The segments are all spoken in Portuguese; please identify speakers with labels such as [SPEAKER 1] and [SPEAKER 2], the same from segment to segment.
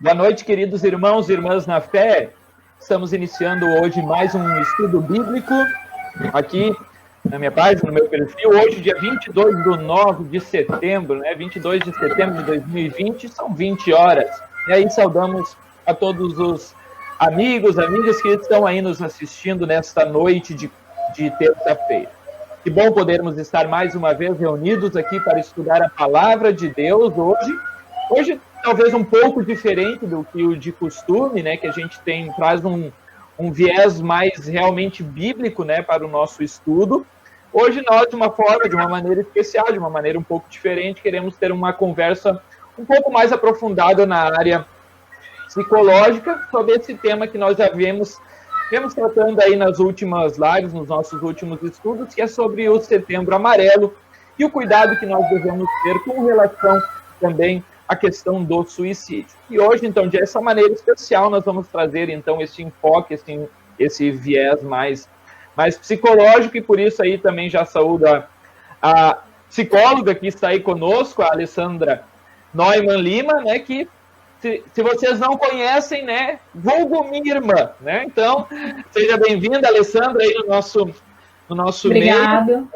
[SPEAKER 1] Boa noite, queridos irmãos e irmãs na fé. Estamos iniciando hoje mais um estudo bíblico aqui na minha página, no meu perfil. Hoje, dia 22 de setembro, né? 22 de setembro de 2020, são 20 horas. E aí saudamos a todos os amigos, amigas que estão aí nos assistindo nesta noite de terça-feira. Que bom podermos estar mais uma vez reunidos aqui para estudar a palavra de Deus hoje. Hoje, talvez um pouco diferente do que o de costume, né? Que a gente traz um viés mais realmente bíblico, né? Para o nosso estudo. Hoje nós, de uma maneira especial, de uma maneira um pouco diferente, queremos ter uma conversa um pouco mais aprofundada na área psicológica sobre esse tema que nós já viemos tratando aí nas últimas lives, nos nossos últimos estudos, que é sobre o Setembro Amarelo e o cuidado que nós devemos ter com relação também à questão do suicídio. E hoje, então, dessa maneira especial, nós vamos trazer, então, esse enfoque, esse viés mais psicológico, e por isso aí também já saúdo a psicóloga que está aí conosco, a Alessandra Neumann Lima, né, que se vocês não conhecem, né, vulgo minha irmã, né? Então, seja bem-vinda, Alessandra, aí no nosso
[SPEAKER 2] Obrigado.
[SPEAKER 1] meio.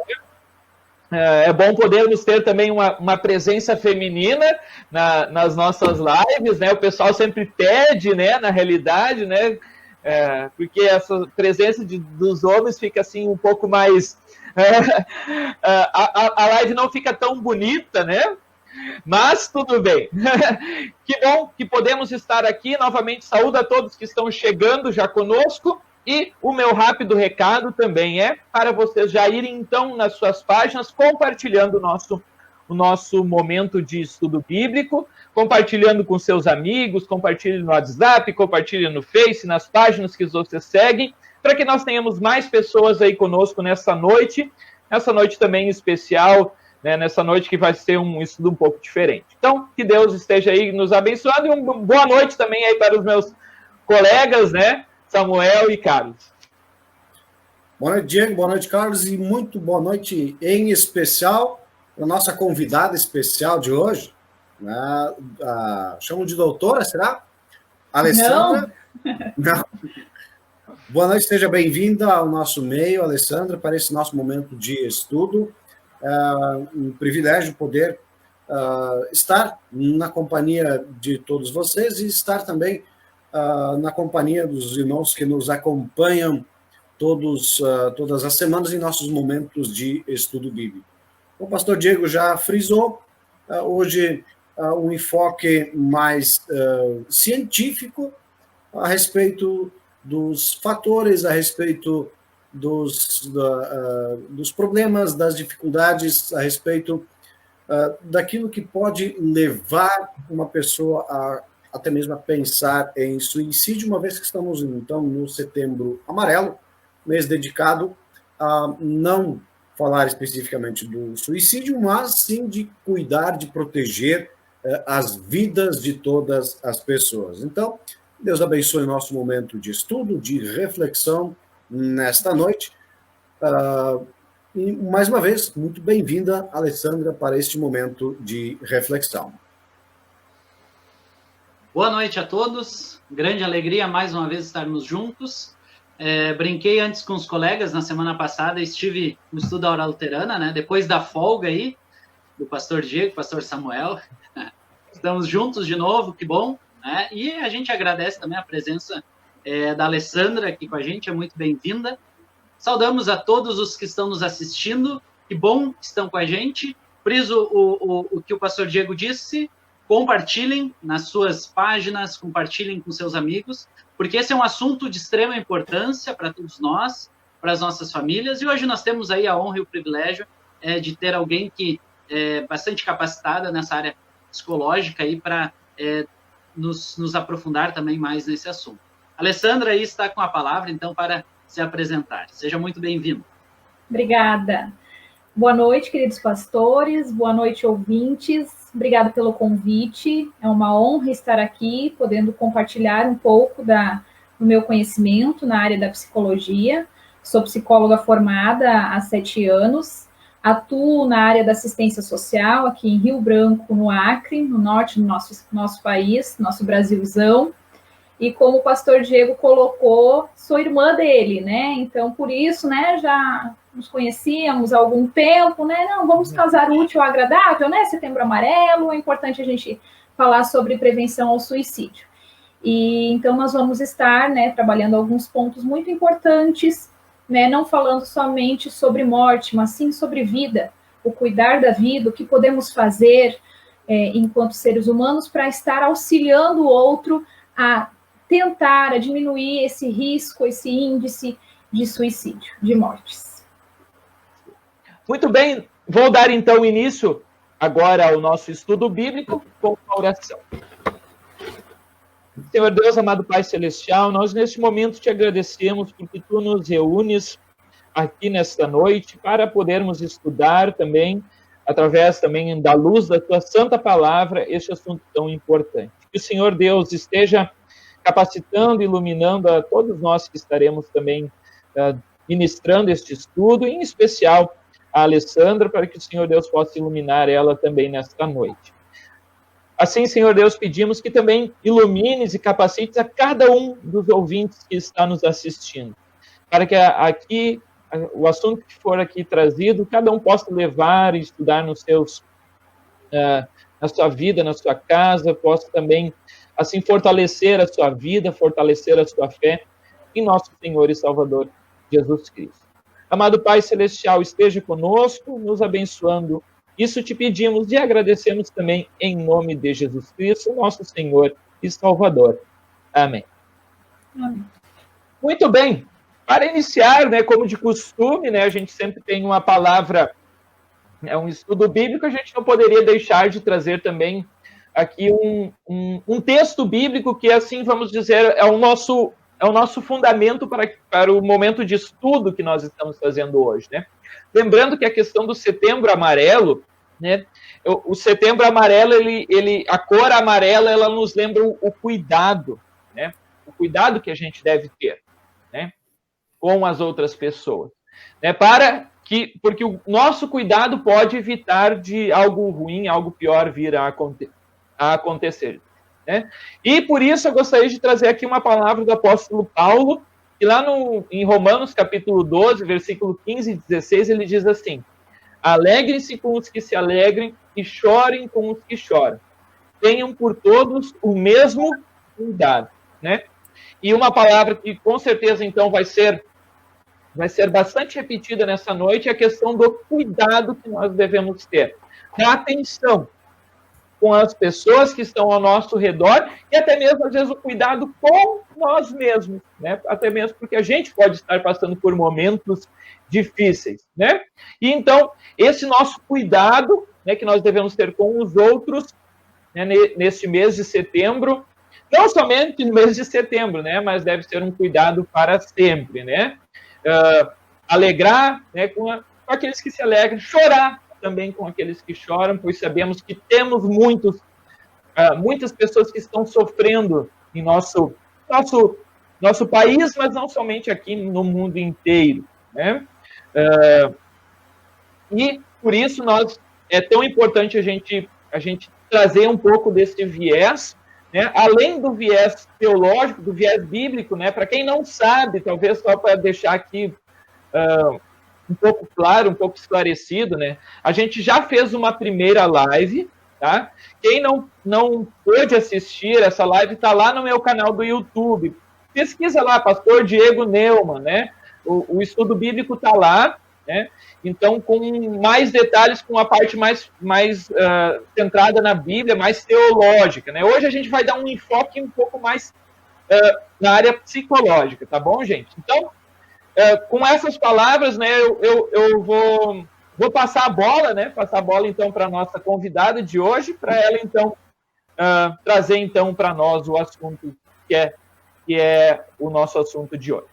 [SPEAKER 1] É bom podermos ter também uma presença feminina nas nossas lives, né? O pessoal sempre pede, né, na realidade, né? Porque essa presença dos homens fica assim um pouco mais... a live não fica tão bonita, né? Mas tudo bem. Que bom que podemos estar aqui. Novamente, saúdo a todos que estão chegando já conosco. E o meu rápido recado também é para vocês já irem, então, nas suas páginas, compartilhando o nosso momento de estudo bíblico, compartilhando com seus amigos, compartilhe no WhatsApp, compartilhe no Face, nas páginas que vocês seguem, para que nós tenhamos mais pessoas aí conosco nessa noite também especial, né, nessa noite que vai ser um estudo um pouco diferente. Então, que Deus esteja aí nos abençoando, e uma boa noite também aí para os meus colegas, né, Samuel e Carlos.
[SPEAKER 3] Boa noite, Diego, boa noite, Carlos, e muito boa noite em especial a nossa convidada especial de hoje, né, chamo de doutora, será? Alessandra? Não. Boa noite, seja bem-vinda ao nosso meio, Alessandra, para esse nosso momento de estudo. Um privilégio poder estar na companhia de todos vocês e estar também na companhia dos irmãos que nos acompanham todas as semanas em nossos momentos de estudo bíblico. O pastor Diego já frisou, hoje um enfoque mais científico a respeito dos fatores, a respeito dos problemas, das dificuldades, a respeito daquilo que pode levar uma pessoa até mesmo a pensar em suicídio, uma vez que estamos, então, no Setembro Amarelo, mês dedicado a não falar especificamente do suicídio, mas sim de cuidar, de proteger as vidas de todas as pessoas. Então, Deus abençoe o nosso momento de estudo, de reflexão nesta noite. E, mais uma vez, muito bem-vinda, Alessandra, para este momento de reflexão.
[SPEAKER 4] Boa noite a todos, grande alegria mais uma vez estarmos juntos. Brinquei antes com os colegas, na semana passada estive no estudo da Hora Luterana, né? Depois da folga aí, do pastor Diego, pastor Samuel, estamos juntos de novo, que bom, né? E a gente agradece também a presença da Alessandra aqui com a gente, é muito bem-vinda. Saudamos a todos os que estão nos assistindo, que bom que estão com a gente. Friso o que o pastor Diego disse, compartilhem nas suas páginas, compartilhem com seus amigos, porque esse é um assunto de extrema importância para todos nós, para as nossas famílias, e hoje nós temos aí a honra e o privilégio de ter alguém que é bastante capacitada nessa área psicológica aí para nos aprofundar também mais nesse assunto. A Alessandra aí está com a palavra, então, para se apresentar. Seja muito bem-vindo.
[SPEAKER 2] Obrigada. Boa noite, queridos pastores, boa noite, ouvintes. Obrigada pelo convite. É uma honra estar aqui, podendo compartilhar um pouco do meu conhecimento na área da psicologia. Sou psicóloga formada há 7 anos, atuo na área da assistência social aqui em Rio Branco, no Acre, no norte do nosso país, nosso Brasilzão. E como o pastor Diego colocou, sou irmã dele, né? Então, por isso, né, já nos conhecíamos há algum tempo, né? Não, vamos casar útil ao agradável, né? Setembro Amarelo, é importante a gente falar sobre prevenção ao suicídio. E então nós vamos estar, né, trabalhando alguns pontos muito importantes, né? Não falando somente sobre morte, mas sim sobre vida, o cuidar da vida, o que podemos fazer enquanto seres humanos para estar auxiliando o outro a tentar diminuir esse risco, esse índice de suicídio, de mortes.
[SPEAKER 1] Muito bem, vou dar então início agora ao nosso estudo bíblico com uma oração. Senhor Deus, amado Pai Celestial, nós neste momento te agradecemos porque tu nos reúnes aqui nesta noite para podermos estudar também, através também da luz da tua santa palavra, este assunto tão importante. Que o Senhor Deus esteja capacitando e iluminando a todos nós que estaremos também ministrando este estudo, em especial a Alessandra, para que o Senhor Deus possa iluminar ela também nesta noite. Assim, Senhor Deus, pedimos que também ilumines e capacites a cada um dos ouvintes que está nos assistindo, para que aqui, o assunto que for aqui trazido, cada um possa levar e estudar nos seus, na sua vida, na sua casa, possa também assim fortalecer a sua vida, fortalecer a sua fé em nosso Senhor e Salvador Jesus Cristo. Amado Pai Celestial, esteja conosco, nos abençoando. Isso te pedimos e agradecemos também em nome de Jesus Cristo, nosso Senhor e Salvador. Amém.
[SPEAKER 2] Amém.
[SPEAKER 1] Muito bem. Para iniciar, né, como de costume, né, a gente sempre tem uma palavra, um estudo bíblico, a gente não poderia deixar de trazer também aqui um texto bíblico que, assim, vamos dizer, é o nosso fundamento para o momento de estudo que nós estamos fazendo hoje, né? Lembrando que a questão do Setembro Amarelo, né? O Setembro Amarelo, a cor amarela, ela nos lembra o cuidado, né? O cuidado que a gente deve ter, né? Com as outras pessoas, né? Porque o nosso cuidado pode evitar de algo ruim, algo pior vir a acontecer, né? E por isso eu gostaria de trazer aqui uma palavra do apóstolo Paulo, que lá em Romanos capítulo 12, versículo 15 e 16, ele diz assim: alegrem-se com os que se alegrem e chorem com os que choram. Tenham por todos o mesmo cuidado, né? E uma palavra que com certeza então vai ser bastante repetida nessa noite é a questão do cuidado que nós devemos ter, da atenção com as pessoas que estão ao nosso redor e até mesmo, às vezes, o cuidado com nós mesmos, né? Até mesmo porque a gente pode estar passando por momentos difíceis, né? E então, esse nosso cuidado, né, que nós devemos ter com os outros, né, neste mês de setembro, não somente no mês de setembro, né, mas deve ser um cuidado para sempre, né? Alegrar, né, com aqueles que se alegram, chorar também com aqueles que choram, pois sabemos que temos muitas pessoas que estão sofrendo em nosso país, mas não somente aqui, no mundo inteiro, né? E por isso é tão importante a gente trazer um pouco desse viés, né? Além do viés teológico, do viés bíblico, né? Para quem não sabe, talvez só para deixar aqui um pouco claro, um pouco esclarecido, né? A gente já fez uma primeira live, tá? Quem não pôde assistir, essa live está lá no meu canal do YouTube. Pesquisa lá, Pastor Diego Neumann, né? O estudo bíblico está lá, né? Então, com mais detalhes, com a parte mais centrada na Bíblia, mais teológica, né? Hoje a gente vai dar um enfoque um pouco mais na área psicológica, tá bom, gente? Então, com essas palavras, né, eu vou passar a bola, né? Passar a bola, então, para a nossa convidada de hoje, para ela, então, trazer, então, para nós o assunto que é o nosso assunto de hoje.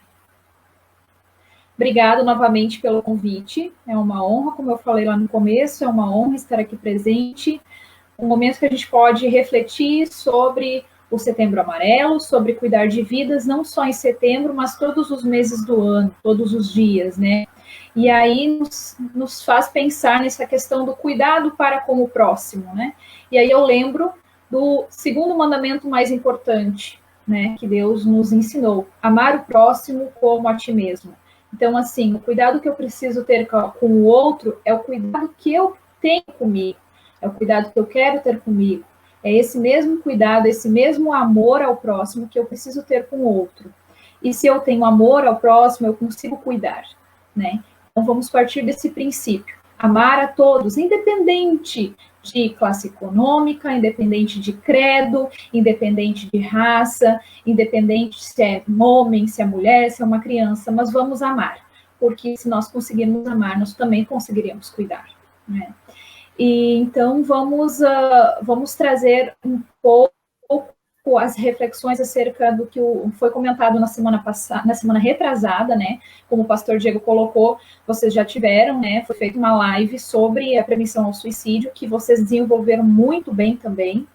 [SPEAKER 2] Obrigada novamente pelo convite. É uma honra, como eu falei lá no começo, é uma honra estar aqui presente. Um momento que a gente pode refletir sobre o Setembro Amarelo, sobre cuidar de vidas, não só em setembro, mas todos os meses do ano, todos os dias, né? E aí nos faz pensar nessa questão do cuidado para com o próximo, né? E aí eu lembro do segundo mandamento mais importante, né, que Deus nos ensinou: amar o próximo como a ti mesmo. Então, assim, o cuidado que eu preciso ter com o outro é o cuidado que eu tenho comigo, é o cuidado que eu quero ter comigo. É esse mesmo cuidado, esse mesmo amor ao próximo que eu preciso ter com o outro. E se eu tenho amor ao próximo, eu consigo cuidar, né? Então, vamos partir desse princípio: amar a todos, independente de classe econômica, independente de credo, independente de raça, independente se é homem, se é mulher, se é uma criança, mas vamos amar, porque se nós conseguirmos amar, nós também conseguiremos cuidar, né? E então vamos trazer um pouco as reflexões acerca do que foi comentado na semana passada, na semana retrasada, né? Como o pastor Diego colocou, vocês já tiveram, né? Foi feita uma live sobre a prevenção ao suicídio, que vocês desenvolveram muito bem também.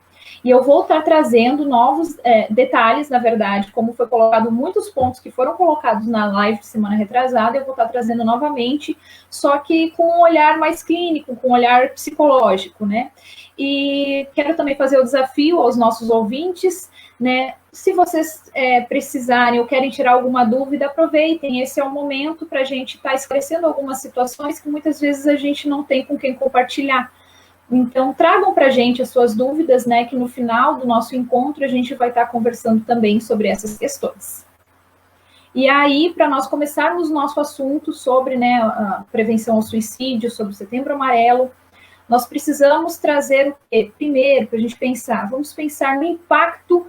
[SPEAKER 2] E eu vou estar trazendo novos detalhes, na verdade, como foi colocado muitos pontos que foram colocados na live de semana retrasada, eu vou estar trazendo novamente, só que com um olhar mais clínico, com um olhar psicológico, né? E quero também fazer o desafio aos nossos ouvintes, né? Se vocês precisarem ou querem tirar alguma dúvida, aproveitem. Esse é o momento para a gente estar esclarecendo algumas situações que muitas vezes a gente não tem com quem compartilhar. Então, tragam para a gente as suas dúvidas, né? Que no final do nosso encontro a gente vai estar conversando também sobre essas questões. E aí, para nós começarmos nosso assunto sobre, né, a prevenção ao suicídio, sobre o Setembro Amarelo, nós precisamos trazer o quê? Primeiro, para a gente pensar, vamos pensar no impacto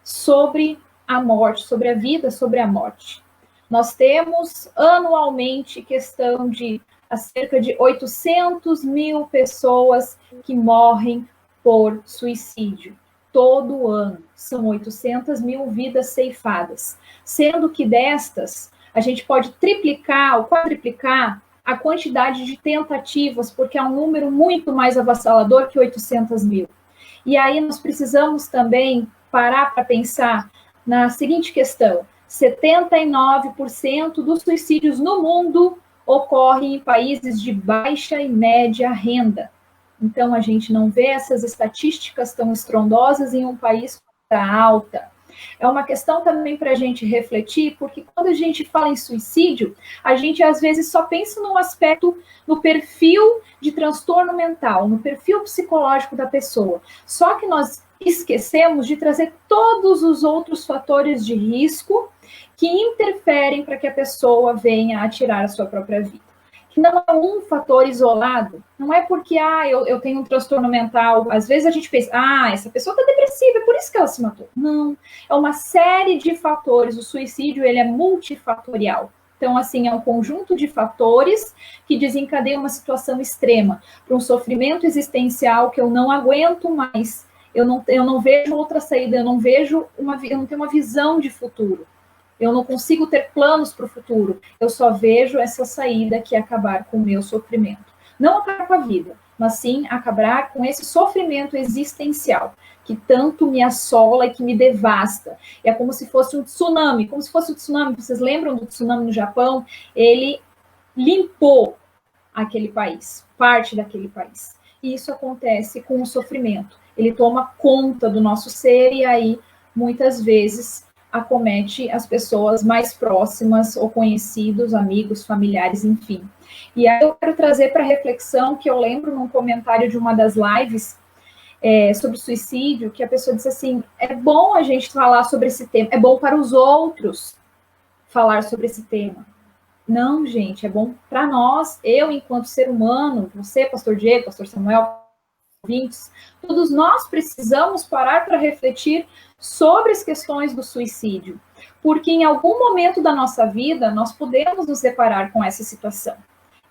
[SPEAKER 2] sobre a morte, sobre a vida, sobre a morte. Nós temos anualmente questão de cerca de 800 mil pessoas que morrem por suicídio. Todo ano, são 800 mil vidas ceifadas. Sendo que destas, a gente pode triplicar ou quadriplicar a quantidade de tentativas, porque é um número muito mais avassalador que 800 mil. E aí nós precisamos também parar para pensar na seguinte questão: 79% dos suicídios no mundo ocorrem em países de baixa e média renda. Então, a gente não vê essas estatísticas tão estrondosas em um país com renda alta. É uma questão também para a gente refletir, porque quando a gente fala em suicídio, a gente às vezes só pensa no aspecto, no perfil de transtorno mental, no perfil psicológico da pessoa. Só que nós esquecemos de trazer todos os outros fatores de risco que interferem para que a pessoa venha a tirar a sua própria vida. Que não é um fator isolado, não é porque eu tenho um transtorno mental, às vezes a gente pensa, essa pessoa está depressiva, é por isso que ela se matou. Não, é uma série de fatores, o suicídio ele é multifatorial. Então, assim, é um conjunto de fatores que desencadeiam uma situação extrema, para um sofrimento existencial que eu não aguento mais, eu não vejo outra saída, eu não tenho uma visão de futuro. Eu não consigo ter planos para o futuro. Eu só vejo essa saída que é acabar com o meu sofrimento. Não acabar com a vida, mas sim acabar com esse sofrimento existencial que tanto me assola e que me devasta. É como se fosse um tsunami. Como se fosse um tsunami. Vocês lembram do tsunami no Japão? Ele limpou aquele país, parte daquele país. E isso acontece com o sofrimento. Ele toma conta do nosso ser e aí, muitas vezes, acomete as pessoas mais próximas ou conhecidos, amigos, familiares, enfim. E aí eu quero trazer para reflexão que eu lembro num comentário de uma das lives sobre suicídio, que a pessoa disse assim, é bom a gente falar sobre esse tema, é bom para os outros falar sobre esse tema. Não, gente, é bom para nós, eu enquanto ser humano, você, pastor Diego, pastor Samuel, ouvintes, todos nós precisamos parar para refletir sobre as questões do suicídio, porque em algum momento da nossa vida nós podemos nos deparar com essa situação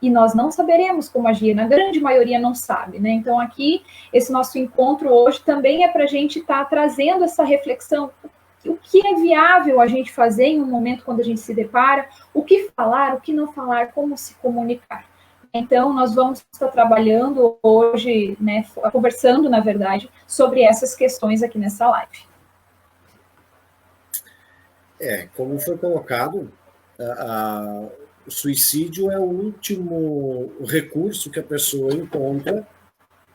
[SPEAKER 2] e nós não saberemos como agir, na grande maioria não sabe, né? Então aqui, esse nosso encontro hoje também é para a gente estar trazendo essa reflexão, o que é viável a gente fazer em um momento quando a gente se depara, o que falar, o que não falar, como se comunicar. Então, nós vamos estar trabalhando hoje, né, conversando, na verdade, sobre essas questões aqui nessa live.
[SPEAKER 3] Como foi colocado, o suicídio é o último recurso que a pessoa encontra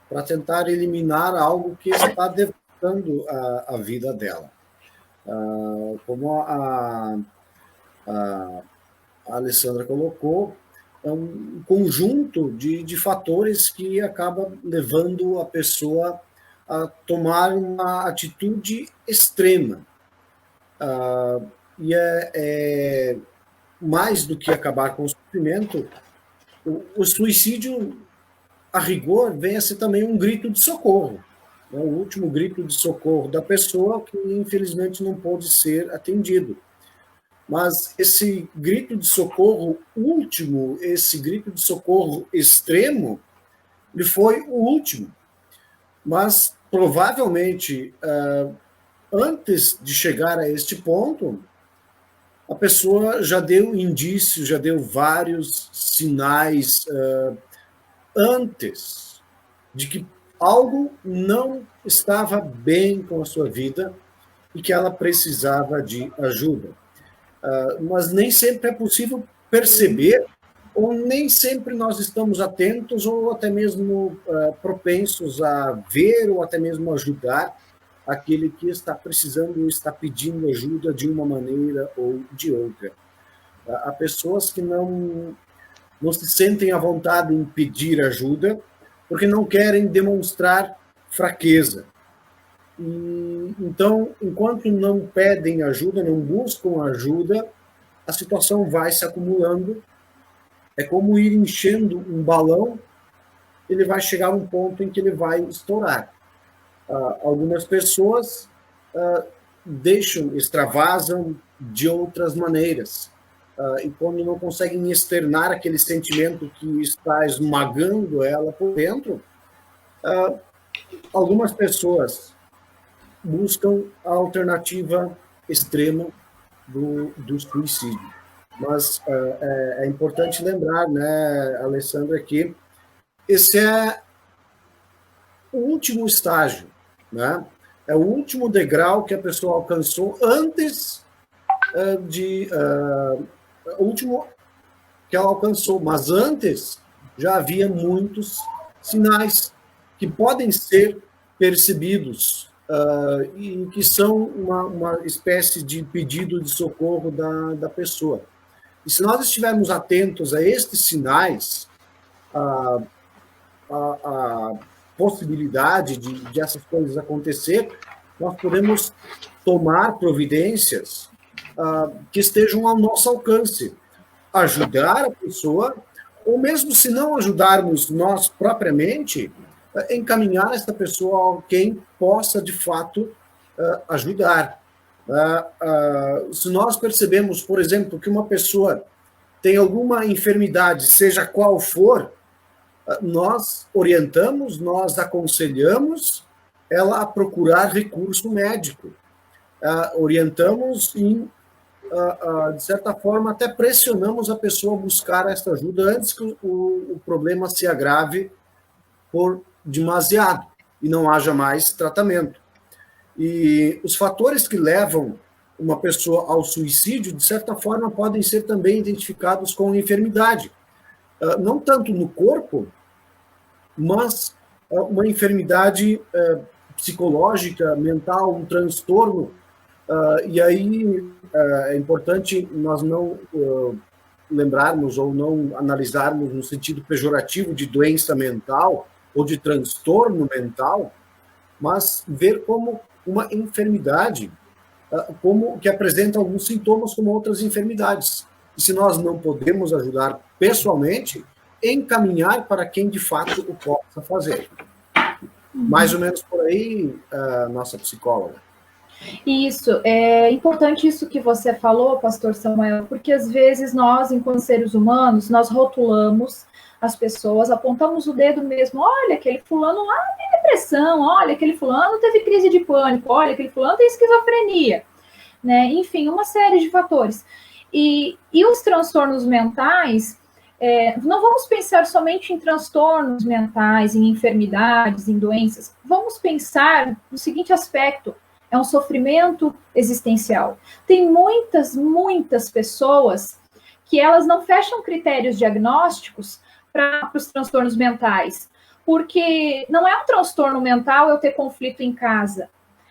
[SPEAKER 3] para tentar eliminar algo que está devastando a vida dela. Como a Alessandra colocou, é um conjunto de fatores que acaba levando a pessoa a tomar uma atitude extrema. E é mais do que acabar com o sofrimento, o suicídio, a rigor, vem a ser também um grito de socorro. O último grito de socorro da pessoa que, infelizmente, não pôde ser atendido. Mas esse grito de socorro último, esse grito de socorro extremo, ele foi o último. Mas, provavelmente, antes de chegar a este ponto, a pessoa já deu indícios, já deu vários sinais antes de que algo não estava bem com a sua vida e que ela precisava de ajuda. Mas nem sempre é possível perceber, ou nem sempre nós estamos atentos, ou até mesmo propensos a ver, ou até mesmo ajudar aquele que está precisando ou está pedindo ajuda de uma maneira ou de outra. Há pessoas que não se sentem à vontade em pedir ajuda, porque não querem demonstrar fraqueza. E, então, enquanto não pedem ajuda, não buscam ajuda, a situação vai se acumulando. É como ir enchendo um balão, ele vai chegar a um ponto em que ele vai estourar. Algumas pessoas extravasam de outras maneiras. E quando não conseguem externar aquele sentimento que está esmagando ela por dentro, algumas pessoas buscam a alternativa extrema do suicídio. Mas é importante lembrar, né, Alessandra, que esse é o último estágio, né? É o último degrau que a pessoa alcançou antes o último que ela alcançou, mas antes já havia muitos sinais que podem ser percebidos e que são uma espécie de pedido de socorro da pessoa. E se nós estivermos atentos a estes sinais, a possibilidade de essas coisas acontecer, nós podemos tomar providências que estejam ao nosso alcance, ajudar a pessoa, ou mesmo se não ajudarmos nós propriamente, encaminhar essa pessoa a quem possa, de fato, ajudar. Se nós percebemos, por exemplo, que uma pessoa tem alguma enfermidade, seja qual for, nós orientamos, nós aconselhamos ela a procurar recurso médico. Orientamos e, de certa forma, até pressionamos a pessoa a buscar essa ajuda antes que o problema se agrave por demasiado e não haja mais tratamento. E os fatores que levam uma pessoa ao suicídio, de certa forma, podem ser também identificados com enfermidade. Não tanto no corpo, mas uma enfermidade psicológica, mental, um transtorno. E aí é importante nós não lembrarmos ou não analisarmos no sentido pejorativo de doença mental ou de transtorno mental, mas ver como uma enfermidade como que apresenta alguns sintomas como outras enfermidades. E se nós não podemos ajudar pessoalmente, encaminhar para quem de fato o possa fazer. Mais ou menos por aí, nossa psicóloga.
[SPEAKER 2] Isso, é importante isso que você falou, pastor Samuel, porque às vezes nós, enquanto seres humanos, nós rotulamos as pessoas, apontamos o dedo mesmo, olha, aquele fulano lá tem depressão, olha, aquele fulano teve crise de pânico, olha, aquele fulano tem esquizofrenia, né? Enfim, uma série de fatores. E os transtornos mentais, não vamos pensar somente em transtornos mentais, em enfermidades, em doenças, vamos pensar no seguinte aspecto: é um sofrimento existencial. Tem muitas pessoas que elas não fecham critérios diagnósticos para os transtornos mentais, porque não é um transtorno mental eu ter conflito em casa,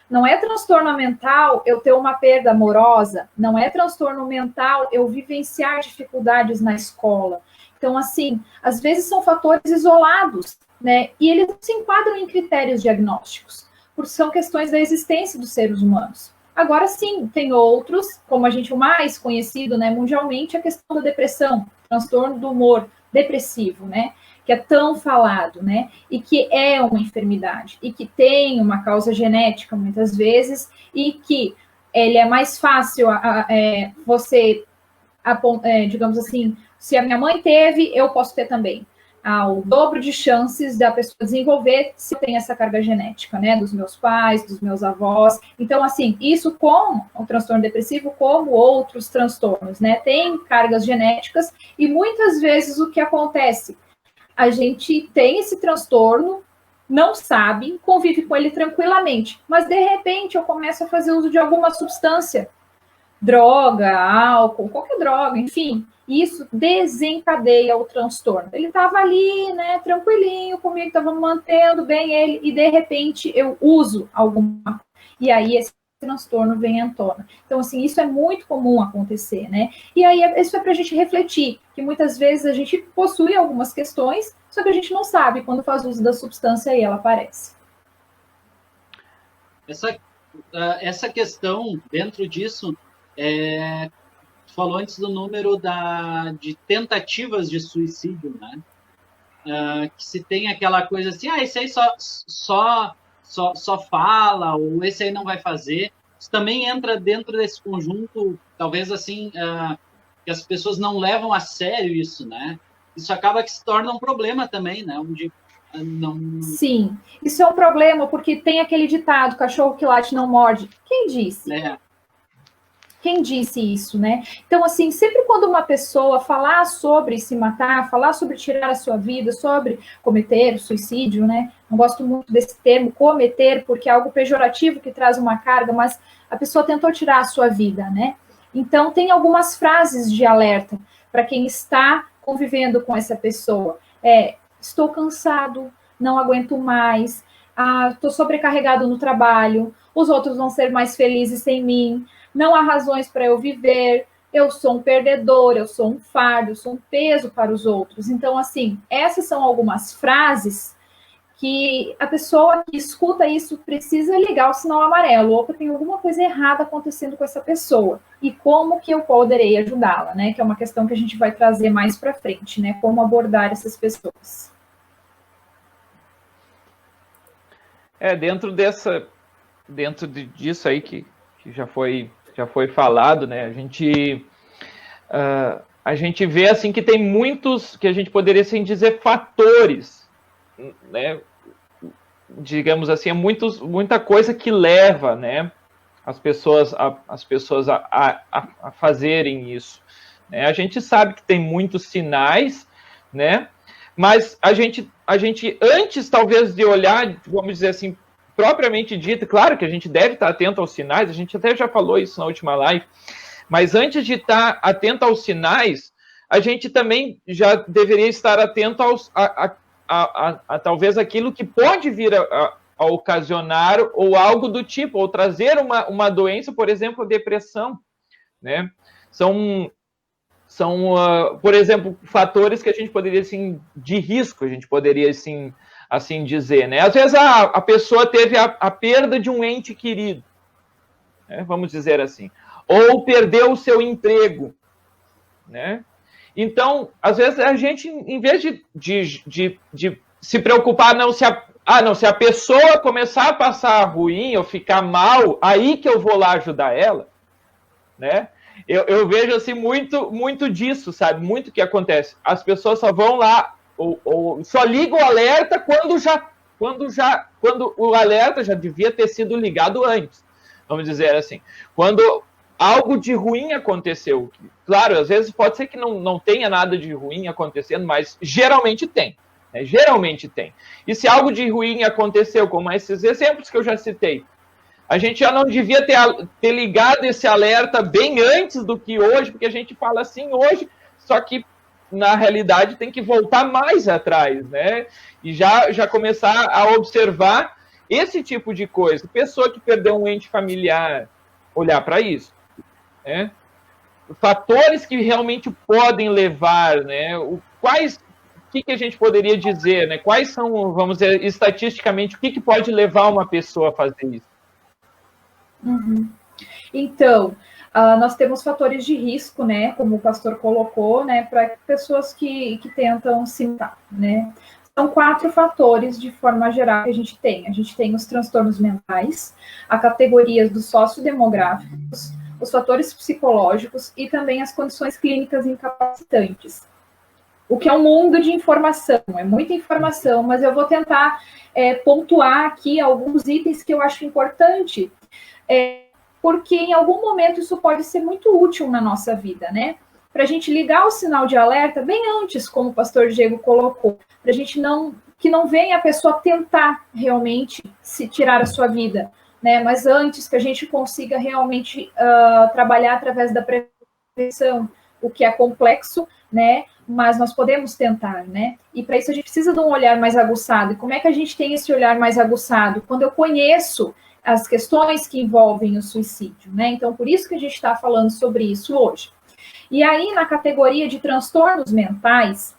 [SPEAKER 2] não é transtorno mental eu ter uma perda amorosa, não é transtorno mental eu vivenciar dificuldades na escola. Então, assim, às vezes são fatores isolados, né? E eles não se enquadram em critérios diagnósticos, porque são questões da existência dos seres humanos. Agora, sim, tem outros, como a gente o mais conhecido, né, mundialmente, a questão da depressão, transtorno do humor depressivo, né? Que é tão falado, né? E que é uma enfermidade, e que tem uma causa genética, muitas vezes, e que ele é mais fácil você, digamos assim, se a minha mãe teve, eu posso ter também. Há o dobro de chances da pessoa desenvolver se tem essa carga genética, né? Dos meus pais, dos meus avós. Então, assim, isso com o transtorno depressivo, como outros transtornos, né? Tem cargas genéticas e muitas vezes o que acontece? A gente tem esse transtorno, não sabe, convive com ele tranquilamente, mas de repente eu começo a fazer uso de alguma substância, droga, álcool, qualquer droga, enfim, isso desencadeia o transtorno. Ele estava ali, né, tranquilinho comigo, estava mantendo bem ele, e de repente eu uso alguma, e aí esse transtorno vem à tona. Então, assim, isso é muito comum acontecer, né? E aí, isso é para a gente refletir, que muitas vezes a gente possui algumas questões, só que a gente não sabe quando faz uso da substância e ela aparece.
[SPEAKER 4] Essa questão, dentro disso, falou antes do número de tentativas de suicídio, né? Que se tem aquela coisa assim, esse aí só fala, ou esse aí não vai fazer. Isso também entra dentro desse conjunto, talvez assim, que as pessoas não levam a sério isso, né? Isso acaba que se torna um problema também, né? Onde não...
[SPEAKER 2] Sim, isso é um problema, porque tem aquele ditado, cachorro que late não morde. Quem disse? Quem disse isso, né? Então, assim, sempre quando uma pessoa falar sobre se matar, falar sobre tirar a sua vida, sobre cometer suicídio, né? Não gosto muito desse termo, cometer, porque é algo pejorativo que traz uma carga, mas a pessoa tentou tirar a sua vida, né? Então, tem algumas frases de alerta para quem está convivendo com essa pessoa. Estou cansado, não aguento mais, estou sobrecarregado no trabalho, os outros vão ser mais felizes sem mim, não há razões para eu viver, eu sou um perdedor, eu sou um fardo, eu sou um peso para os outros. Então, assim, essas são algumas frases que a pessoa que escuta isso precisa ligar o sinal amarelo, ou que tem alguma coisa errada acontecendo com essa pessoa. E como que eu poderei ajudá-la, né? Que é uma questão que a gente vai trazer mais para frente, né? Como abordar essas pessoas.
[SPEAKER 1] Dentro disso aí que já foi falado, né? A gente vê assim que tem muitos, que a gente poderia assim dizer, fatores, né? Digamos assim, muita coisa que leva, né, as pessoas a fazerem isso, né? A gente sabe que tem muitos sinais, né? Mas a gente antes talvez de olhar, vamos dizer assim, propriamente dito, claro que a gente deve estar atento aos sinais, a gente até já falou isso na última live, mas antes de estar atento aos sinais, a gente também já deveria estar atento a talvez aquilo que pode vir a ocasionar ou algo do tipo, ou trazer uma doença, por exemplo, a depressão, né? São por exemplo, fatores que a gente poderia, assim, de risco, a gente poderia, assim dizer, né? Às vezes a pessoa teve a perda de um ente querido, né? Vamos dizer assim, ou perdeu o seu emprego, né? Então, às vezes a gente, em vez de se preocupar, se a pessoa começar a passar ruim ou ficar mal, aí que eu vou lá ajudar ela, né? Eu vejo assim muito disso, sabe? Muito que acontece. As pessoas só vão lá ou só ligam o alerta quando o alerta já devia ter sido ligado antes. Vamos dizer assim. Quando algo de ruim aconteceu. Claro, às vezes pode ser que não tenha nada de ruim acontecendo, mas geralmente tem. Né? Geralmente tem. E se algo de ruim aconteceu, como esses exemplos que eu já citei, a gente já não devia ter ligado esse alerta bem antes do que hoje, porque a gente fala assim, hoje, só que na realidade tem que voltar mais atrás, né? E já começar a observar esse tipo de coisa. Pessoa que perdeu um ente familiar, olhar para isso, né? Fatores que realmente podem levar, né? O que a gente poderia dizer, né? Quais são, vamos dizer, estatisticamente, o que pode levar uma pessoa a fazer isso?
[SPEAKER 2] Uhum. Então, nós temos fatores de risco, né? Como o pastor colocou, né? Para pessoas que tentam se matar, né? São 4 fatores, de forma geral, que a gente tem. A gente tem os transtornos mentais, a categoria dos sociodemográficos, os fatores psicológicos e também as condições clínicas incapacitantes. O que é um mundo de informação, é muita informação, mas eu vou tentar pontuar aqui alguns itens que eu acho importante, porque em algum momento isso pode ser muito útil na nossa vida, né? Para a gente ligar o sinal de alerta bem antes, como o pastor Diego colocou, para a gente que não venha a pessoa tentar realmente se tirar a sua vida, né? Mas antes que a gente consiga realmente trabalhar através da prevenção, o que é complexo, né? Mas nós podemos tentar, né? E para isso a gente precisa de um olhar mais aguçado. E como é que a gente tem esse olhar mais aguçado? Quando eu conheço as questões que envolvem o suicídio, né? Então, por isso que a gente está falando sobre isso hoje. E aí, na categoria de transtornos mentais,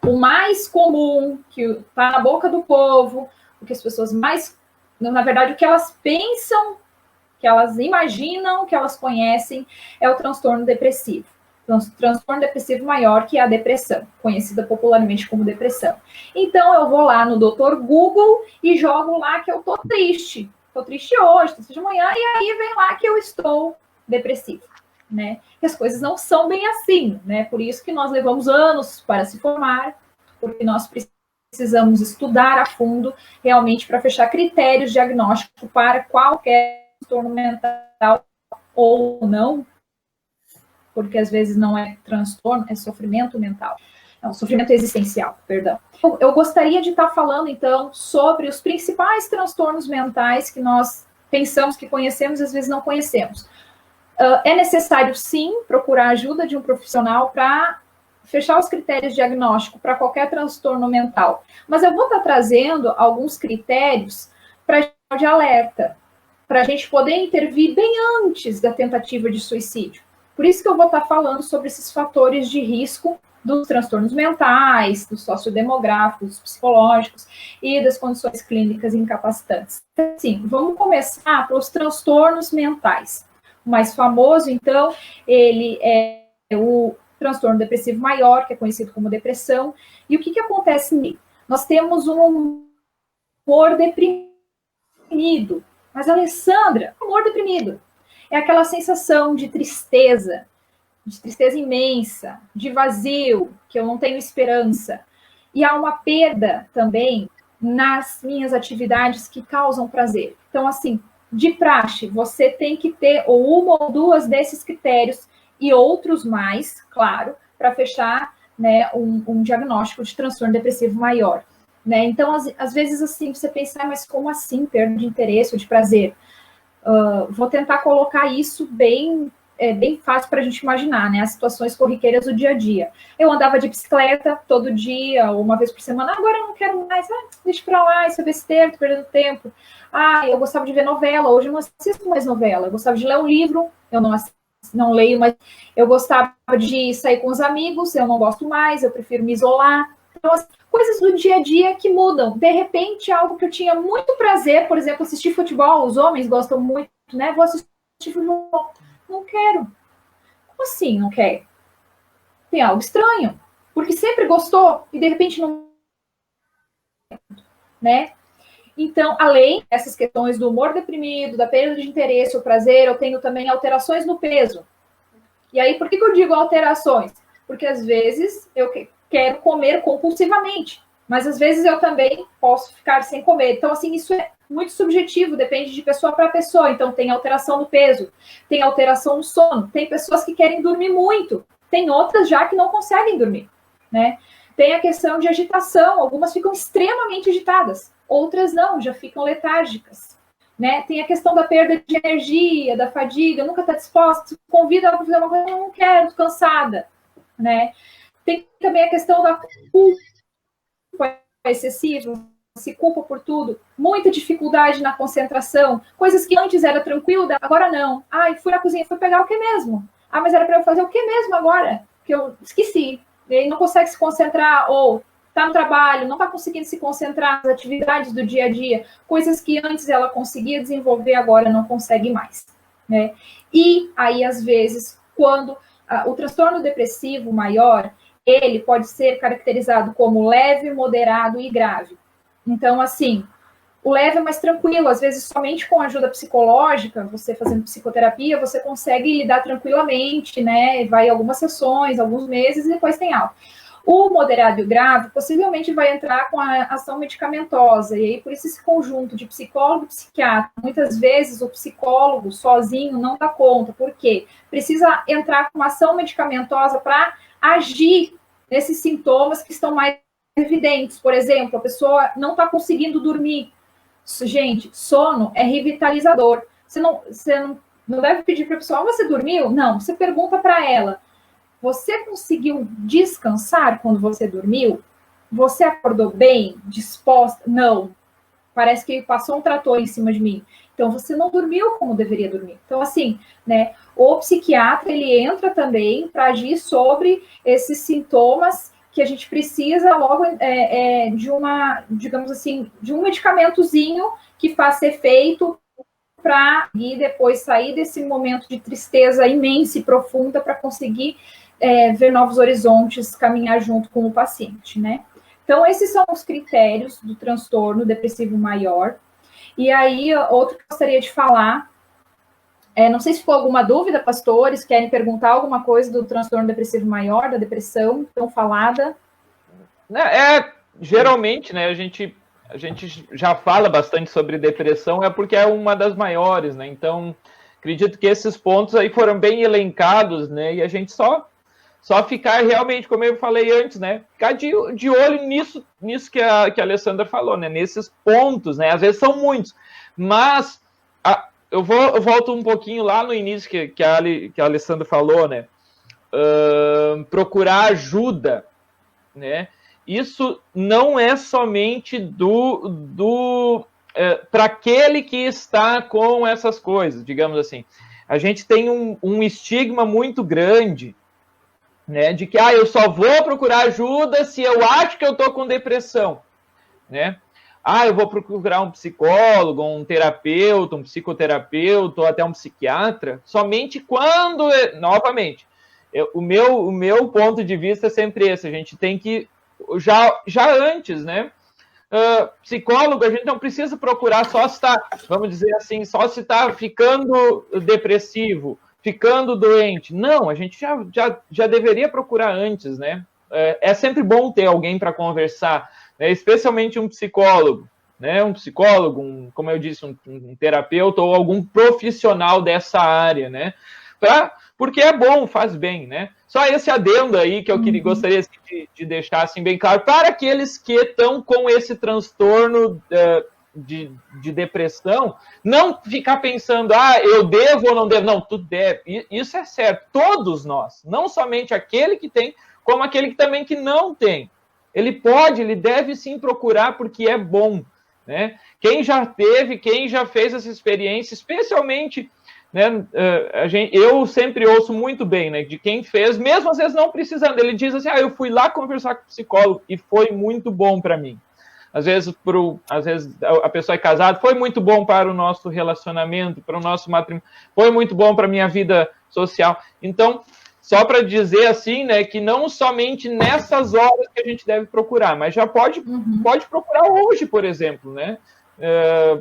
[SPEAKER 2] o mais comum, que está na boca do povo, o que as pessoas mais, na verdade, o que elas pensam, que elas imaginam, que elas conhecem, é o transtorno depressivo. Transtorno depressivo maior, que é a depressão, conhecida popularmente como depressão. Então, eu vou lá no Dr. Google e jogo lá que eu tô triste. Tô triste hoje, tô triste amanhã, e aí vem lá que eu estou depressivo, né? E as coisas não são bem assim, né? Por isso que nós levamos anos para se formar, porque nós precisamos estudar a fundo, realmente, para fechar critérios diagnósticos para qualquer transtorno mental ou não, porque às vezes não é transtorno, é sofrimento mental. Não, sofrimento existencial, perdão. Eu gostaria de estar falando, então, sobre os principais transtornos mentais que nós pensamos que conhecemos e às vezes não conhecemos. É necessário, sim, procurar a ajuda de um profissional para fechar os critérios diagnósticos para qualquer transtorno mental. Mas eu vou estar trazendo alguns critérios de alerta, para a gente poder intervir bem antes da tentativa de suicídio. Por isso que eu vou estar falando sobre esses fatores de risco dos transtornos mentais, dos sociodemográficos, dos psicológicos e das condições clínicas incapacitantes. Sim, vamos começar pelos transtornos mentais. O mais famoso, então, ele é o transtorno depressivo maior, que é conhecido como depressão. E o que acontece nele? Nós temos um humor deprimido. Mas, Alessandra, humor deprimido é aquela sensação de tristeza imensa, de vazio, que eu não tenho esperança. E há uma perda também nas minhas atividades que causam prazer. Então, assim, de praxe, você tem que ter ou uma ou duas desses critérios e outros mais, claro, para fechar, né, um diagnóstico de transtorno depressivo maior. Né? Então, às vezes, assim, você pensa, mas como assim perda de interesse ou de prazer? Vou tentar colocar isso bem fácil para a gente imaginar, né? As situações corriqueiras do dia a dia. Eu andava de bicicleta todo dia, ou uma vez por semana, agora eu não quero mais, deixa para lá, isso é besteira, tô perdendo tempo. Eu gostava de ver novela, hoje eu não assisto mais novela. Eu gostava de ler um livro, eu não leio, mas eu gostava de sair com os amigos, eu não gosto mais, eu prefiro me isolar. Então, as coisas do dia a dia que mudam. De repente, algo que eu tinha muito prazer, por exemplo, assistir futebol, os homens gostam muito, né? Vou assistir futebol. Não quero. Como assim não quer? Tem algo estranho. Porque sempre gostou e de repente não. Né? Então, além dessas questões do humor deprimido, da perda de interesse, o prazer, eu tenho também alterações no peso. E aí, por que eu digo alterações? Porque às vezes eu quero comer compulsivamente, mas às vezes eu também posso ficar sem comer. Então, assim, isso é muito subjetivo, depende de pessoa para pessoa. Então, tem alteração no peso, tem alteração no sono, tem pessoas que querem dormir muito, tem outras já que não conseguem dormir, né? Tem a questão de agitação, algumas ficam extremamente agitadas, outras não, já ficam letárgicas, né? Tem a questão da perda de energia, da fadiga, nunca está disposta, convida ela para fazer uma coisa, eu não quero, estou cansada. né? Tem também a questão da culpa excessiva, se culpa por tudo, muita dificuldade na concentração, coisas que antes era tranquilo, agora não. Ai, fui na cozinha, fui pegar o que mesmo? Ah, mas era para eu fazer o que mesmo agora? Que eu esqueci. E aí não consegue se concentrar, ou está no trabalho, não está conseguindo se concentrar nas atividades do dia a dia, coisas que antes ela conseguia desenvolver, agora não consegue mais, né? E aí, às vezes, quando o transtorno depressivo maior, ele pode ser caracterizado como leve, moderado e grave. Então, assim, o leve é mais tranquilo, às vezes somente com ajuda psicológica, você fazendo psicoterapia, você consegue lidar tranquilamente, né? Vai algumas sessões, alguns meses, e depois tem alta. O moderado e o grave possivelmente vai entrar com a ação medicamentosa, e aí por isso esse conjunto de psicólogo e psiquiatra, muitas vezes o psicólogo sozinho não dá conta, por quê? Precisa entrar com uma ação medicamentosa para agir nesses sintomas que estão mais evidentes. Por exemplo, a pessoa não está conseguindo dormir. Gente, sono é revitalizador. Você não deve pedir para a pessoa, você dormiu? Não, você pergunta para ela, você conseguiu descansar quando você dormiu? Você acordou bem, disposta? Não. Parece que passou um trator em cima de mim. Então, você não dormiu como deveria dormir. Então, assim, né, o psiquiatra, ele entra também para agir sobre esses sintomas que a gente precisa logo de uma, digamos assim, de um medicamentozinho que faça efeito para e depois sair desse momento de tristeza imensa e profunda para conseguir ver novos horizontes, caminhar junto com o paciente, né? Então, esses são os critérios do transtorno depressivo maior. E aí, outro que eu gostaria de falar, não sei se ficou alguma dúvida, pastores, querem perguntar alguma coisa do transtorno depressivo maior, da depressão, tão falada?
[SPEAKER 1] Geralmente, né, a gente já fala bastante sobre depressão, porque é uma das maiores, né? Então, acredito que esses pontos aí foram bem elencados, né? E a gente só ficar realmente, como eu falei antes, né? Ficar de olho nisso que a Alessandra falou, né? Nesses pontos, né? Às vezes são muitos, mas eu volto um pouquinho lá no início que a Alessandra falou, né? Procurar ajuda, né? Isso não é somente para aquele que está com essas coisas, digamos assim. A gente tem um estigma muito grande, né, de que eu só vou procurar ajuda se eu acho que eu estou com depressão, né? Eu vou procurar um psicólogo, um terapeuta, um psicoterapeuta ou até um psiquiatra somente quando, novamente, o meu ponto de vista é sempre esse, a gente tem que já antes, né? Psicólogo, a gente não precisa procurar só se está, vamos dizer assim, só se está ficando depressivo, ficando doente. Não, a gente já deveria procurar antes, né? É sempre bom ter alguém para conversar, né? Especialmente um psicólogo, né? Um psicólogo, como eu disse, um terapeuta ou algum profissional dessa área, né? Porque é bom, faz bem, né? Só esse adendo aí que eu gostaria de deixar assim, bem claro para aqueles que estão com esse transtorno de depressão, não ficar pensando, eu devo ou não devo. Não, tu deve. Isso é certo. Todos nós, não somente aquele que tem, como aquele que também que não tem. Ele deve sim procurar porque é bom, né? Quem já teve, quem já fez essa experiência, especialmente, né, eu sempre ouço muito bem, né, de quem fez, mesmo às vezes não precisando. Ele diz assim, eu fui lá conversar com o psicólogo e foi muito bom para mim. Às vezes a pessoa é casada, foi muito bom para o nosso relacionamento, para o nosso matrimônio, foi muito bom para a minha vida social. Então, só para dizer assim, né, que não somente nessas horas que a gente deve procurar, mas já pode procurar hoje, por exemplo, né?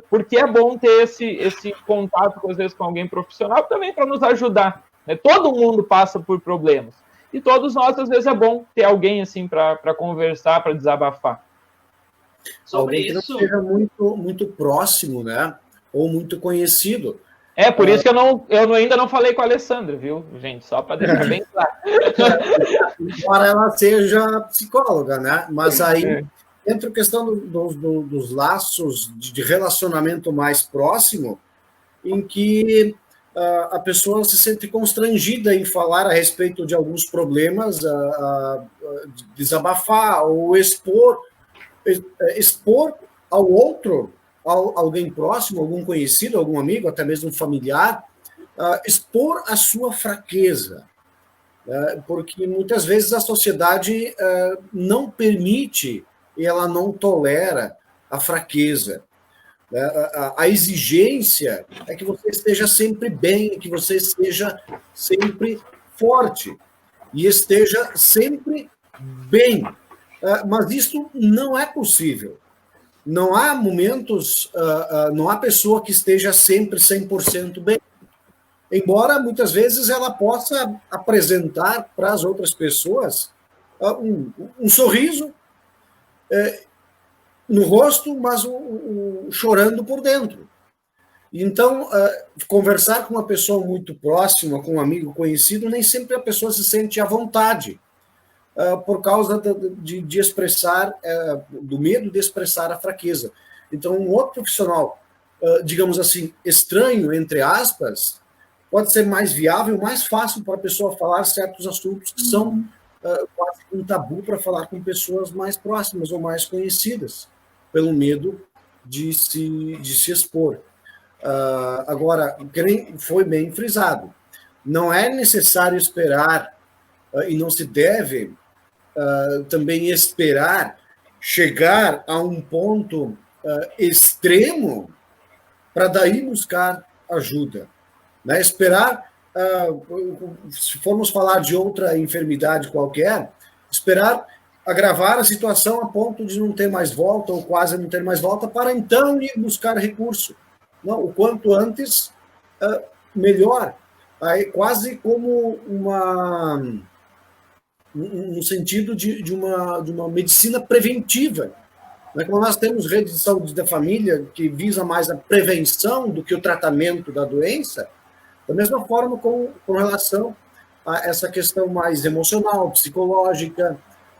[SPEAKER 1] Porque é bom ter esse contato, às vezes, com alguém profissional também para nos ajudar, né? Todo mundo passa por problemas. E todos nós, às vezes, é bom ter alguém assim para conversar, para desabafar.
[SPEAKER 3] Sobre alguém isso, que não seja muito, muito próximo, né? Ou muito conhecido.
[SPEAKER 1] Por isso que eu ainda não falei com a Alessandra, viu, gente? Só para deixar bem claro.
[SPEAKER 3] Embora ela seja psicóloga, né? Mas aí entra a questão dos laços de relacionamento mais próximo, em que a pessoa se sente constrangida em falar a respeito de alguns problemas, desabafar ou expor ao outro, alguém próximo, algum conhecido, algum amigo, até mesmo um familiar, expor a sua fraqueza, porque muitas vezes a sociedade não permite e ela não tolera a fraqueza. A exigência é que você esteja sempre bem, que você esteja sempre forte e esteja sempre bem. Mas isso não é possível. Não há momentos, não há pessoa que esteja sempre 100% bem. Embora muitas vezes ela possa apresentar para as outras pessoas um sorriso no rosto, mas chorando por dentro. Então, conversar com uma pessoa muito próxima, com um amigo conhecido, nem sempre a pessoa se sente à vontade, por causa de expressar, do medo de expressar a fraqueza. Então, um outro profissional, digamos assim, estranho, entre aspas, pode ser mais viável, mais fácil para a pessoa falar certos assuntos que são quase um tabu para falar com pessoas mais próximas ou mais conhecidas, pelo medo de se expor. Agora, foi bem frisado, não é necessário esperar e não se deve também esperar chegar a um ponto extremo para daí buscar ajuda. Né? Esperar, se formos falar de outra enfermidade qualquer, esperar agravar a situação a ponto de não ter mais volta ou quase não ter mais volta para então ir buscar recurso. Não, o quanto antes, melhor. Aí, quase como um sentido de uma medicina preventiva. Como nós temos rede de saúde da família que visa mais a prevenção do que o tratamento da doença, da mesma forma com relação a essa questão mais emocional, psicológica,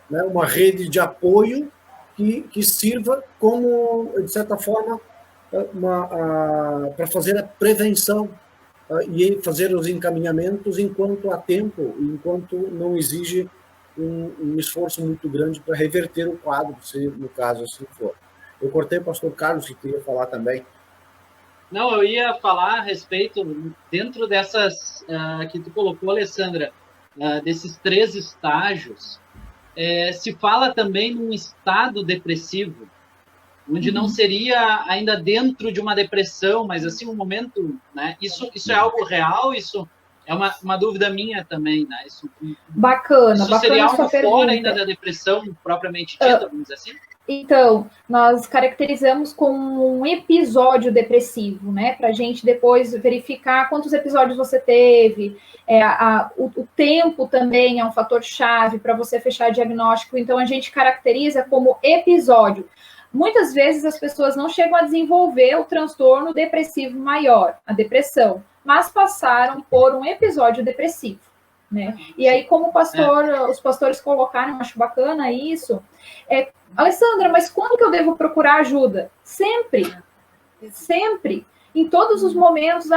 [SPEAKER 3] né, uma rede de apoio que sirva como, de certa forma, para fazer a prevenção e fazer os encaminhamentos enquanto há tempo, enquanto não exige um esforço muito grande para reverter o quadro, se no caso assim for. Eu cortei o pastor Carlos, que queria falar também.
[SPEAKER 4] Não, eu ia falar a respeito, dentro dessas que tu colocou, Alessandra, desses 3 estágios, se fala também num estado depressivo, onde não seria ainda dentro de uma depressão, mas assim, um momento, né? Isso é algo real? Isso é uma dúvida minha também, né?
[SPEAKER 2] Bacana,
[SPEAKER 4] isso seria algo fora ainda da depressão propriamente dita, vamos dizer assim?
[SPEAKER 2] Então, nós caracterizamos como um episódio depressivo, né? Para a gente depois verificar quantos episódios você teve. O tempo também é um fator-chave para você fechar diagnóstico. Então, a gente caracteriza como episódio. Muitas vezes as pessoas não chegam a desenvolver o transtorno depressivo maior, a depressão, mas passaram por um episódio depressivo, né? E aí, como os pastores colocaram, acho bacana isso, Alessandra, mas quando que eu devo procurar ajuda? Sempre, sempre, em todos os momentos.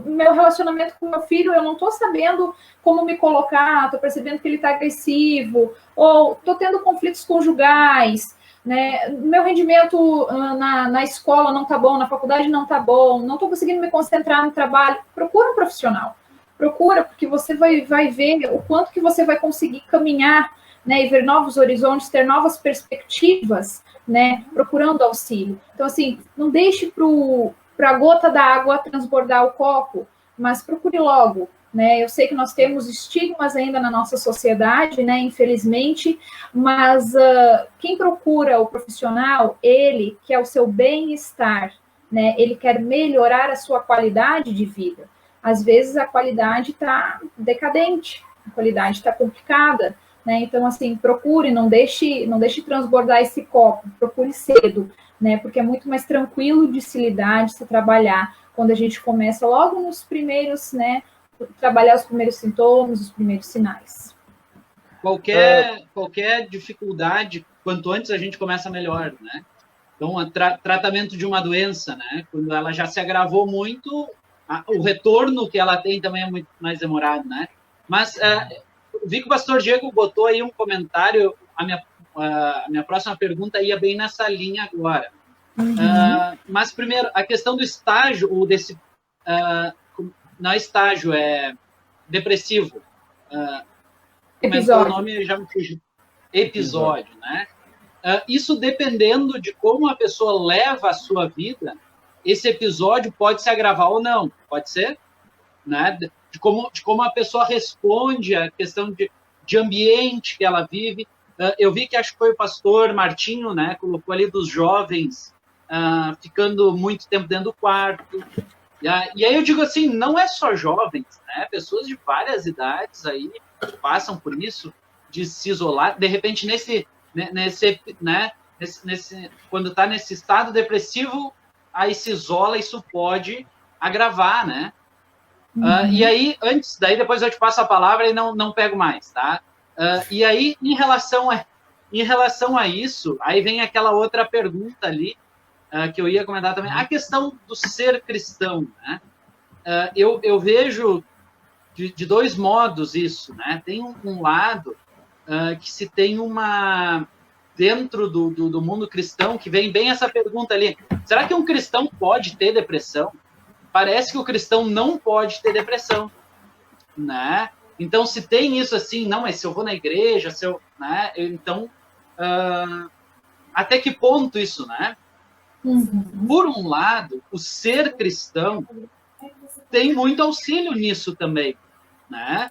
[SPEAKER 2] Meu relacionamento com meu filho, eu não estou sabendo como me colocar, estou percebendo que ele está agressivo, ou estou tendo conflitos conjugais, né? Meu rendimento na escola não está bom, na faculdade não está bom, não estou conseguindo me concentrar no trabalho. Procura um profissional, porque você vai ver o quanto que você vai conseguir caminhar, né, e ver novos horizontes, ter novas perspectivas, né, procurando auxílio. Então, assim, não deixe para a gota da água transbordar o copo, mas procure logo. Né? Eu sei que nós temos estigmas ainda na nossa sociedade, né, infelizmente, mas quem procura o profissional, ele quer o seu bem-estar, né? Ele quer melhorar a sua qualidade de vida. Às vezes a qualidade está decadente, a qualidade está complicada, né? Então, assim, procure, não deixe transbordar esse copo, procure cedo, né? Porque é muito mais tranquilo de se lidar, de se trabalhar, quando a gente começa logo nos primeiros, né, trabalhar os primeiros sintomas, os primeiros sinais.
[SPEAKER 4] Qualquer dificuldade, quanto antes a gente começa melhor, né? Então, tratamento de uma doença, né? Quando ela já se agravou muito, o retorno que ela tem também é muito mais demorado, né? Mas vi que o pastor Diego botou aí um comentário, a minha próxima pergunta ia bem nessa linha agora. Mas primeiro, a questão do estágio, ou desse... não é estágio, é depressivo.
[SPEAKER 2] Episódio.
[SPEAKER 4] O nome já me fugiu. Episódio, né? Isso dependendo de como a pessoa leva a sua vida, esse episódio pode se agravar ou não, pode ser? Né? De como a pessoa responde à questão de ambiente que ela vive. Eu vi que acho que foi o pastor Martinho, né, colocou ali dos jovens ficando muito tempo dentro do quarto. E aí eu digo assim, não é só jovens, né? Pessoas de várias idades aí passam por isso, de se isolar. De repente, quando está nesse estado depressivo, aí se isola, isso pode agravar, né? E aí, depois eu te passo a palavra e não pego mais, tá? E aí, em relação a isso, aí vem aquela outra pergunta ali, que eu ia comentar também, a questão do ser cristão, né? Eu vejo de dois modos isso, né? Tem um lado que se tem dentro do mundo cristão, que vem bem essa pergunta ali, será que um cristão pode ter depressão? Parece que o cristão não pode ter depressão, né? Então, se tem isso assim, não, mas se eu vou na igreja, né? Então, até que ponto isso, né? Por um lado, o ser cristão tem muito auxílio nisso também, né?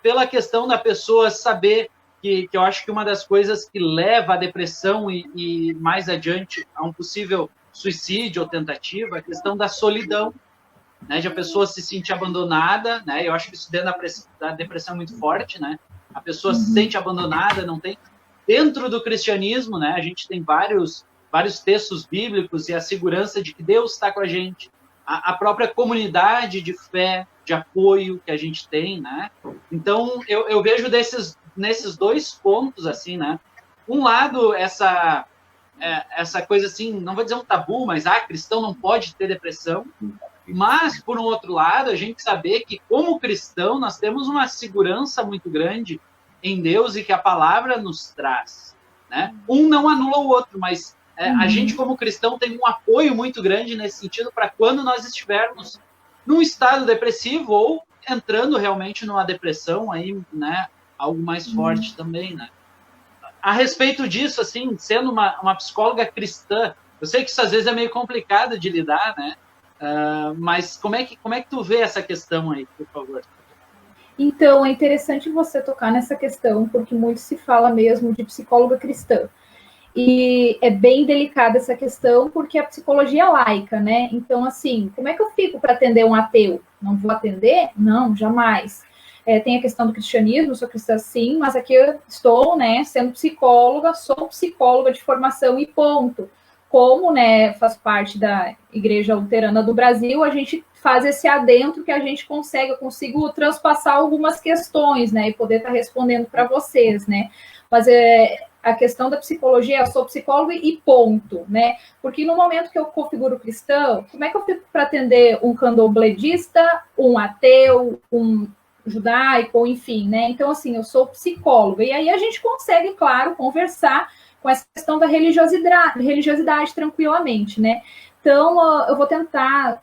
[SPEAKER 4] Pela questão da pessoa saber que eu acho que uma das coisas que leva à depressão e mais adiante a um possível suicídio ou tentativa é a questão da solidão, né? De a pessoa se sentir abandonada, né? Eu acho que isso dentro da depressão é muito forte, né? A pessoa se sente abandonada, não tem... Dentro do cristianismo, né? A gente tem vários textos bíblicos e a segurança de que Deus está com a gente, a própria comunidade de fé, de apoio que a gente tem, né? Então, eu vejo nesses dois pontos, assim, né? Um lado, essa coisa assim, não vou dizer um tabu, mas cristão não pode ter depressão, mas, por um outro lado, a gente saber que, como cristão, nós temos uma segurança muito grande em Deus e que a palavra nos traz, né? Um não anula o outro, mas a gente, como cristão, tem um apoio muito grande nesse sentido para quando nós estivermos num estado depressivo ou entrando realmente numa depressão, aí, né, algo mais forte também, né? A respeito disso, assim, sendo uma psicóloga cristã, eu sei que isso às vezes é meio complicado de lidar, né? Mas como é que tu vê essa questão aí, por favor?
[SPEAKER 2] Então, é interessante você tocar nessa questão, porque muito se fala mesmo de psicóloga cristã. E é bem delicada essa questão, porque a psicologia é laica, né? Então, assim, como é que eu fico para atender um ateu? Não vou atender? Não, jamais. Tem a questão do cristianismo, sou cristã sim, mas aqui eu estou, né, sendo psicóloga, sou psicóloga de formação e ponto. Como, né, faço parte da Igreja Luterana do Brasil, a gente faz esse adentro que eu consigo transpassar algumas questões, né, e poder estar respondendo para vocês, né. Mas a questão da psicologia, eu sou psicóloga e ponto, né? Porque no momento que eu configuro cristão, como é que eu fico para atender um candomblessista, um ateu, um judaico, enfim, né? Então, assim, eu sou psicóloga. E aí a gente consegue, claro, conversar com essa questão da religiosidade tranquilamente, né? Então, eu vou tentar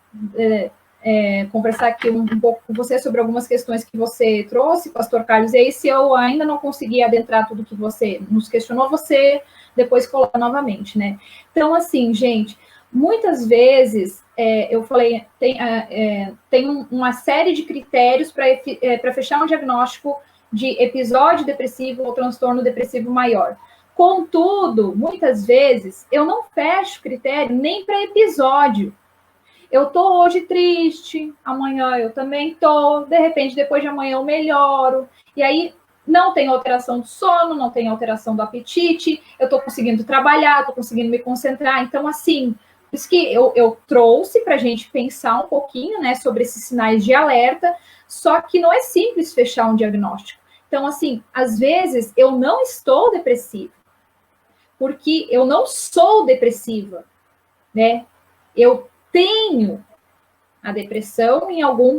[SPEAKER 2] conversar aqui um pouco com você sobre algumas questões que você trouxe, pastor Carlos, e aí se eu ainda não conseguir adentrar tudo que você nos questionou, você depois coloca novamente, né? Então, assim, gente, muitas vezes, eu falei, tem uma série de critérios para fechar um diagnóstico de episódio depressivo ou transtorno depressivo maior. Contudo, muitas vezes, eu não fecho critério nem para episódio. Eu tô hoje triste, amanhã eu também tô, de repente, depois de amanhã eu melhoro, e aí não tem alteração do sono, não tem alteração do apetite, eu tô conseguindo trabalhar, tô conseguindo me concentrar, então, assim, por isso que eu trouxe para a gente pensar um pouquinho, né, sobre esses sinais de alerta, só que não é simples fechar um diagnóstico. Então, assim, às vezes eu não estou depressiva, porque eu não sou depressiva, né, eu tenho A depressão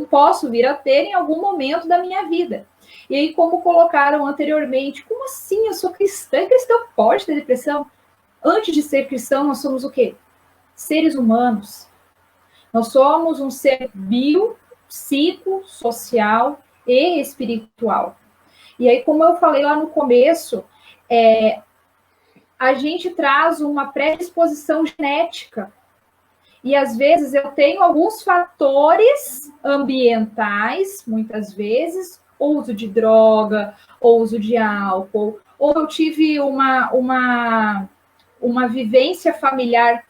[SPEAKER 2] posso vir a ter em algum momento da minha vida. E aí, como colocaram anteriormente, como assim? Eu sou cristã, cristão pode ter depressão? Antes de ser cristão, nós somos o quê? Seres humanos. Nós somos um ser psicossocial e espiritual. E aí, como eu falei lá no começo, a gente traz uma predisposição genética. E, às vezes, eu tenho alguns fatores ambientais, muitas vezes, ou uso de droga, ou uso de álcool, ou eu tive uma vivência familiar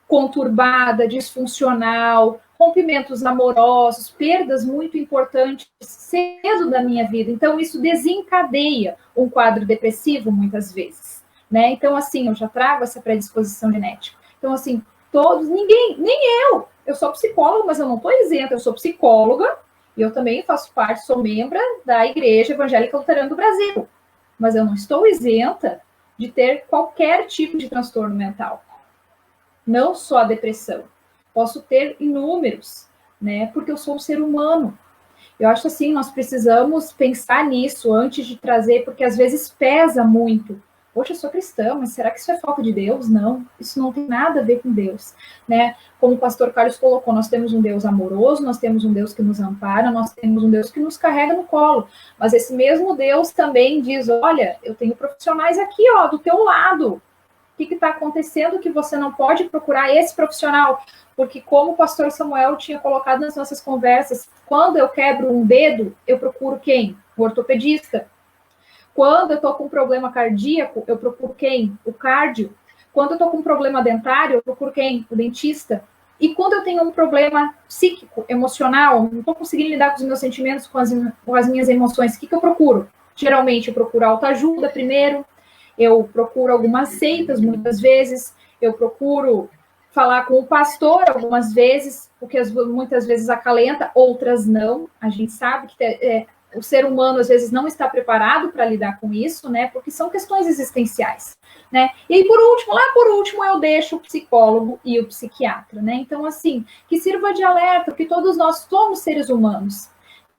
[SPEAKER 2] conturbada, disfuncional, rompimentos amorosos, perdas muito importantes cedo da minha vida. Então, isso desencadeia um quadro depressivo, muitas vezes, né? Então, assim, eu já trago essa predisposição genética. Então, assim, nem eu sou psicóloga, mas eu não estou isenta, eu sou psicóloga, e eu também faço parte, sou membro da Igreja Evangélica Luterana do Brasil, mas eu não estou isenta de ter qualquer tipo de transtorno mental. Não só a depressão. Posso ter inúmeros, né? Porque eu sou um ser humano. Eu acho assim, nós precisamos pensar nisso antes de trazer, porque às vezes pesa muito. Poxa, eu sou cristã, mas será que isso é falta de Deus? Não, isso não tem nada a ver com Deus, né? Como o pastor Carlos colocou, nós temos um Deus amoroso, nós temos um Deus que nos ampara, nós temos um Deus que nos carrega no colo. Mas esse mesmo Deus também diz, olha, eu tenho profissionais aqui, ó, do teu lado. O que está acontecendo que você não pode procurar esse profissional? Porque como o pastor Samuel tinha colocado nas nossas conversas, quando eu quebro um dedo, eu procuro quem? O ortopedista. Quando eu estou com um problema cardíaco, eu procuro quem? O cardio. Quando eu estou com um problema dentário, eu procuro quem? O dentista. E quando eu tenho um problema psíquico, emocional, não estou conseguindo lidar com os meus sentimentos, com as minhas emoções, o que eu procuro? Geralmente eu procuro autoajuda primeiro, eu procuro algumas seitas, muitas vezes, eu procuro falar com o pastor algumas vezes, porque muitas vezes acalenta, outras não. A gente sabe que o ser humano, às vezes, não está preparado para lidar com isso, né? Porque são questões existenciais, né? E aí, por último, eu deixo o psicólogo e o psiquiatra, né? Então, assim, que sirva de alerta, porque todos nós somos seres humanos.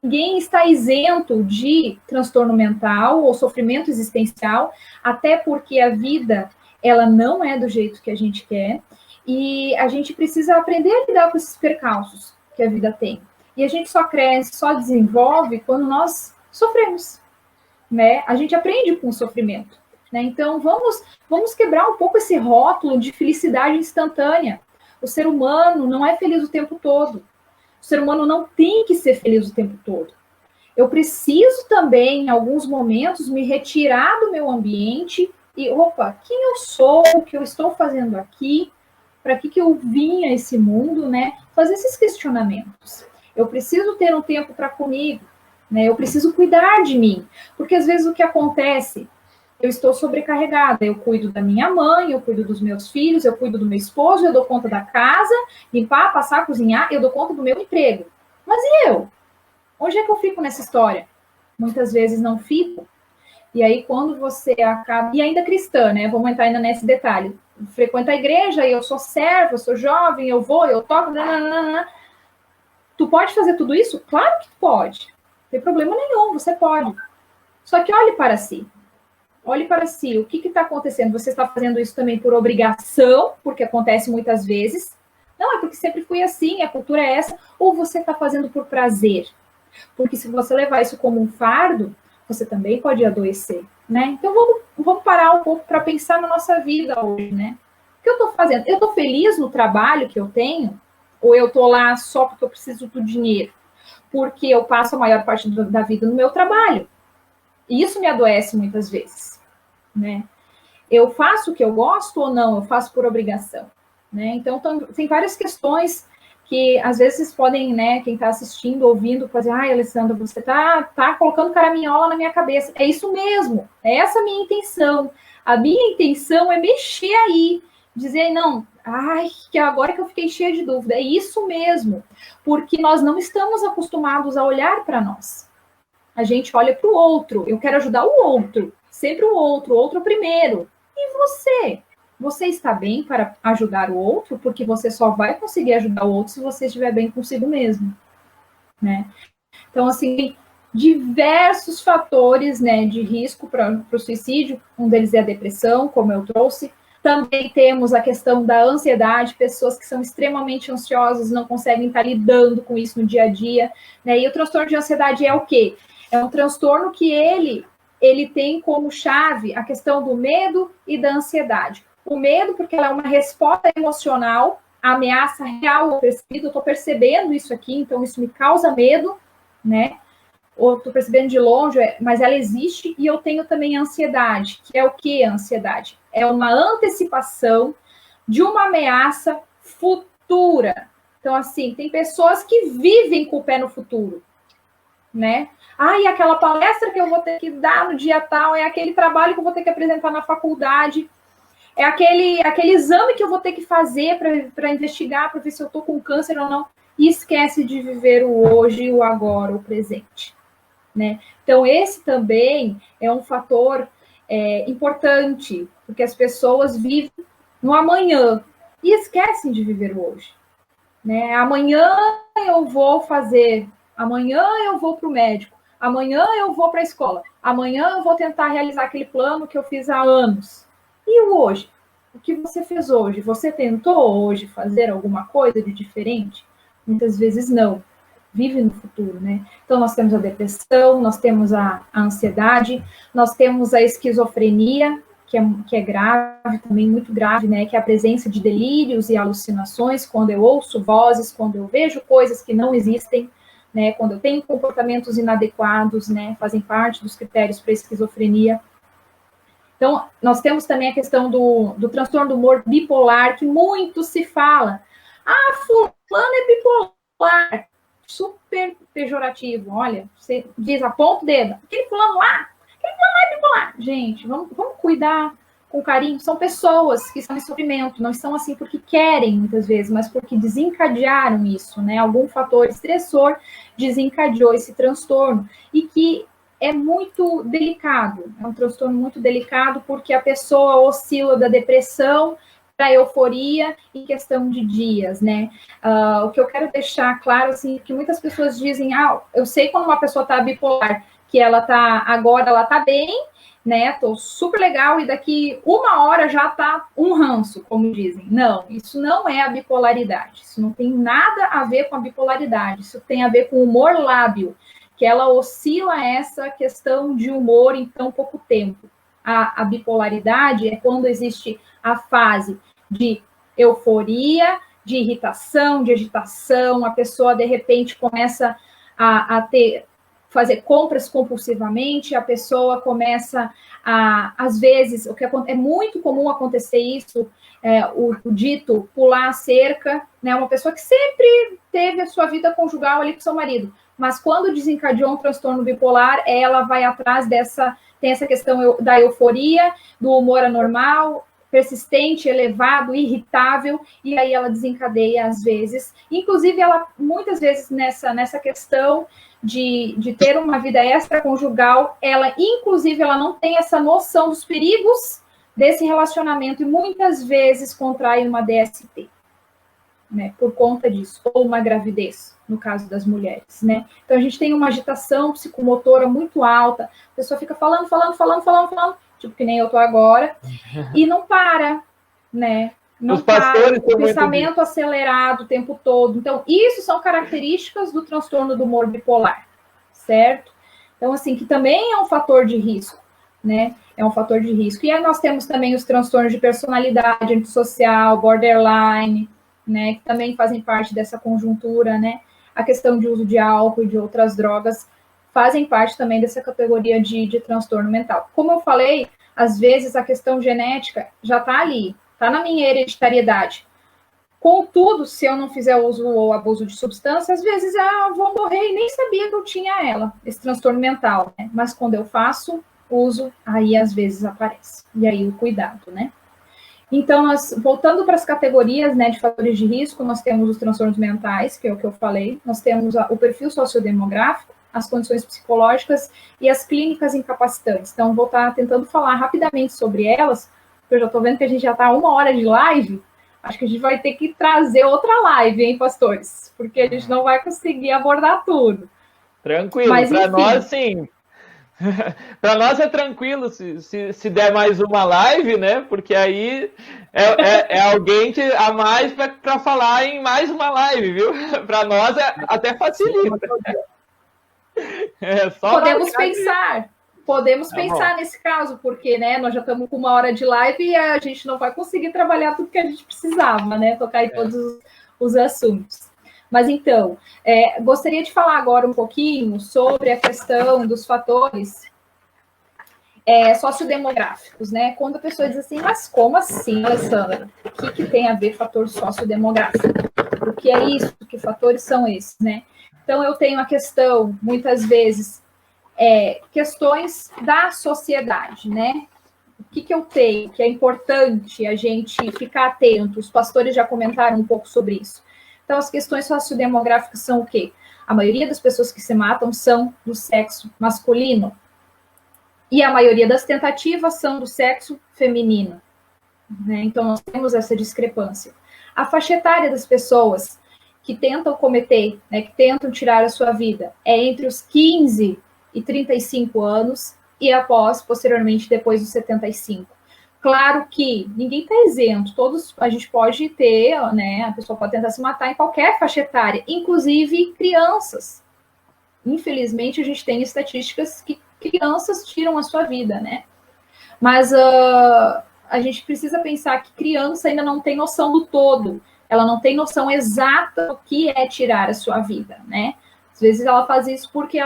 [SPEAKER 2] Ninguém está isento de transtorno mental ou sofrimento existencial, até porque a vida, ela não é do jeito que a gente quer, e a gente precisa aprender a lidar com esses percalços que a vida tem. E a gente só cresce, só desenvolve quando nós sofremos, né? A gente aprende com o sofrimento, né? Então, vamos quebrar um pouco esse rótulo de felicidade instantânea. O ser humano não é feliz o tempo todo. O ser humano não tem que ser feliz o tempo todo. Eu preciso também, em alguns momentos, me retirar do meu ambiente e, quem eu sou, o que eu estou fazendo aqui, para que eu vim a esse mundo, né? Fazer esses questionamentos. Eu preciso ter um tempo para comigo, né? Eu preciso cuidar de mim, porque às vezes o que acontece, eu estou sobrecarregada, eu cuido da minha mãe, eu cuido dos meus filhos, eu cuido do meu esposo, eu dou conta da casa, limpar, passar, cozinhar, eu dou conta do meu emprego. Mas e eu? Onde é que eu fico nessa história? Muitas vezes não fico. E aí quando você acaba, e ainda cristã, né? Vamos entrar ainda nesse detalhe. Frequenta a igreja, eu sou serva, eu sou jovem, eu vou, eu toco, nananana. Tu pode fazer tudo isso? Claro que tu pode. Não tem problema nenhum, você pode. Só que olhe para si. Olhe para si. O que está acontecendo? Você está fazendo isso também por obrigação, porque acontece muitas vezes. Não, é porque sempre fui assim, a cultura é essa. Ou você está fazendo por prazer? Porque se você levar isso como um fardo, você também pode adoecer, né? Então, vamos parar um pouco para pensar na nossa vida hoje, né? O que eu estou fazendo? Eu estou feliz no trabalho que eu tenho? Ou eu estou lá só porque eu preciso do dinheiro? Porque eu passo a maior parte da vida no meu trabalho. E isso me adoece muitas vezes, né? Eu faço o que eu gosto ou não? Eu faço por obrigação, né? Então, tem várias questões que, às vezes, podem, né, quem está assistindo, ouvindo, fazer, Alessandra, você tá colocando caraminhola na minha cabeça. É isso mesmo, é essa a minha intenção. A minha intenção é mexer aí, dizer, não, que agora que eu fiquei cheia de dúvida. É isso mesmo, porque nós não estamos acostumados a olhar para nós. A gente olha para o outro, eu quero ajudar o outro, sempre o outro primeiro. E você? Você está bem para ajudar o outro, porque você só vai conseguir ajudar o outro se você estiver bem consigo mesmo, né? Então, assim, tem diversos fatores, né, de risco para o suicídio. Um deles é a depressão, como eu trouxe. Também temos a questão da ansiedade, pessoas que são extremamente ansiosas, não conseguem estar lidando com isso no dia a dia, né? E o transtorno de ansiedade é o quê? É um transtorno que ele tem como chave a questão do medo e da ansiedade. O medo, porque ela é uma resposta emocional, a ameaça real ou percebida, eu estou percebendo isso aqui, então isso me causa medo, né? Ou estou percebendo de longe, mas ela existe, e eu tenho também a ansiedade, que é o que a ansiedade? É uma antecipação de uma ameaça futura. Então, assim, tem pessoas que vivem com o pé no futuro, né? E aquela palestra que eu vou ter que dar no dia tal, é aquele trabalho que eu vou ter que apresentar na faculdade, é aquele exame que eu vou ter que fazer para investigar, para ver se eu estou com câncer ou não, e esquece de viver o hoje, o agora, o presente, né? Então, esse também é um fator importante, porque as pessoas vivem no amanhã e esquecem de viver o hoje, né? Amanhã eu vou fazer, amanhã eu vou para o médico, amanhã eu vou para a escola, amanhã eu vou tentar realizar aquele plano que eu fiz há anos. E o hoje? O que você fez hoje? Você tentou hoje fazer alguma coisa de diferente? Muitas vezes não. Vive no futuro, né? Então, nós temos a depressão, nós temos a ansiedade, nós temos a esquizofrenia, que é grave, também muito grave, né? Que é a presença de delírios e alucinações, quando eu ouço vozes, quando eu vejo coisas que não existem, né? Quando eu tenho comportamentos inadequados, né? Fazem parte dos critérios para esquizofrenia. Então, nós temos também a questão do transtorno do humor bipolar, que muito se fala. Fulano é bipolar. Super pejorativo. Olha, você diz, aponta o dedo. Aquele fulano é bipolar. Gente, vamos cuidar com carinho. São pessoas que estão em sofrimento, não estão assim porque querem, muitas vezes, mas porque desencadearam isso, né? Algum fator estressor desencadeou esse transtorno. E que é muito delicado, é um transtorno muito delicado, porque a pessoa oscila da depressão para a euforia em questão de dias, né? O que eu quero deixar claro, assim, que muitas pessoas dizem, eu sei quando uma pessoa está bipolar, que agora ela está bem, né? Tô super legal, e daqui uma hora já tá um ranço, como dizem. Não, isso não é a bipolaridade, isso não tem nada a ver com a bipolaridade, isso tem a ver com o humor lábil, que ela oscila essa questão de humor em tão pouco tempo. A bipolaridade é quando existe a fase de euforia, de irritação, de agitação, a pessoa, de repente, começa a fazer compras compulsivamente, a pessoa começa às vezes, é muito comum acontecer isso, o dito pular a cerca, né? Uma pessoa que sempre teve a sua vida conjugal ali com seu marido, mas quando desencadeou um transtorno bipolar, ela vai atrás tem essa questão da euforia, do humor anormal, persistente, elevado, irritável, e aí ela desencadeia às vezes. Inclusive, ela, muitas vezes, nessa questão de ter uma vida extraconjugal, ela não tem essa noção dos perigos desse relacionamento, e muitas vezes contrai uma DST, né, por conta disso, ou uma gravidez, no caso das mulheres, né? Então, a gente tem uma agitação psicomotora muito alta, a pessoa fica falando, tipo que nem eu tô agora, e não para, né? Não para, o pensamento acelerado o tempo todo. Então, isso são características do transtorno do humor bipolar, certo? Então, assim, que também é um fator de risco, né? É um fator de risco. E aí nós temos também os transtornos de personalidade antissocial, borderline, né, que também fazem parte dessa conjuntura, né? A questão de uso de álcool e de outras drogas fazem parte também dessa categoria de transtorno mental. Como eu falei, às vezes a questão genética já está ali, está na minha hereditariedade. Contudo, se eu não fizer uso ou abuso de substância, às vezes eu vou morrer e nem sabia que eu tinha esse transtorno mental, né? Mas quando eu faço uso, aí às vezes aparece. E aí o cuidado, né? Então, voltando para as categorias, né, de fatores de risco, nós temos os transtornos mentais, que é o que eu falei, nós temos o perfil sociodemográfico, as condições psicológicas e as clínicas incapacitantes. Então, vou estar tentando falar rapidamente sobre elas, porque eu já estou vendo que a gente já está 1 hora de live, acho que a gente vai ter que trazer outra live, hein, pastores? Porque a gente não vai conseguir abordar tudo.
[SPEAKER 1] Tranquilo, para nós, sim. Para nós é tranquilo se der mais uma live, né? Porque aí é alguém a mais para falar em mais uma live, viu? Para nós até facilita.
[SPEAKER 2] Podemos pensar nesse caso, porque, né, nós já estamos com 1 hora de live e a gente não vai conseguir trabalhar tudo que a gente precisava, né? Tocar em todos os assuntos. Mas, então, gostaria de falar agora um pouquinho sobre a questão dos fatores sociodemográficos, né? Quando a pessoa diz assim, mas como assim, Alessandra? O que tem a ver fator sociodemográfico? O que é isso? Que fatores são esses, né? Então, eu tenho a questão, muitas vezes, questões da sociedade, né? O que eu tenho, que é importante a gente ficar atento? Os pastores já comentaram um pouco sobre isso. Então, as questões sociodemográficas são o quê? A maioria das pessoas que se matam são do sexo masculino. E a maioria das tentativas são do sexo feminino. Né? Então, nós temos essa discrepância. A faixa etária das pessoas que tentam cometer, né, que tentam tirar a sua vida, é entre os 15 e 35 anos e posteriormente, depois dos 75. Claro que ninguém está isento, a gente pode ter, né, a pessoa pode tentar se matar em qualquer faixa etária, inclusive crianças. Infelizmente, a gente tem estatísticas que crianças tiram a sua vida, né? Mas a gente precisa pensar que criança ainda não tem noção do todo, ela não tem noção exata do que é tirar a sua vida, né? Às vezes ela faz isso porque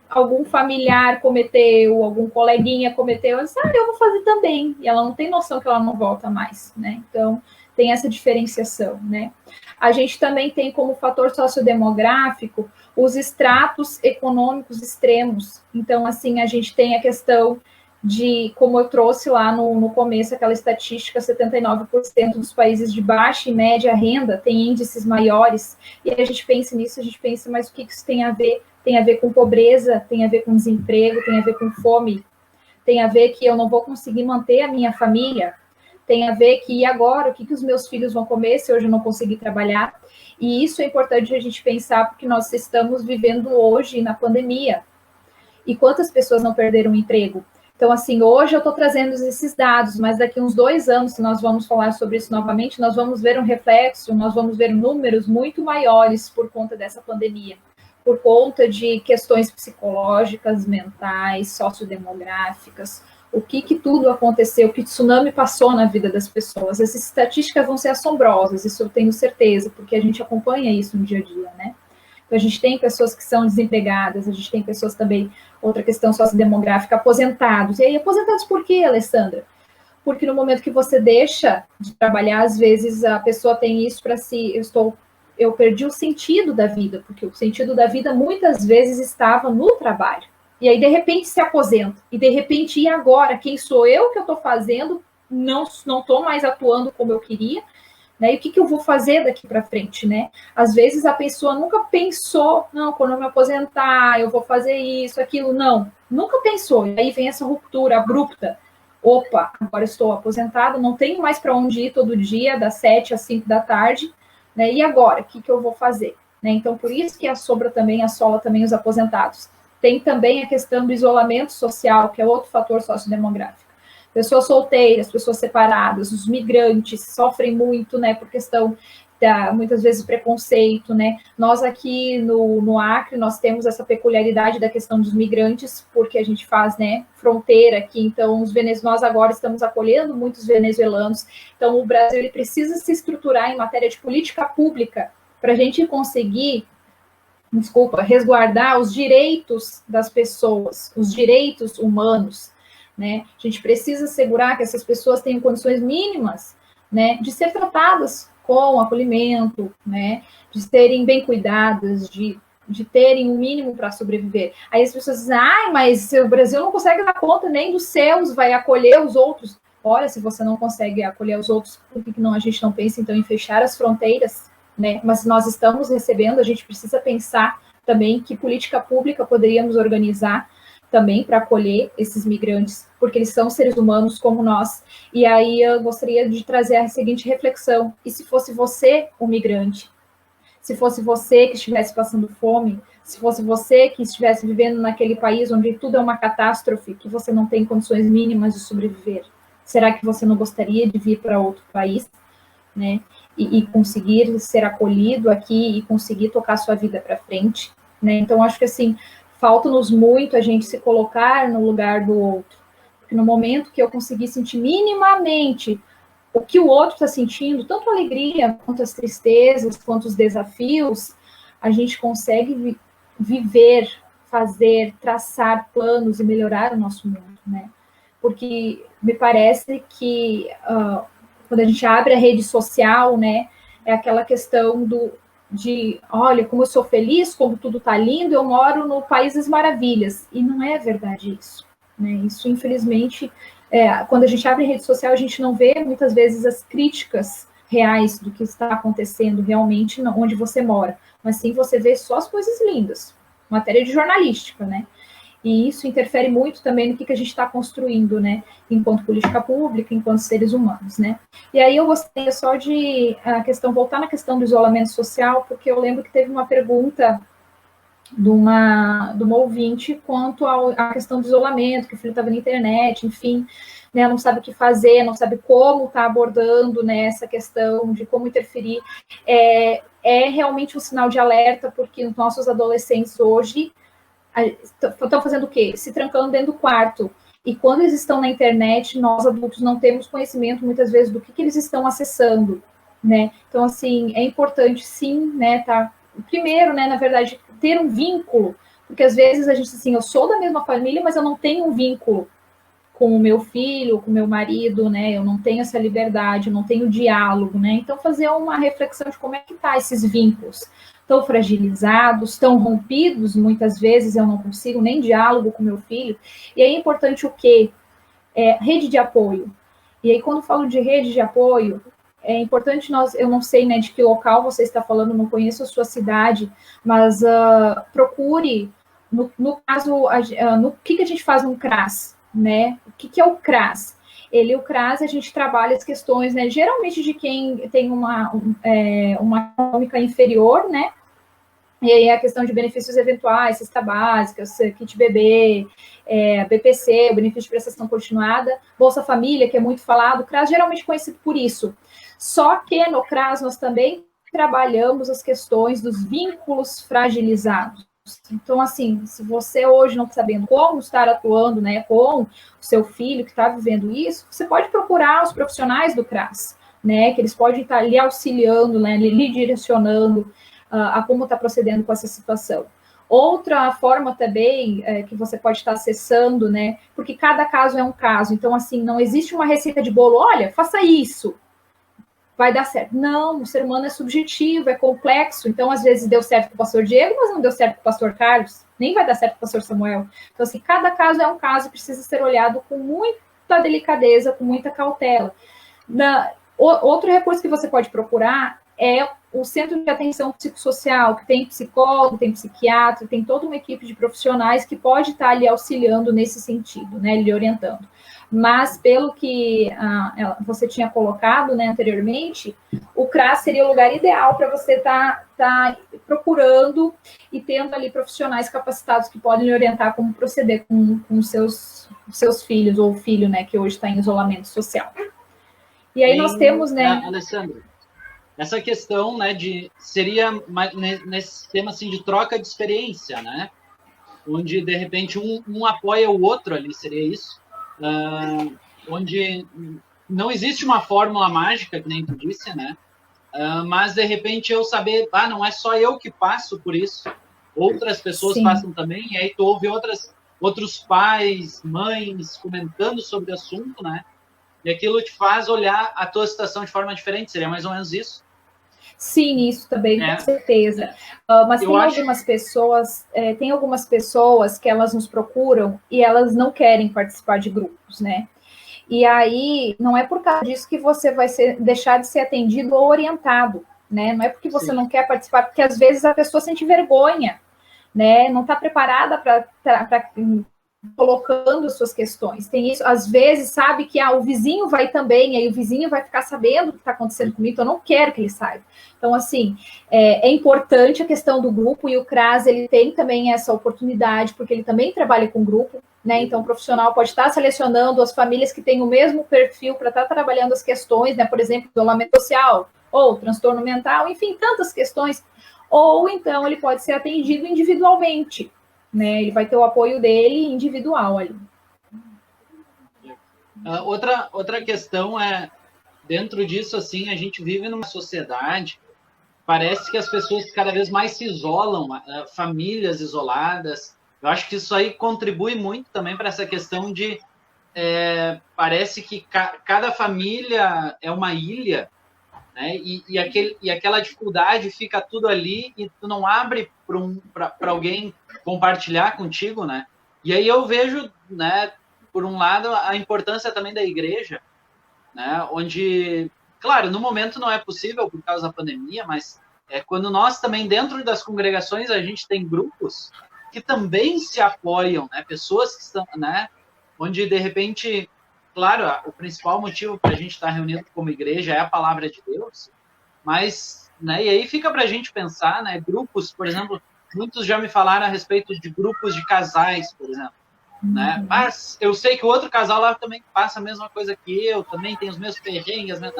[SPEAKER 2] algum familiar cometeu, algum coleguinha cometeu, ela diz, eu vou fazer também. E ela não tem noção que ela não volta mais, né? Então, tem essa diferenciação, né? A gente também tem como fator sociodemográfico os estratos econômicos extremos. Então, assim, a gente tem a questão de, como eu trouxe lá no começo, aquela estatística, 79% dos países de baixa e média renda têm índices maiores. E a gente pensa nisso, a gente pensa, mas o que isso tem a ver? Tem a ver com pobreza, tem a ver com desemprego, tem a ver com fome, tem a ver que eu não vou conseguir manter a minha família, tem a ver que, e agora, o que os meus filhos vão comer se hoje eu não conseguir trabalhar? E isso é importante a gente pensar, porque nós estamos vivendo hoje na pandemia. E quantas pessoas não perderam o emprego? Então, assim, hoje eu estou trazendo esses dados, mas daqui uns 2 anos, se nós vamos falar sobre isso novamente, nós vamos ver um reflexo, nós vamos ver números muito maiores por conta dessa pandemia, por conta de questões psicológicas, mentais, sociodemográficas, o que tudo aconteceu, que tsunami passou na vida das pessoas. Essas estatísticas vão ser assombrosas, isso eu tenho certeza, porque a gente acompanha isso no dia a dia, né? Então, a gente tem pessoas que são desempregadas, a gente tem pessoas também, outra questão sociodemográfica, aposentados. E aí, aposentados por quê, Alessandra? Porque no momento que você deixa de trabalhar, às vezes a pessoa tem isso para si, eu perdi o sentido da vida, porque o sentido da vida muitas vezes estava no trabalho. E aí, de repente, se aposenta. E, de repente, e agora? Quem sou eu que eu estou fazendo? Não estou mais atuando como eu queria. Né? E o que eu vou fazer daqui para frente? Né? Às vezes, a pessoa nunca pensou, não, quando eu me aposentar, eu vou fazer isso, aquilo. Não, nunca pensou. E aí vem essa ruptura abrupta. Opa, agora estou aposentado, não tenho mais para onde ir todo dia, das 7 às 5 da tarde. Né? E agora, o que eu vou fazer? Né? Então, por isso que assola também os aposentados. Tem também a questão do isolamento social, que é outro fator sociodemográfico. Pessoas solteiras, pessoas separadas, os migrantes sofrem muito, né, por questão muitas vezes, preconceito, né? Nós aqui no Acre, nós temos essa peculiaridade da questão dos migrantes, porque a gente faz, né, fronteira aqui, então nós agora estamos acolhendo muitos venezuelanos, então o Brasil ele precisa se estruturar em matéria de política pública para a gente conseguir, resguardar os direitos das pessoas, os direitos humanos, né? A gente precisa assegurar que essas pessoas tenham condições mínimas, né, de ser tratadas com acolhimento, né, de serem bem cuidadas, de terem um mínimo para sobreviver. Aí as pessoas dizem, mas o Brasil não consegue dar conta nem dos seus, vai acolher os outros. Olha, se você não consegue acolher os outros, por que a gente não pensa, então, em fechar as fronteiras? Né? Mas nós estamos recebendo, a gente precisa pensar também que política pública poderíamos organizar também para acolher esses migrantes, porque eles são seres humanos como nós. E aí eu gostaria de trazer a seguinte reflexão: e se fosse você o migrante? Se fosse você que estivesse passando fome, se fosse você que estivesse vivendo naquele país onde tudo é uma catástrofe, que você não tem condições mínimas de sobreviver, será que você não gostaria de vir para outro país, né? E conseguir ser acolhido aqui e conseguir tocar sua vida para frente, né? Então, acho que, assim, falta-nos muito a gente se colocar no lugar do outro. Porque no momento que eu conseguir sentir minimamente o que o outro está sentindo, tanto a alegria, quanto as tristezas, quanto os desafios, a gente consegue viver, fazer, traçar planos e melhorar o nosso mundo, né? Porque me parece que quando a gente abre a rede social, né, é aquela questão de, olha, como eu sou feliz, como tudo está lindo, eu moro no País das Maravilhas. E não é verdade isso, né? Isso, infelizmente, quando a gente abre a rede social, a gente não vê, muitas vezes, as críticas reais do que está acontecendo realmente onde você mora. Mas sim, você vê só as coisas lindas. Matéria de jornalística, né? E isso interfere muito também no que a gente está construindo, né? Enquanto política pública, enquanto seres humanos, né? E aí eu gostaria só de voltar na questão do isolamento social, porque eu lembro que teve uma pergunta de uma ouvinte quanto à questão do isolamento, que o filho estava na internet, enfim, né, não sabe o que fazer, não sabe como está abordando, né, essa questão de como interferir. É realmente um sinal de alerta, porque os nossos adolescentes hoje estão fazendo o quê? Se trancando dentro do quarto. E quando eles estão na internet, nós adultos não temos conhecimento, muitas vezes, do que eles estão acessando, né? Então, assim, é importante, sim, né, primeiro, né, na verdade, ter um vínculo, porque às vezes a gente, assim, eu sou da mesma família, mas eu não tenho um vínculo com o meu filho, com o meu marido, né, eu não tenho essa liberdade, eu não tenho diálogo, né, então fazer uma reflexão de como é que tá esses vínculos, tão fragilizados, tão rompidos, muitas vezes eu não consigo nem diálogo com meu filho, e aí é importante o quê? Rede de apoio. E aí, quando falo de rede de apoio, é importante eu não sei, né, de que local você está falando, não conheço a sua cidade, mas procure, no caso, no que a gente faz no CRAS, né? O que é o CRAS? O CRAS, a gente trabalha as questões, né, geralmente de quem tem uma econômica inferior, né? E aí a questão de benefícios eventuais, cesta básica, kit bebê, BPC, o benefício de prestação continuada, Bolsa Família, que é muito falado, o CRAS geralmente conhecido por isso. Só que no CRAS nós também trabalhamos as questões dos vínculos fragilizados. Então, assim, se você hoje não está sabendo como estar atuando, né, com o seu filho que está vivendo isso, você pode procurar os profissionais do CRAS, né, que eles podem estar lhe auxiliando, né, lhe direcionando a como está procedendo com essa situação. Outra forma também que você pode estar acessando, né, porque cada caso é um caso, então, assim, não existe uma receita de bolo, olha, faça isso, vai dar certo. Não, o ser humano é subjetivo, é complexo, então, às vezes, deu certo com o pastor Diego, mas não deu certo com o pastor Carlos, nem vai dar certo com o pastor Samuel. Então, assim, cada caso é um caso e precisa ser olhado com muita delicadeza, com muita cautela. Outro recurso que você pode procurar é o Centro de Atenção Psicossocial, que tem psicólogo, tem psiquiatra, tem toda uma equipe de profissionais que pode estar ali auxiliando nesse sentido, né, lhe orientando. Mas, pelo que você tinha colocado, né, anteriormente, o CRAS seria o lugar ideal para você estar procurando e tendo ali profissionais capacitados que podem lhe orientar como proceder com os seus filhos, ou o filho, né, que hoje está em isolamento social. E aí nós temos, né...
[SPEAKER 4] Alessandro, essa questão, né, seria nesse tema, assim, de troca de experiência, né, onde, de repente, um apoia o outro ali, seria isso? Onde não existe uma fórmula mágica, que nem tu disse, né, mas, de repente, eu saber, não é só eu que passo por isso, outras pessoas
[SPEAKER 2] Sim.
[SPEAKER 4] passam também, e aí tu ouve outros pais, mães comentando sobre o assunto, né, e aquilo te faz olhar a tua situação de forma diferente, seria mais ou menos isso?
[SPEAKER 2] Sim, isso também, com certeza. Mas tem algumas pessoas que elas nos procuram e elas não querem participar de grupos, né? E aí, não é por causa disso que você vai deixar de ser atendido ou orientado, né? Não é porque você não quer participar, porque às vezes a pessoa sente vergonha, né? Não está preparada para colocando as suas questões. Tem isso, às vezes, sabe que o vizinho vai também, aí o vizinho vai ficar sabendo o que está acontecendo comigo, então eu não quero que ele saiba. Então, assim, é importante a questão do grupo, e o CRAS, ele tem também essa oportunidade, porque ele também trabalha com grupo, né? Então, o profissional pode estar selecionando as famílias que têm o mesmo perfil para estar trabalhando as questões, né? Por exemplo, isolamento social, ou transtorno mental, enfim, tantas questões. Ou, então, ele pode ser atendido individualmente, né? Ele vai ter o apoio dele individual ali.
[SPEAKER 4] Outra questão é, dentro disso, assim, a gente vive numa sociedade, parece que as pessoas cada vez mais se isolam, famílias isoladas. Eu acho que isso aí contribui muito também para essa questão de parece que cada família é uma ilha, né? E aquela dificuldade fica tudo ali e tu não abre para alguém compartilhar contigo, né? E aí eu vejo, né, por um lado, a importância também da igreja, né? Onde, claro, no momento não é possível por causa da pandemia, mas quando nós também, dentro das congregações, a gente tem grupos que também se apoiam, né? Pessoas que estão, né? Onde, de repente, claro, o principal motivo para a gente estar reunido como igreja é a palavra de Deus, mas, né? E aí fica para a gente pensar, né? Grupos, por exemplo, muitos já me falaram a respeito de grupos de casais, por exemplo, né? Mas eu sei que o outro casal lá também passa a mesma coisa que eu, também tem os mesmos perrengues, né?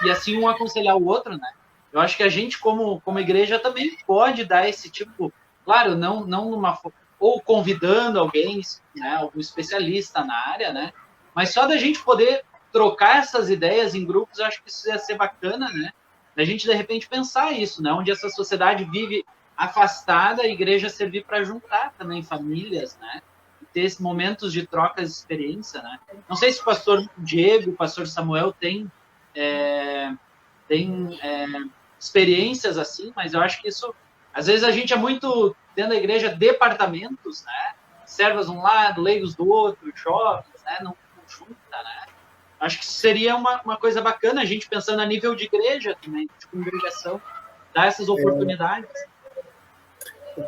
[SPEAKER 4] E assim um aconselhar o outro, né? Eu acho que a gente, como igreja, também pode dar esse tipo, claro, não numa, ou convidando alguém, né, algum especialista na área, né? Mas só da gente poder trocar essas ideias em grupos, eu acho que isso ia ser bacana, né? Da gente, de repente, pensar isso, né? Onde essa sociedade vive afastada, a igreja servir para juntar também famílias, né? E ter esses momentos de trocas de experiência, né? Não sei se o pastor Diego, o pastor Samuel tem experiências assim, mas eu acho que isso, às vezes a gente é muito, dentro da igreja, departamentos, né? Servas de um lado, leigos do outro, jovens, né? Não junta, né? Acho que seria uma coisa bacana a gente pensando a nível de igreja também, de congregação, dar essas oportunidades.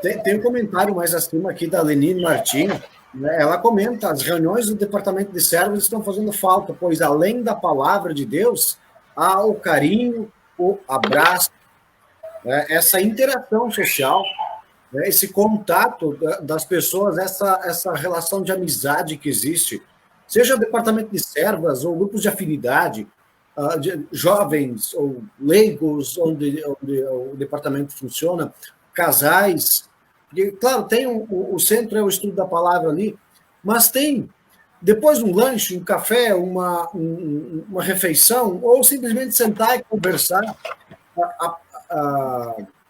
[SPEAKER 3] Tem um comentário mais acima aqui da Lenine Martins, né? Ela comenta: as reuniões do departamento de servos estão fazendo falta, pois além da palavra de Deus, há o carinho, o abraço, né? Essa interação social, né? Esse contato das pessoas, essa relação de amizade que existe, seja o departamento de servas ou grupos de afinidade, de jovens ou leigos, onde o departamento funciona, casais, porque, claro, tem o centro é o estudo da palavra ali, mas tem, depois de um lanche, um café, uma refeição, ou simplesmente sentar e conversar,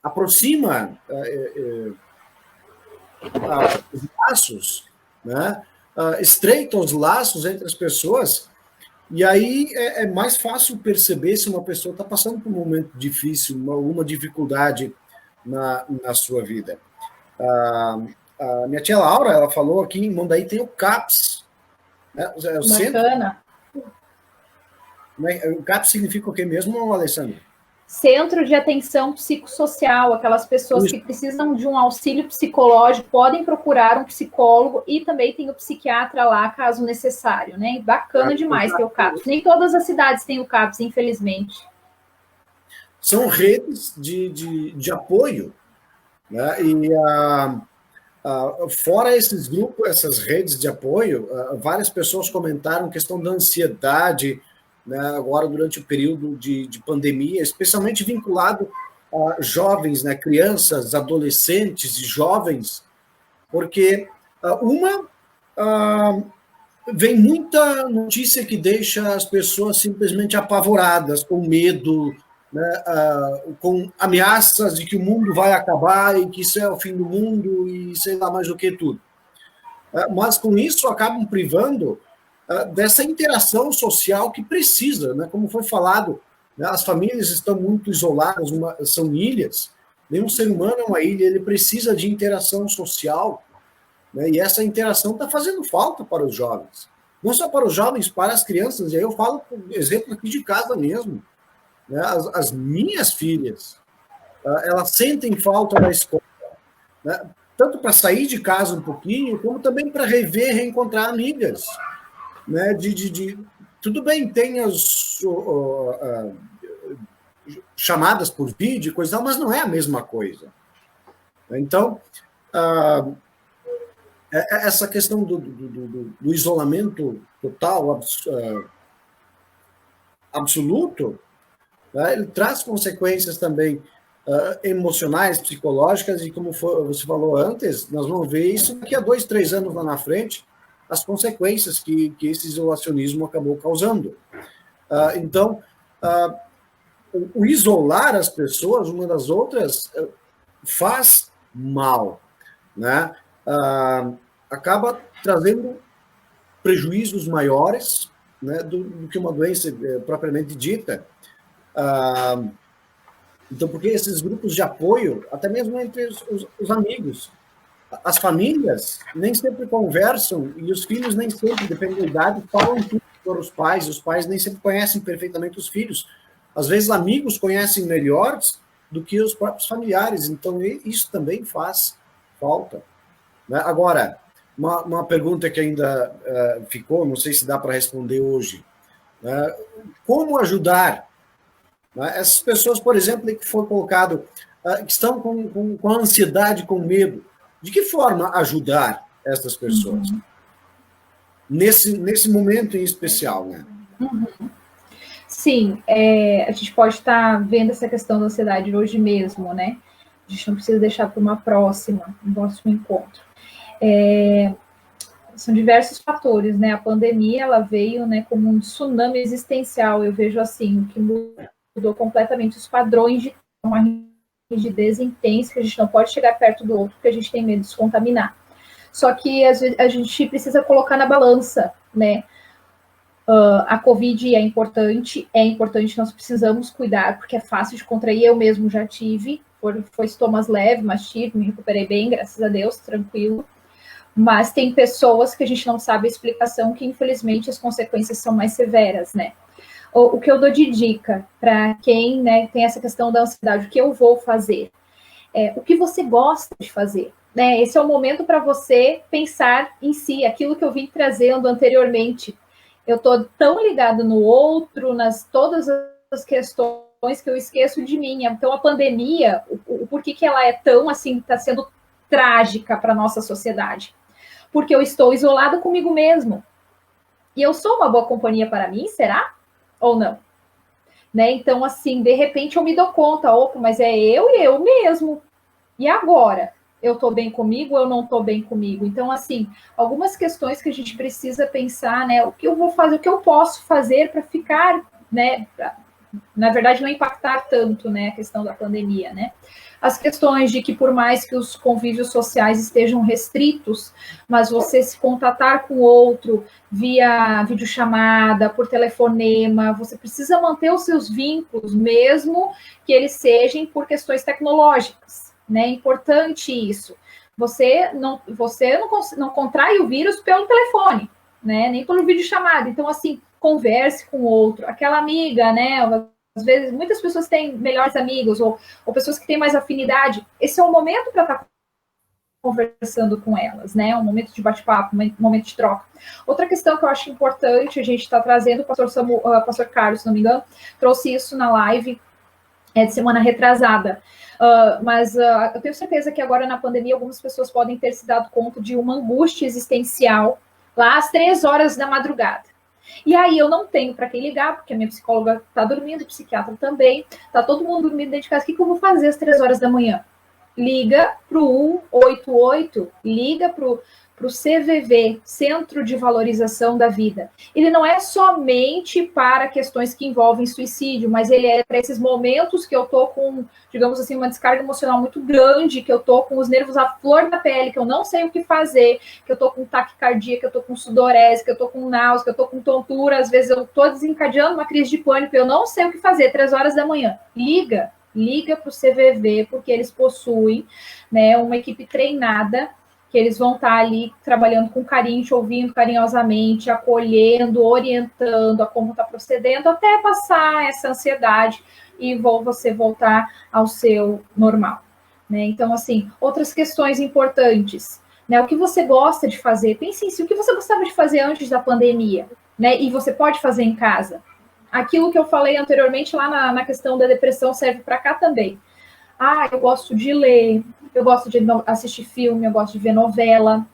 [SPEAKER 3] aproxima os laços, né? Estreita os laços entre as pessoas, e aí é mais fácil perceber se uma pessoa está passando por um momento difícil, alguma dificuldade na sua vida. A minha tia Laura, ela falou aqui em Mondaí tem o CAPS. Né?
[SPEAKER 2] Bacana.
[SPEAKER 3] O CAPS significa o que mesmo, Alessandra?
[SPEAKER 2] Centro de Atenção Psicossocial. Aquelas pessoas que precisam de um auxílio psicológico podem procurar um psicólogo, e também tem o psiquiatra lá, caso necessário, né? Bacana demais ter o CAPS. Nem todas as cidades têm o CAPS, infelizmente.
[SPEAKER 3] São redes de apoio, né? E fora esses grupos, essas redes de apoio, várias pessoas comentaram a questão da ansiedade, né, agora durante o período de pandemia, especialmente vinculado a jovens, né, crianças, adolescentes e jovens, porque vem muita notícia que deixa as pessoas simplesmente apavoradas, com medo, né, com ameaças de que o mundo vai acabar e que isso é o fim do mundo e sei lá mais o que tudo. Mas com isso acabam privando dessa interação social que precisa, né? Como foi falado, né? As famílias estão muito isoladas, são ilhas, nenhum ser humano é uma ilha, ele precisa de interação social, né? E essa interação está fazendo falta para os jovens, não só para os jovens, para as crianças, e aí eu falo, por exemplo, aqui de casa mesmo, né? As minhas filhas, elas sentem falta da escola, né? tanto para sair de casa um pouquinho, como também para reencontrar amigas. Né? Tudo bem, tem as chamadas por vídeo, coisa, mas não é a mesma coisa. Então, essa questão do isolamento total, absoluto, né, ele traz consequências também emocionais, psicológicas, e como você falou antes, nós vamos ver isso daqui a 2, 3 anos lá na frente, as consequências que esse isolacionismo acabou causando. Então, o isolar as pessoas uma das outras faz mal, né? Acaba trazendo prejuízos maiores, né, do que uma doença propriamente dita. Então, porque esses grupos de apoio, até mesmo entre os amigos, as famílias nem sempre conversam e os filhos nem sempre, dependendo da idade, falam tudo para os pais nem sempre conhecem perfeitamente os filhos. Às vezes, amigos conhecem melhores do que os próprios familiares, então isso também faz falta. Né? Agora, uma pergunta que ainda ficou, não sei se dá para responder hoje. Como ajudar essas pessoas, por exemplo, que foi colocado, que estão com ansiedade, com medo? De que forma ajudar essas pessoas? Nesse momento em especial, né?
[SPEAKER 2] Sim, a gente pode estar vendo essa questão da ansiedade hoje mesmo, né? A gente não precisa deixar para um próximo encontro. São diversos fatores, né? A pandemia, ela veio, né, como um tsunami existencial, eu vejo assim, que mudou completamente os padrões de uma rigidez intensa, que a gente não pode chegar perto do outro, porque a gente tem medo de se contaminar. Só que a gente precisa colocar na balança, né? A Covid é importante, nós precisamos cuidar, porque é fácil de contrair, eu mesmo já tive, foi sintomas leves, mas tive, me recuperei bem, graças a Deus, tranquilo. Mas tem pessoas que a gente não sabe a explicação, que infelizmente as consequências são mais severas, né? O que eu dou de dica para quem, né, tem essa questão da ansiedade, o que eu vou fazer? O que você gosta de fazer? Né? Esse é o momento para você pensar em si, aquilo que eu vim trazendo anteriormente. Eu estou tão ligado no outro, todas as questões, que eu esqueço de mim. Então, a pandemia, o porquê que ela é tão, assim, está sendo trágica para a nossa sociedade? Porque eu estou isolada comigo mesmo. E eu sou uma boa companhia para mim, será? Ou não? Né? Então, assim, de repente eu me dou conta, opa, mas é eu e eu mesmo. E agora? Eu estou bem comigo ou eu não estou bem comigo? Então, assim, algumas questões que a gente precisa pensar, né? O que eu vou fazer, o que eu posso fazer para ficar, né? Na verdade, não impactar tanto, né? A questão da pandemia, né? As questões de que, por mais que os convívios sociais estejam restritos, mas você se contatar com o outro via videochamada, por telefonema, você precisa manter os seus vínculos, mesmo que eles sejam por questões tecnológicas, né? É importante isso. Você não contrai o vírus pelo telefone, né? Nem pelo videochamada. Então, assim, converse com o outro. Aquela amiga, né? Às vezes, muitas pessoas têm melhores amigos ou pessoas que têm mais afinidade. Esse é o momento para estar conversando com elas, né? Um momento de bate-papo, um momento de troca. Outra questão que eu acho importante, a gente está trazendo, o pastor Carlos, se não me engano, trouxe isso na live de semana retrasada. Mas eu tenho certeza que agora na pandemia algumas pessoas podem ter se dado conta de uma angústia existencial lá às 3 horas da madrugada. E aí eu não tenho para quem ligar, porque a minha psicóloga está dormindo, o psiquiatra também, está todo mundo dormindo dentro de casa. O que eu vou fazer às 3 horas da manhã? Liga para o 188, liga para o CVV, Centro de Valorização da Vida. Ele não é somente para questões que envolvem suicídio, mas ele é para esses momentos que eu estou com, digamos assim, uma descarga emocional muito grande, que eu estou com os nervos à flor da pele, que eu não sei o que fazer, que eu estou com taquicardia, que eu estou com sudorese, que eu estou com náusea, que eu estou com tontura, às vezes eu estou desencadeando uma crise de pânico, eu não sei o que fazer, 3 horas da manhã. Liga para o CVV, porque eles possuem, né, uma equipe treinada, que eles vão estar ali trabalhando com carinho, te ouvindo carinhosamente, acolhendo, orientando a como está procedendo, até passar essa ansiedade e você voltar ao seu normal. né? Então, assim, outras questões importantes, né? O que você gosta de fazer? Pense em si, o que você gostava de fazer antes da pandemia, né? E você pode fazer em casa. Aquilo que eu falei anteriormente lá na questão da depressão serve para cá também. Eu gosto de ler, eu gosto de assistir filme, eu gosto de ver novela,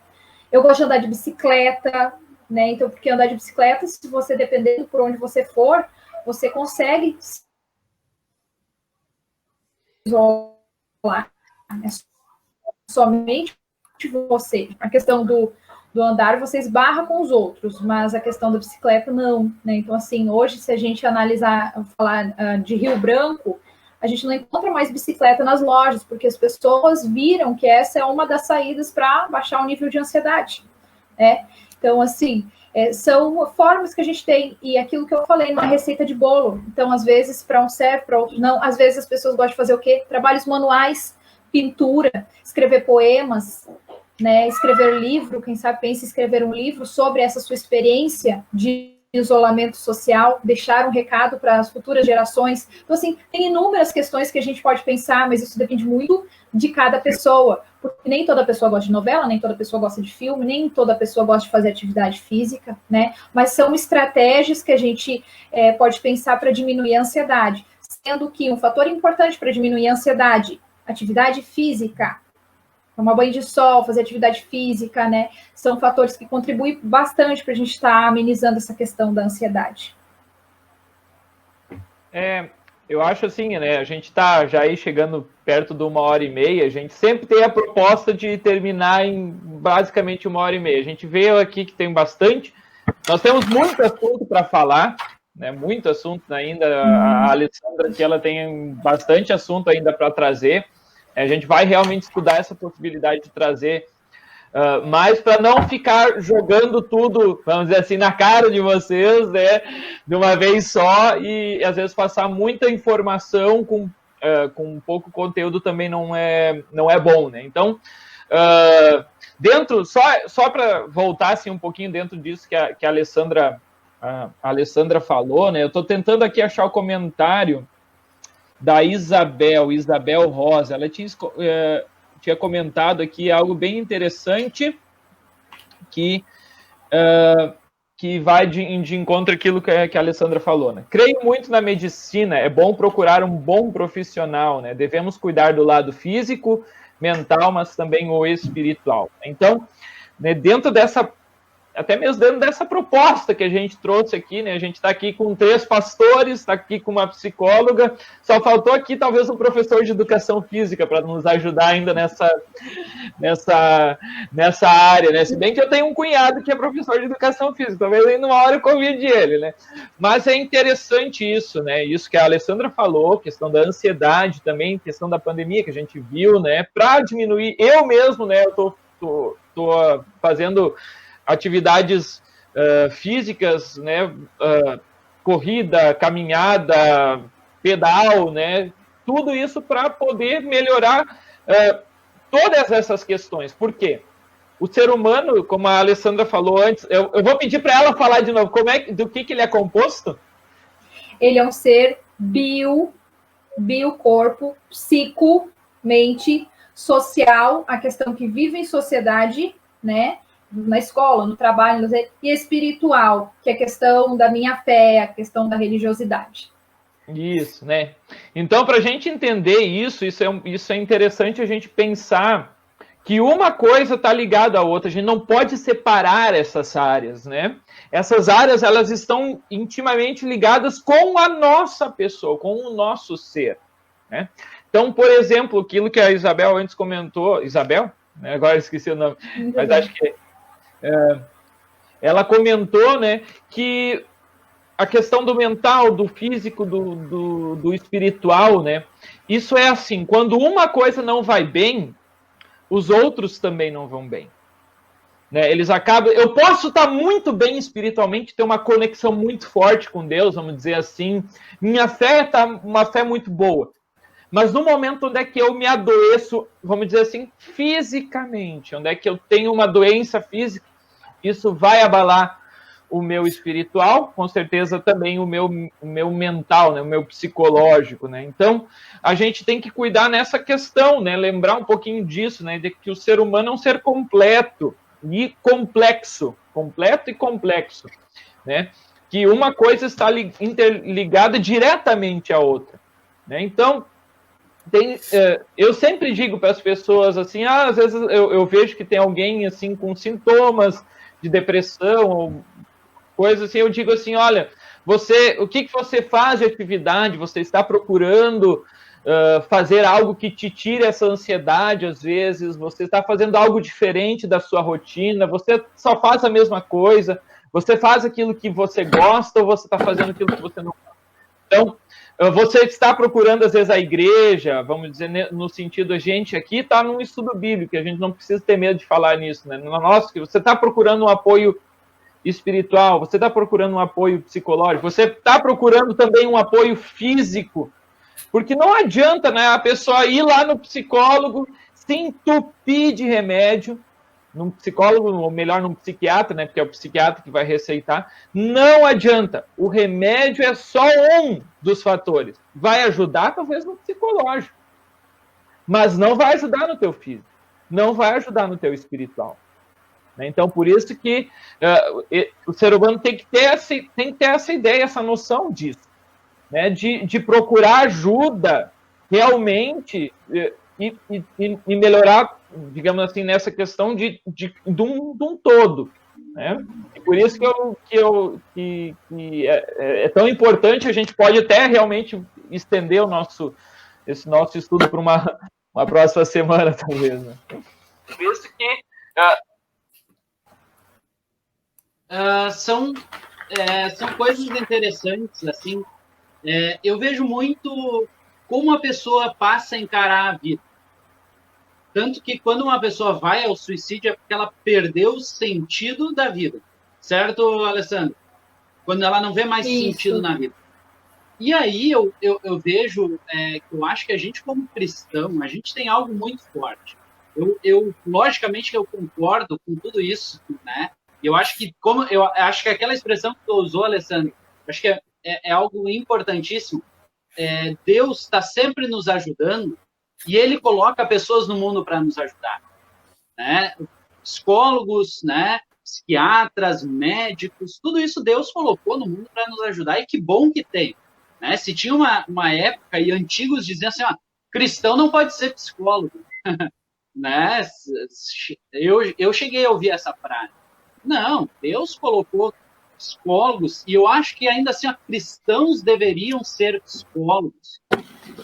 [SPEAKER 2] eu gosto de andar de bicicleta, né? Então, porque andar de bicicleta, se você, dependendo por onde você for, você consegue isolar. É somente você. A questão do andar, você esbarra com os outros, mas a questão da bicicleta, não, né? Então, assim, hoje, se a gente falar de Rio Branco, a gente não encontra mais bicicleta nas lojas, porque as pessoas viram que essa é uma das saídas para baixar o nível de ansiedade, né? Então, assim, são formas que a gente tem, e aquilo que eu falei, uma receita de bolo. Então, às vezes, para um serve, para outro não. Às vezes, as pessoas gostam de fazer o quê? Trabalhos manuais, pintura, escrever poemas, né? Escrever livro, quem sabe pensa em escrever um livro sobre essa sua experiência de isolamento social, deixar um recado para as futuras gerações. Então, assim, tem inúmeras questões que a gente pode pensar, mas isso depende muito de cada pessoa, porque nem toda pessoa gosta de novela, nem toda pessoa gosta de filme, nem toda pessoa gosta de fazer atividade física, né? Mas são estratégias que a gente pode pensar para diminuir a ansiedade, sendo que um fator importante para diminuir a ansiedade, atividade física, tomar banho de sol, fazer atividade física, né? São fatores que contribuem bastante para a gente estar amenizando essa questão da ansiedade.
[SPEAKER 1] Eu acho assim, né? A gente está já aí chegando perto de 1h30. A gente sempre tem a proposta de terminar em basicamente 1h30. A gente vê aqui que tem bastante. Nós temos muito assunto para falar, né? Muito assunto ainda. A Alessandra aqui, ela tem bastante assunto ainda para trazer. A gente vai realmente estudar essa possibilidade de trazer, mas para não ficar jogando tudo, vamos dizer assim, na cara de vocês, né, de uma vez só, e às vezes passar muita informação com pouco conteúdo também não é bom, né? Então, só para voltar assim, um pouquinho dentro disso que a Alessandra falou, né? Eu estou tentando aqui achar o comentário da Isabel Rosa. Ela tinha comentado aqui algo bem interessante que vai de encontro àquilo que a Alessandra falou, né? Creio muito na medicina, é bom procurar um bom profissional, né? Devemos cuidar do lado físico, mental, mas também o espiritual. Então, né, até mesmo dentro dessa proposta que a gente trouxe aqui, né? A gente está aqui com 3 pastores, está aqui com uma psicóloga, só faltou aqui talvez um professor de educação física para nos ajudar ainda nessa área, né? Se bem que eu tenho um cunhado que é professor de educação física, talvez ainda uma hora eu convide ele, né? Mas é interessante isso, né? Isso que a Alessandra falou, questão da ansiedade também, questão da pandemia que a gente viu, né? Para diminuir, eu mesmo, né? Eu tô fazendo atividades físicas, né, corrida, caminhada, pedal, né, tudo isso para poder melhorar todas essas questões. Por quê? O ser humano, como a Alessandra falou antes, eu vou pedir para ela falar de novo, do que ele é composto?
[SPEAKER 2] Ele é um ser corpo, psico, mente, social, a questão que vive em sociedade, né, na escola, no trabalho, e espiritual, que é a questão da minha fé, a questão da religiosidade.
[SPEAKER 1] Isso, né? Então, para a gente entender isso é interessante a gente pensar que uma coisa está ligada à outra, a gente não pode separar essas áreas, né? Essas áreas, elas estão intimamente ligadas com a nossa pessoa, com o nosso ser, né? Então, por exemplo, aquilo que a Isabel antes comentou, Isabel? Agora esqueci o nome, mas acho que ela comentou, né, que a questão do mental, do físico, do espiritual, né, isso é assim, quando uma coisa não vai bem, os outros também não vão bem. Né, eles acabam... Eu posso estar muito bem espiritualmente, ter uma conexão muito forte com Deus, vamos dizer assim, minha fé está uma fé muito boa, mas no momento onde é que eu me adoeço, vamos dizer assim, fisicamente, onde é que eu tenho uma doença física, isso vai abalar o meu espiritual, com certeza também o meu mental, né, o meu psicológico, né? Então, a gente tem que cuidar nessa questão, né? Lembrar um pouquinho disso, né? De que o ser humano é um ser completo e complexo, completo e complexo, né? Que uma coisa está interligada diretamente à outra, né? Então, eu sempre digo para as pessoas assim, às vezes eu vejo que tem alguém assim com sintomas de depressão ou coisa assim, eu digo assim, olha, o que você faz de atividade? Você está procurando fazer algo que te tire essa ansiedade às vezes? Você está fazendo algo diferente da sua rotina? Você só faz a mesma coisa? Você faz aquilo que você gosta ou você está fazendo aquilo que você não gosta? Então, você está procurando, às vezes, a igreja, vamos dizer, no sentido, a gente aqui está num estudo bíblico, a gente não precisa ter medo de falar nisso, né? Nossa, você está procurando um apoio espiritual, você está procurando um apoio psicológico, você está procurando também um apoio físico, porque não adianta, né, a pessoa ir lá no psicólogo, se entupir de remédio, num psicólogo, ou melhor, num psiquiatra, né, porque é o psiquiatra que vai receitar, não adianta. O remédio é só um dos fatores. Vai ajudar, talvez, no psicológico, mas não vai ajudar no teu físico, não vai ajudar no teu espiritual. Então, por isso que o ser humano tem que ter essa ideia, essa noção disso, né, de procurar ajuda realmente e melhorar, digamos assim, nessa questão de um todo, né? E por isso que é tão importante, a gente pode até realmente estender esse nosso estudo para uma próxima semana, talvez, né? Por isso que
[SPEAKER 4] são coisas interessantes, assim. Eu vejo muito como a pessoa passa a encarar a vida. Tanto que quando uma pessoa vai ao suicídio é porque ela perdeu o sentido da vida. Certo, Alessandro? Quando ela não vê mais sentido na vida. E aí eu vejo que eu acho que a gente, como cristão, a gente tem algo muito forte. Logicamente que eu concordo com tudo isso, né? Eu acho que aquela expressão que tu usou, Alessandro, acho que é algo importantíssimo. Deus está sempre nos ajudando e Ele coloca pessoas no mundo para nos ajudar, né? Psicólogos, né? Psiquiatras, médicos, tudo isso Deus colocou no mundo para nos ajudar e que bom que tem, né? Se tinha uma época e antigos diziam assim, cristão não pode ser psicólogo, né? Eu cheguei a ouvir essa frase. Não, Deus colocou psicólogos, e eu acho que ainda assim, cristãos deveriam ser psicólogos.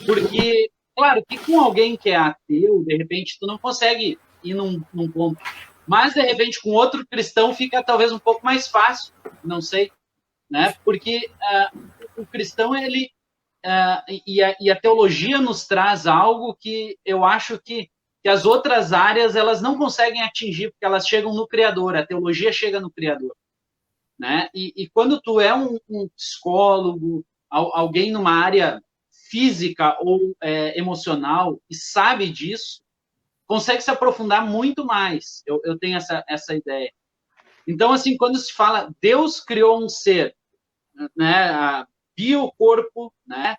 [SPEAKER 4] Porque, claro, que com alguém que é ateu, de repente, tu não consegue ir num ponto. Mas, de repente, com outro cristão fica talvez um pouco mais fácil, não sei, né? Porque o cristão, ele... e a teologia nos traz algo que eu acho que as outras áreas elas não conseguem atingir, porque elas chegam no Criador, a teologia chega no Criador, né? E quando tu é um psicólogo, alguém numa área física ou emocional e sabe disso, consegue se aprofundar muito mais. Eu tenho essa ideia. Então, assim, quando se fala Deus criou um ser, né, biocorpo, né,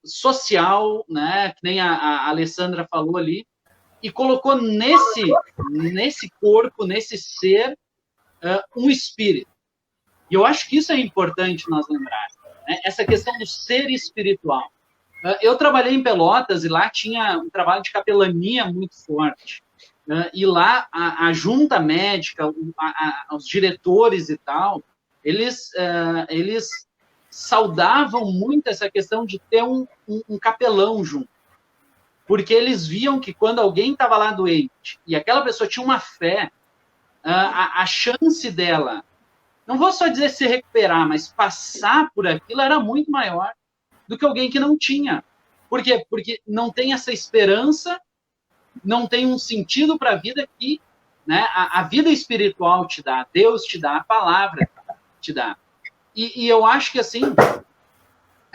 [SPEAKER 4] social, né, que nem a Alessandra falou ali, e colocou nesse corpo, nesse ser, um espírito. E eu acho que isso é importante nós lembrarmos, né? Essa questão do ser espiritual. Eu trabalhei em Pelotas e lá tinha um trabalho de capelania muito forte. E lá a junta médica, os diretores e tal, eles saudavam muito essa questão de ter um capelão junto. Porque eles viam que quando alguém estava lá doente e aquela pessoa tinha uma fé, a chance dela, não vou só dizer se recuperar, mas passar por aquilo era muito maior do que alguém que não tinha. Por quê? Porque não tem essa esperança, não tem um sentido para a vida que, né, a vida espiritual te dá, Deus te dá, a palavra te dá. E eu acho que assim...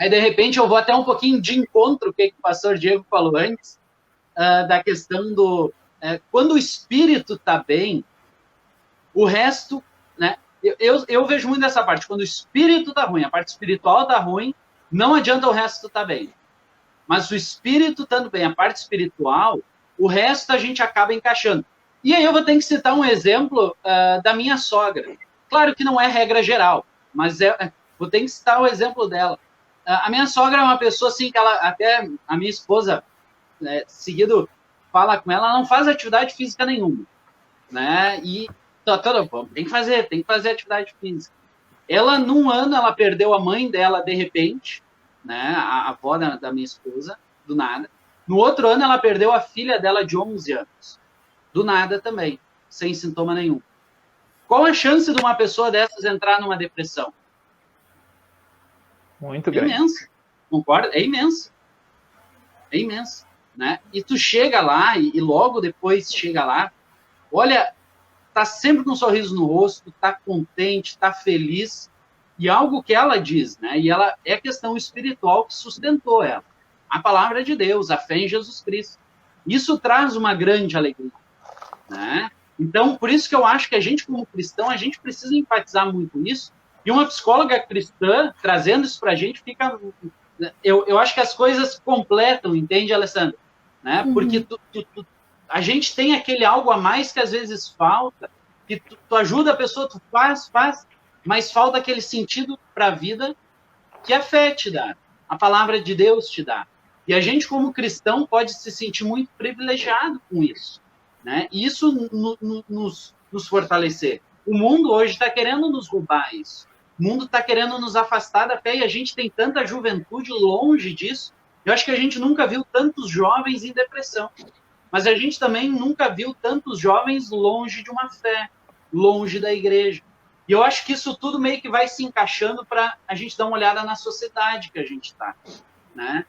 [SPEAKER 4] Aí, de repente, eu vou até um pouquinho de encontro com o que o pastor Diego falou antes, da questão do... quando o espírito está bem, o resto, né, eu vejo muito dessa parte. Quando o espírito tá ruim, a parte espiritual tá ruim, não adianta o resto tá bem. Mas o espírito estando bem, a parte espiritual, o resto a gente acaba encaixando. E aí eu vou ter que citar um exemplo da minha sogra. Claro que não é regra geral, mas vou ter que citar o exemplo dela. A minha sogra é uma pessoa assim que ela, até a minha esposa, seguido, fala com ela, não faz atividade física nenhuma, né? E tem que fazer atividade física. Ela, num ano, ela perdeu a mãe dela de repente, né? A avó da minha esposa, do nada. No outro ano, ela perdeu a filha dela de 11 anos, do nada também, sem sintoma nenhum. Qual a chance de uma pessoa dessas entrar numa depressão?
[SPEAKER 1] Muito grande.
[SPEAKER 4] Imensa, concorda? É imensa. É imensa, né? E tu chega lá, e logo depois chega lá, olha, tá sempre com um sorriso no rosto, tá contente, tá feliz, e algo que ela diz, né? E ela é a questão espiritual que sustentou ela. A palavra de Deus, a fé em Jesus Cristo. Isso traz uma grande alegria, né? Então, por isso que eu acho que a gente, como cristão, a gente precisa enfatizar muito nisso. E uma psicóloga cristã, trazendo isso pra gente, fica... Eu acho que as coisas completam, entende, Alessandra? Né? Porque a gente tem aquele algo a mais que às vezes falta, que tu ajuda a pessoa, tu faz, mas falta aquele sentido para a vida que a fé te dá, a palavra de Deus te dá. E a gente, como cristão, pode se sentir muito privilegiado com isso, né? E isso nos fortalecer. O mundo hoje está querendo nos roubar isso. O mundo está querendo nos afastar da fé e a gente tem tanta juventude longe disso. Eu acho que a gente nunca viu tantos jovens em depressão. Mas a gente também nunca viu tantos jovens longe de uma fé, longe da igreja. E eu acho que isso tudo meio que vai se encaixando para a gente dar uma olhada na sociedade que a gente está, né?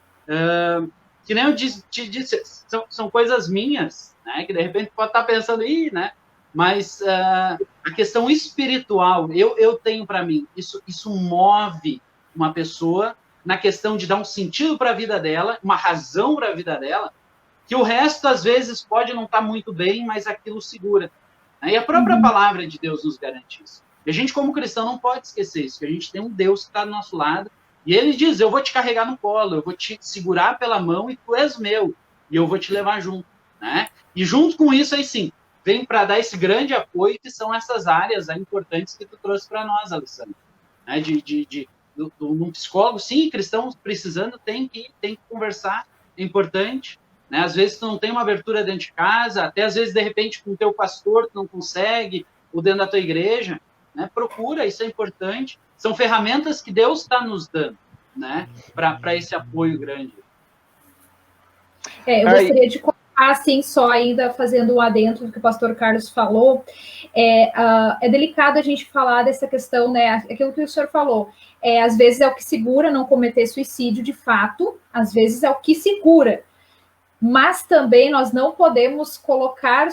[SPEAKER 4] Que nem eu te disse, são coisas minhas, né? Que de repente pode estar pensando, né? Mas a questão espiritual, eu tenho para mim, isso move uma pessoa na questão de dar um sentido para a vida dela, uma razão para a vida dela, que o resto, às vezes, pode não estar muito bem, mas aquilo segura. E a própria palavra de Deus nos garante isso. E a gente, como cristão, não pode esquecer isso, que a gente tem um Deus que está do nosso lado, e ele diz, eu vou te carregar no colo, eu vou te segurar pela mão e tu és meu, e eu vou te levar junto, né? E junto com isso, aí sim, vem para dar esse grande apoio, que são essas áreas importantes que tu trouxe para nós, Alessandro. Né? Um psicólogo, sim, cristão precisando, tem que conversar, é importante. Né? Às vezes tu não tem uma abertura dentro de casa, até às vezes, de repente, com o teu pastor tu não consegue, ou dentro da tua igreja, né? Procura, isso é importante. São ferramentas que Deus está nos dando, né? Para esse apoio grande.
[SPEAKER 2] Eu gostaria de colocar, assim, só ainda fazendo um adendo do que o pastor Carlos falou, é delicado a gente falar dessa questão, né? Aquilo que o senhor falou, às vezes é o que segura não cometer suicídio de fato, às vezes é o que segura. Mas também nós não podemos colocar,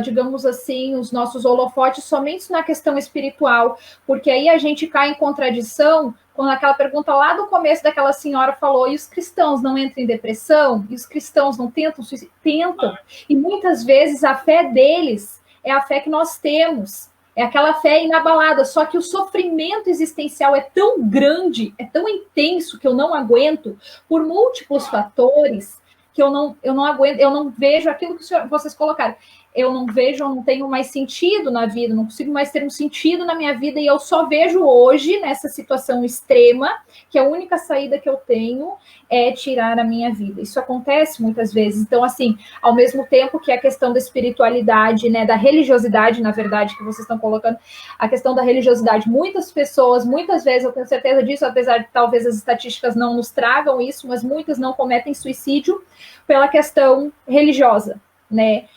[SPEAKER 2] digamos assim, os nossos holofotes somente na questão espiritual, porque aí a gente cai em contradição quando aquela pergunta lá do começo daquela senhora falou, e os cristãos não entram em depressão? E os cristãos não tentam suicídio? Tentam. E muitas vezes a fé deles é a fé que nós temos, é aquela fé inabalada, só que o sofrimento existencial é tão grande, é tão intenso que eu não aguento, por múltiplos fatores, que eu não aguento, eu não vejo aquilo que vocês colocaram. Eu não vejo, eu não tenho mais sentido na vida, não consigo mais ter um sentido na minha vida, e eu só vejo hoje, nessa situação extrema, que a única saída que eu tenho é tirar a minha vida. Isso acontece muitas vezes. Então, assim, ao mesmo tempo que a questão da espiritualidade, né, da religiosidade, na verdade, que vocês estão colocando, a questão da religiosidade, muitas pessoas, muitas vezes, eu tenho certeza disso, apesar de talvez as estatísticas não nos tragam isso, mas muitas não cometem suicídio pela questão religiosa, né?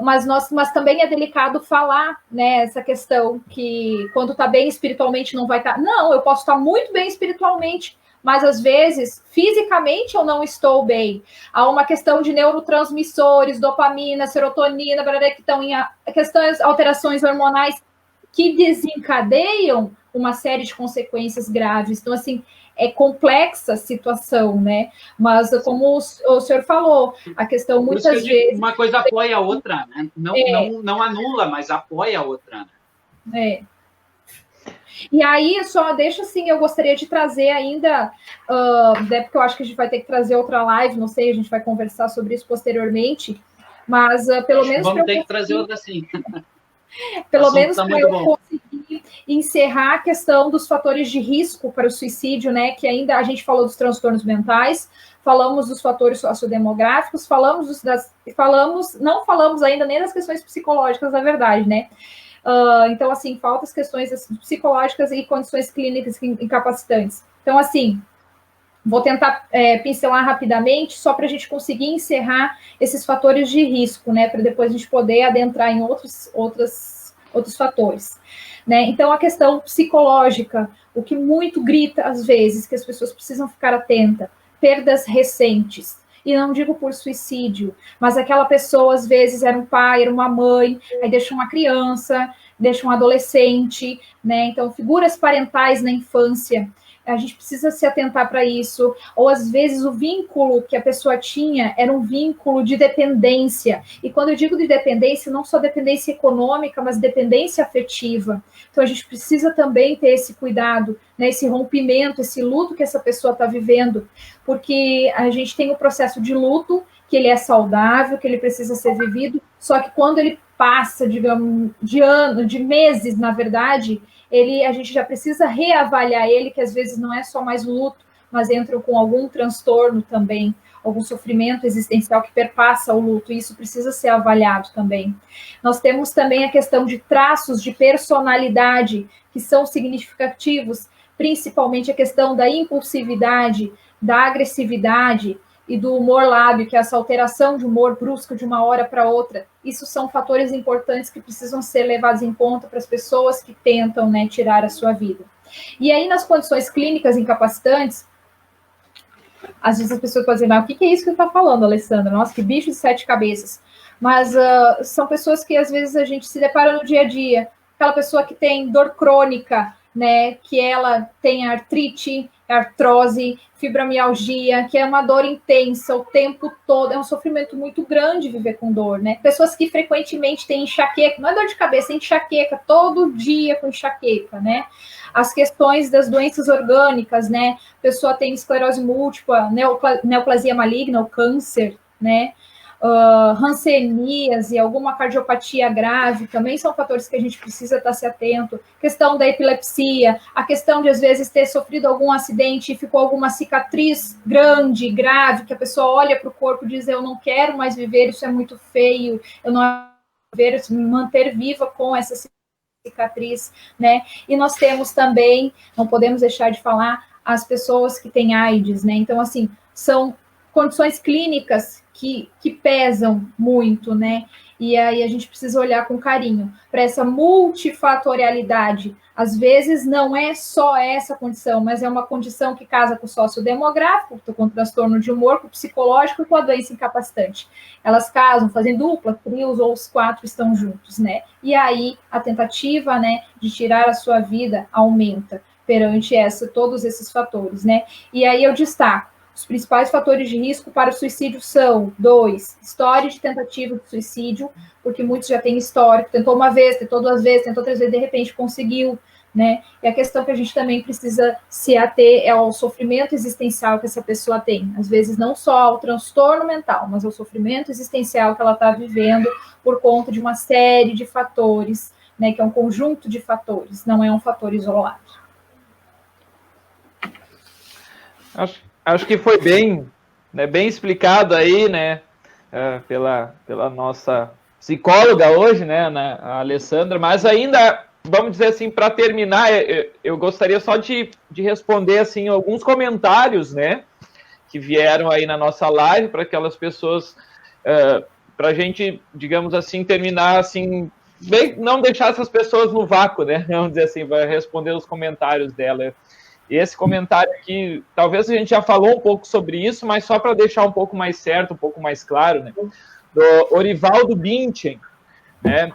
[SPEAKER 2] Mas também é delicado falar, né, essa questão que quando tá bem espiritualmente não vai estar. Não, eu posso estar muito bem espiritualmente, mas às vezes fisicamente eu não estou bem. Há uma questão de neurotransmissores, dopamina, serotonina, que estão em questões, alterações hormonais que desencadeiam uma série de consequências graves. Então, assim, é complexa a situação, né? Mas, como o senhor falou, a questão muitas vezes...
[SPEAKER 4] Uma coisa apoia a outra, né? Não anula, mas apoia a outra.
[SPEAKER 2] Né? E aí, só deixa assim, eu gostaria de trazer ainda, porque eu acho que a gente vai ter que trazer outra live, não sei, a gente vai conversar sobre isso posteriormente, mas pelo menos...
[SPEAKER 4] Vamos ter que trazer outra sim.
[SPEAKER 2] Pelo menos para eu conseguir encerrar a questão dos fatores de risco para o suicídio, né? Que ainda a gente falou dos transtornos mentais, falamos dos fatores sociodemográficos, não falamos ainda nem das questões psicológicas, na verdade, né? Então, assim, faltam as questões psicológicas e condições clínicas incapacitantes. Então, assim, vou tentar pincelar rapidamente, só para a gente conseguir encerrar esses fatores de risco, né? Para depois a gente poder adentrar em outros fatores. Né? Então, a questão psicológica, o que muito grita às vezes, que as pessoas precisam ficar atentas, perdas recentes. E não digo por suicídio, mas aquela pessoa, às vezes, era um pai, era uma mãe, aí deixa uma criança, deixa um adolescente, né? Então, figuras parentais na infância, a gente precisa se atentar para isso, ou às vezes o vínculo que a pessoa tinha era um vínculo de dependência, e quando eu digo de dependência, não só dependência econômica, mas dependência afetiva. Então a gente precisa também ter esse cuidado, né, esse rompimento, esse luto que essa pessoa está vivendo, porque a gente tem o processo de luto, que ele é saudável, que ele precisa ser vivido, só que quando ele passa, digamos, de meses, na verdade, a gente já precisa reavaliar ele, que às vezes não é só mais luto, mas entra com algum transtorno também, algum sofrimento existencial que perpassa o luto, e isso precisa ser avaliado também. Nós temos também a questão de traços de personalidade, que são significativos, principalmente a questão da impulsividade, da agressividade, e do humor lábil, que é essa alteração de humor brusca de uma hora para outra. Isso são fatores importantes que precisam ser levados em conta para as pessoas que tentam, né, tirar a sua vida. E aí, nas condições clínicas incapacitantes, às vezes as pessoas podem dizer, mas o que é isso que você está falando, Alessandra? Nossa, que bicho de 7 cabeças. Mas são pessoas que, às vezes, a gente se depara no dia a dia. Aquela pessoa que tem dor crônica, né, que ela tem artrite, artrose, fibromialgia, que é uma dor intensa o tempo todo, é um sofrimento muito grande viver com dor, né? Pessoas que frequentemente têm enxaqueca, não é dor de cabeça, é enxaqueca, todo dia com enxaqueca, né? As questões das doenças orgânicas, né? A pessoa tem esclerose múltipla, neoplasia maligna, o câncer, né? Hanseníase, alguma cardiopatia grave, também são fatores que a gente precisa estar se atento. Questão da epilepsia, a questão de, às vezes, ter sofrido algum acidente e ficou alguma cicatriz grande, grave, que a pessoa olha para o corpo e diz, eu não quero mais viver, isso é muito feio, eu não quero me manter viva com essa cicatriz, né? E nós temos também, não podemos deixar de falar, as pessoas que têm AIDS, né? Então, assim, são condições clínicas que pesam muito, né? E aí a gente precisa olhar com carinho para essa multifatorialidade. Às vezes não é só essa condição, mas é uma condição que casa com o sociodemográfico, com o transtorno de humor, com o psicológico e com a doença incapacitante. Elas casam, fazem dupla, trios ou os 4 estão juntos, né? E aí a tentativa, né, de tirar a sua vida aumenta perante todos esses fatores, né? E aí eu destaco, os principais fatores de risco para o suicídio são 2, história de tentativa de suicídio, porque muitos já têm histórico, tentou uma vez, tentou 2 vezes, tentou 3 vezes, de repente conseguiu, né? E a questão que a gente também precisa se ater é ao sofrimento existencial que essa pessoa tem. Às vezes não só ao transtorno mental, mas ao sofrimento existencial que ela está vivendo por conta de uma série de fatores, né? Que é um conjunto de fatores, não é um fator isolado.
[SPEAKER 1] Acho que foi bem explicado aí, né, pela nossa psicóloga hoje, né, a Alessandra, mas ainda, vamos dizer assim, para terminar, eu gostaria só de responder, assim, alguns comentários, né, que vieram aí na nossa live, para aquelas pessoas, para a gente, digamos assim, terminar, assim, não deixar essas pessoas no vácuo, né, vamos dizer assim, vai responder os comentários dela. Esse comentário aqui, talvez a gente já falou um pouco sobre isso, mas só para deixar um pouco mais certo, um pouco mais claro, né? Do Orivaldo Binchen, né?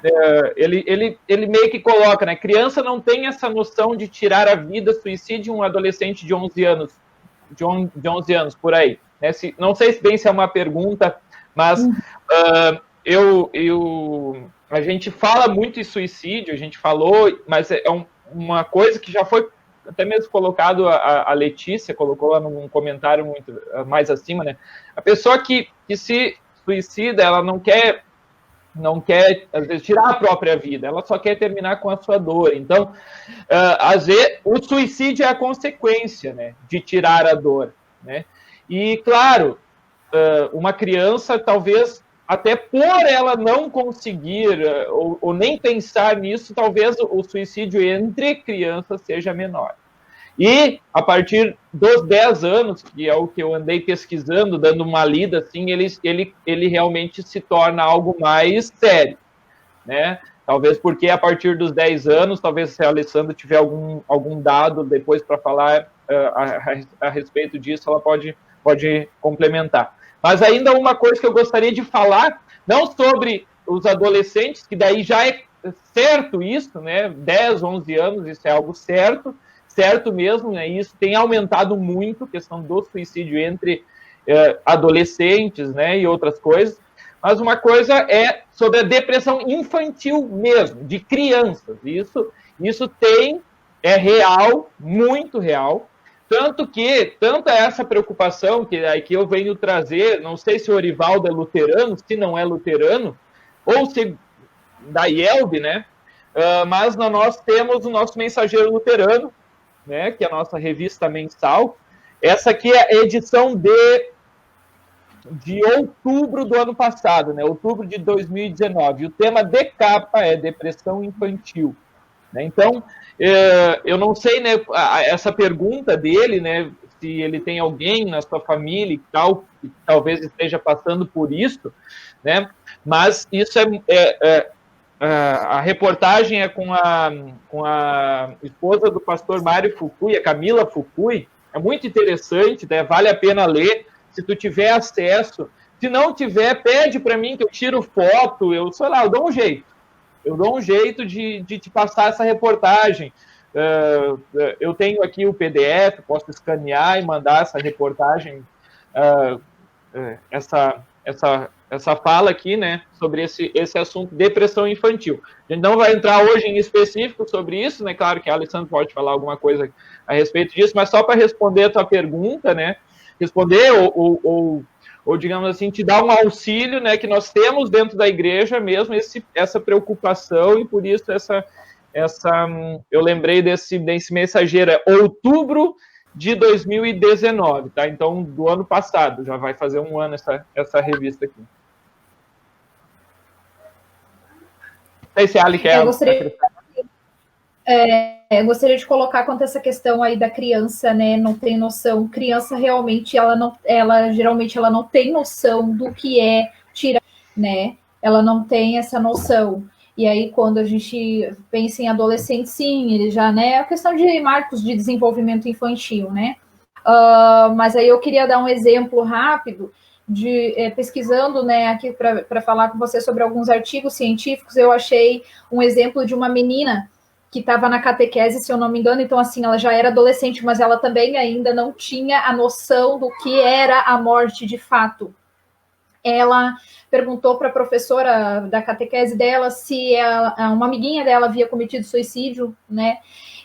[SPEAKER 1] Ele meio que coloca, né? Criança não tem essa noção de tirar a vida, suicídio de um adolescente de 11 anos, de 11 anos, por aí. Né? Não sei se é uma pergunta, mas a gente fala muito em suicídio, a gente falou, mas uma coisa que já foi até mesmo colocado, a Letícia colocou lá num comentário muito mais acima, né? A pessoa que se suicida, ela não quer, às vezes, tirar a própria vida, ela só quer terminar com a sua dor. Então, às vezes, o suicídio é a consequência, né, de tirar a dor, né? E, claro, uma criança, talvez, até por ela não conseguir ou nem pensar nisso, talvez o suicídio entre crianças seja menor. E, a partir dos 10 anos, que é o que eu andei pesquisando, dando uma lida, assim, ele realmente se torna algo mais sério, né? Talvez porque a partir dos 10 anos, talvez se a Alessandra tiver algum dado depois para falar a respeito disso, ela pode complementar. Mas ainda uma coisa que eu gostaria de falar, não sobre os adolescentes, que daí já é certo isso, né? 10, 11 anos, isso é algo certo mesmo, né? Isso tem aumentado muito, a questão do suicídio entre adolescentes, né? E outras coisas. Mas uma coisa é sobre a depressão infantil mesmo, de crianças. Isso é real, muito real. Tanto é essa preocupação que eu venho trazer, não sei se o Orivaldo é luterano, se não é luterano, ou se da IELB, né? Mas nós temos o nosso Mensageiro Luterano, né? Que é a nossa revista mensal. Essa aqui é a edição de outubro do ano passado, né? Outubro de 2019. E o tema de capa é depressão infantil. Né? Então, eu não sei, né, essa pergunta dele, né, se ele tem alguém na sua família e tal, que talvez esteja passando por isso, né, mas isso a reportagem é com a esposa do pastor Mário Fukui, a Camila Fukui, é muito interessante, né, vale a pena ler, se tu tiver acesso, se não tiver, pede para mim que eu tiro foto, eu dou um jeito. Eu dou um jeito de te passar essa reportagem. Eu tenho aqui o PDF, posso escanear e mandar essa reportagem, essa fala aqui, né, sobre esse assunto, depressão infantil. A gente não vai entrar hoje em específico sobre isso, né, claro que a Alessandra pode falar alguma coisa a respeito disso, mas só para responder a tua pergunta, né, responder ou digamos assim, te dar um auxílio, né, que nós temos dentro da igreja mesmo essa preocupação, e por isso eu lembrei desse mensageiro, outubro de 2019, tá? Então, do ano passado, já vai fazer um ano essa revista aqui. Não sei se a Ali quer...
[SPEAKER 2] Eu gostaria de colocar quanto a essa questão aí da criança, né, não tem noção. Criança realmente, geralmente ela não tem noção do que é tirar, né? Ela não tem essa noção. E aí, quando a gente pensa em adolescente, sim, ele já, né, é a questão de marcos de desenvolvimento infantil, né? Mas aí eu queria dar um exemplo rápido pesquisando, né, aqui para falar com você sobre alguns artigos científicos. Eu achei um exemplo de uma menina que estava na catequese, se eu não me engano, então, assim, ela já era adolescente, mas ela também ainda não tinha a noção do que era a morte de fato. Ela perguntou para a professora da catequese dela se uma amiguinha dela havia cometido suicídio, né,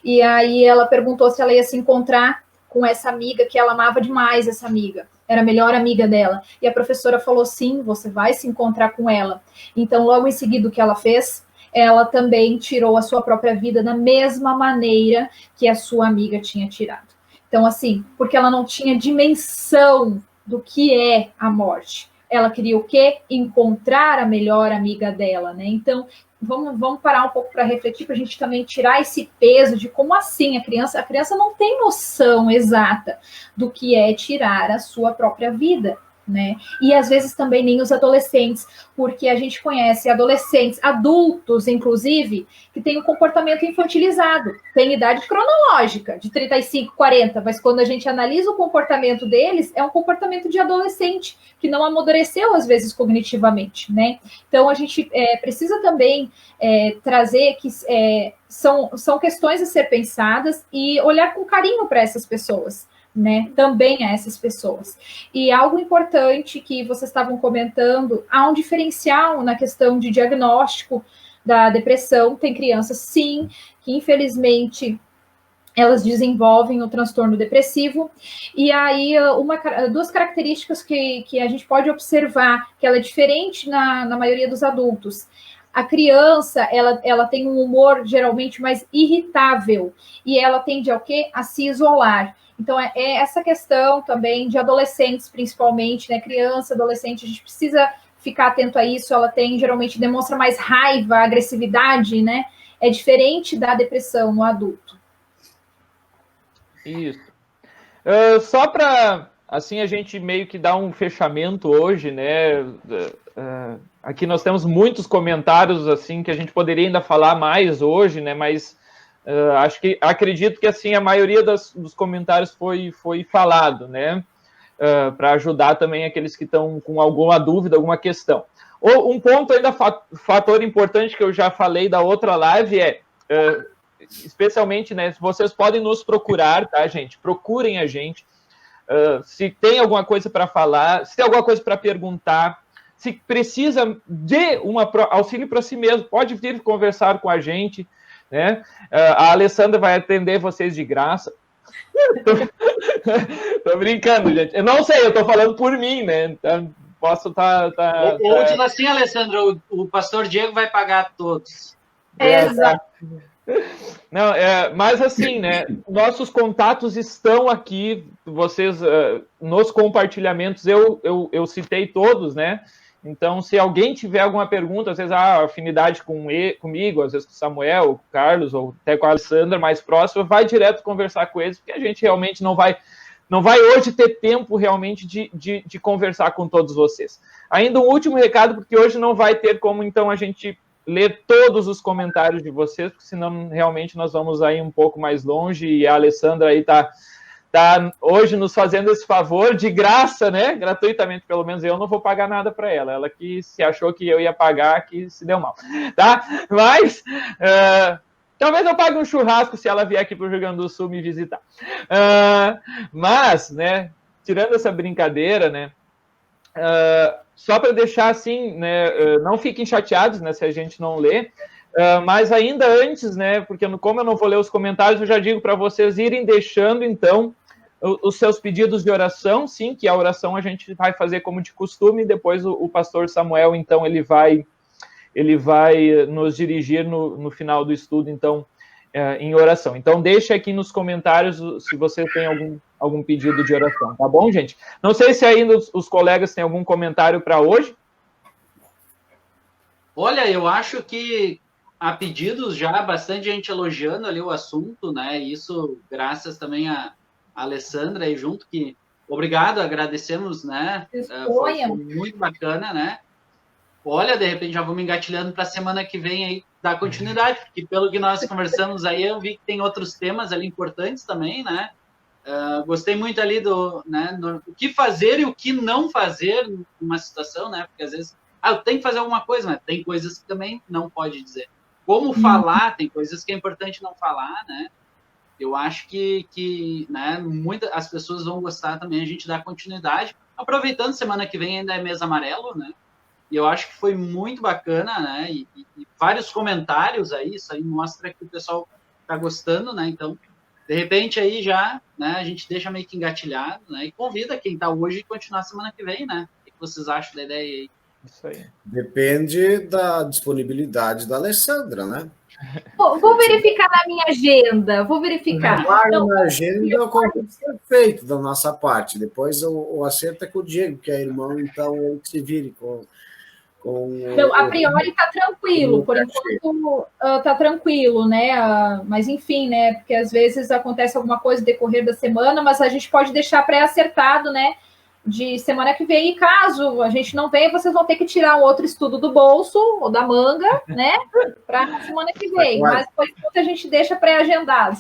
[SPEAKER 2] e aí ela perguntou se ela ia se encontrar com essa amiga, que ela amava demais, essa amiga, era a melhor amiga dela, e a professora falou, sim, você vai se encontrar com ela. Então, logo em seguida, o que ela fez? Ela também tirou a sua própria vida da mesma maneira que a sua amiga tinha tirado. Então, assim, porque ela não tinha dimensão do que é a morte. Ela queria o quê? Encontrar a melhor amiga dela, né? Então, vamos parar um pouco para refletir, para a gente também tirar esse peso de como assim a criança não tem noção exata do que é tirar a sua própria vida, né? E às vezes também nem os adolescentes, porque a gente conhece adolescentes, adultos, inclusive, que têm um comportamento infantilizado, tem idade cronológica, de 35, 40, mas quando a gente analisa o comportamento deles, é um comportamento de adolescente, que não amadureceu, às vezes, cognitivamente, né? Então, a gente precisa também trazer que são questões a ser pensadas e olhar com carinho para essas pessoas, né, também a essas pessoas. E algo importante que vocês estavam comentando, há um diferencial na questão de diagnóstico da depressão. Tem crianças, sim, que infelizmente elas desenvolvem o transtorno depressivo, e aí duas características que a gente pode observar, que ela é diferente na maioria dos adultos. A criança, ela tem um humor geralmente mais irritável, e ela tende ao quê? A se isolar. Então, é essa questão também de adolescentes, principalmente, né? Criança, adolescente, a gente precisa ficar atento a isso. Ela geralmente demonstra mais raiva, agressividade, né? É diferente da depressão no adulto.
[SPEAKER 1] Isso. Só para, assim, a gente meio que dar um fechamento hoje, né? Aqui nós temos muitos comentários, assim, que a gente poderia ainda falar mais hoje, né? Mas acredito que, assim, a maioria dos comentários foi falado, né? Para ajudar também aqueles que estão com alguma dúvida, alguma questão. Um ponto ainda, fator importante que eu já falei da outra live especialmente, né, vocês podem nos procurar, tá, gente? Procurem a gente. Se tem alguma coisa para falar, se tem alguma coisa para perguntar, se precisa de auxílio para si mesmo, pode vir conversar com a gente, né? A Alessandra vai atender vocês de graça. Tô brincando, gente. Eu não sei, eu tô falando por mim, né? Então, posso estar...
[SPEAKER 4] Ou diz assim, Alessandra, o pastor Diego vai pagar todos.
[SPEAKER 2] Exato.
[SPEAKER 1] Não, mas assim, né? Nossos contatos estão aqui. Vocês, nos compartilhamentos, eu citei todos, né? Então, se alguém tiver alguma pergunta, às vezes afinidade comigo, às vezes com o Samuel, com o Carlos, ou até com a Alessandra, mais próxima, vai direto conversar com eles, porque a gente realmente não vai hoje ter tempo realmente de conversar com todos vocês. Ainda um último recado, porque hoje não vai ter como, então, a gente ler todos os comentários de vocês, porque senão realmente nós vamos aí um pouco mais longe, e a Alessandra aí tá hoje nos fazendo esse favor de graça, né? Gratuitamente, pelo menos eu não vou pagar nada para ela. Ela que se achou que eu ia pagar, que se deu mal, tá? Mas talvez eu pague um churrasco se ela vier aqui para o Rio Grande do Sul me visitar. Mas, né? Tirando essa brincadeira, né? Só para deixar assim, né? Não fiquem chateados, né? Se a gente não lê. Mas ainda antes, né? Porque como eu não vou ler os comentários, eu já digo para vocês irem deixando, então, os seus pedidos de oração, sim, que a oração a gente vai fazer como de costume, depois o pastor Samuel, então, ele vai nos dirigir no final do estudo, então, em oração. Então, deixa aqui nos comentários se você tem algum pedido de oração, tá bom, gente? Não sei se ainda os colegas têm algum comentário para hoje.
[SPEAKER 4] Olha, eu acho que há pedidos já, bastante gente elogiando ali o assunto, né? Isso graças também a Alessandra aí junto, que obrigado, agradecemos, né? Foi muito bacana, né? Olha, de repente já vou me engatilhando para a semana que vem aí dar continuidade, porque pelo que nós conversamos aí, eu vi que tem outros temas ali importantes também, né? Gostei muito ali do o que fazer e o que não fazer numa situação, né? Porque às vezes, eu tenho que fazer alguma coisa, mas tem coisas que também não pode dizer. Como falar, tem coisas que é importante não falar, né? Eu acho que né, as pessoas vão gostar também, a gente dá continuidade. Aproveitando, semana que vem ainda é mês amarelo, né? E eu acho que foi muito bacana, né? E vários comentários aí, isso aí mostra que o pessoal está gostando, né? Então, de repente aí já, né, a gente deixa meio que engatilhado, né? E convida quem está hoje a continuar semana que vem, né? O que vocês acham da ideia aí?
[SPEAKER 1] Isso aí.
[SPEAKER 3] Depende da disponibilidade da Alessandra, né?
[SPEAKER 2] Vou verificar na minha agenda, vou verificar.
[SPEAKER 3] Claro, na agenda o convite foi feito da nossa parte. Depois o acerto é com o Diego, que é irmão, então ele que se vire com
[SPEAKER 2] então, a priori está tranquilo, por enquanto está tranquilo, né? Mas enfim, né? Porque às vezes acontece alguma coisa no decorrer da semana, mas a gente pode deixar pré-acertado, né? De semana que vem, e caso a gente não venha, vocês vão ter que tirar um outro estudo do bolso ou da manga, né? Para semana que vem. Mas por enquanto a gente deixa pré-agendado.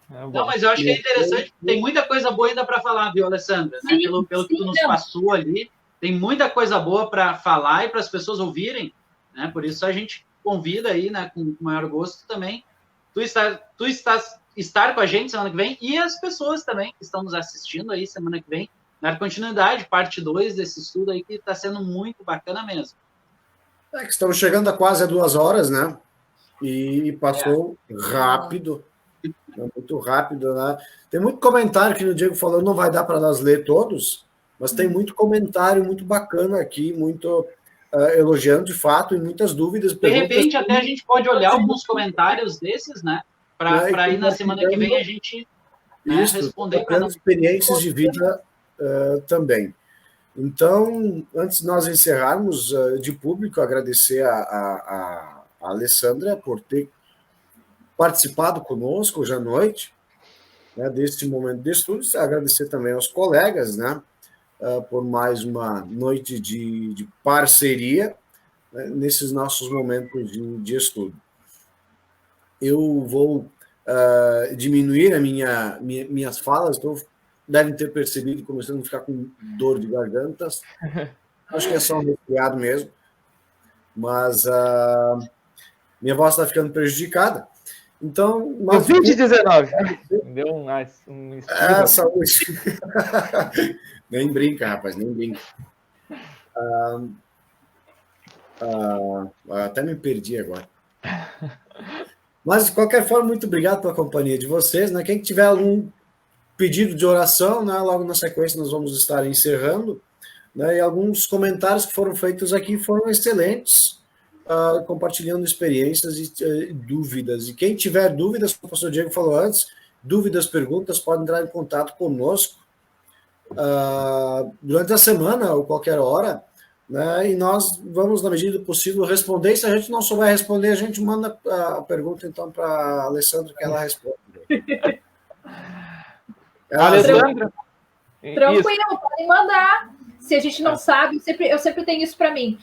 [SPEAKER 4] Não, mas eu acho que é interessante, tem muita coisa boa ainda para falar, viu, Alessandra? Né? Pelo que tu nos passou ali, tem muita coisa boa para falar e para as pessoas ouvirem, né? Por isso a gente convida aí, né, com maior gosto também, tu estar com a gente semana que vem, e as pessoas também que estão nos assistindo aí semana que vem, dar continuidade, parte 2 desse estudo aí, que está sendo muito bacana mesmo.
[SPEAKER 3] que estamos chegando a quase 2 horas, né? E passou rápido, muito rápido, né? Tem muito comentário que o Diego falou, não vai dar para nós ler todos, mas tem muito comentário muito bacana aqui, muito elogiando de fato e muitas dúvidas.
[SPEAKER 4] De repente, até a gente pode olhar alguns comentários desses, né? Para ir na semana que vem a gente responder cada
[SPEAKER 3] experiências de vida também. Então, antes de nós encerrarmos de público, agradecer a Alessandra por ter participado conosco hoje à noite, né, deste momento de estudos, agradecer também aos colegas, né, por mais uma noite de parceria, né, nesses nossos momentos de estudo. Eu vou diminuir minhas falas, então devem ter percebido, começando a ficar com dor de gargantas. Acho que é só um resfriado mesmo, mas minha voz está ficando prejudicada. Então,
[SPEAKER 1] Covid-19. Deu um
[SPEAKER 3] saúde. Nem brinca, rapaz, nem brinca. Até me perdi agora. Mas, de qualquer forma, muito obrigado pela companhia de vocês. Né? Quem tiver algum pedido de oração, né? Logo na sequência nós vamos estar encerrando. Né? E alguns comentários que foram feitos aqui foram excelentes, compartilhando experiências e dúvidas. E quem tiver dúvidas, como o pastor Diego falou antes, dúvidas, perguntas, pode entrar em contato conosco durante a semana ou qualquer hora, né? E nós vamos, na medida do possível, responder. E se a gente não souber responder, a gente manda a pergunta, então, para a Alessandra, que ela responde.
[SPEAKER 2] Alessandra? Tranquilo, pode mandar. Se a gente não sabe, eu sempre tenho isso para mim.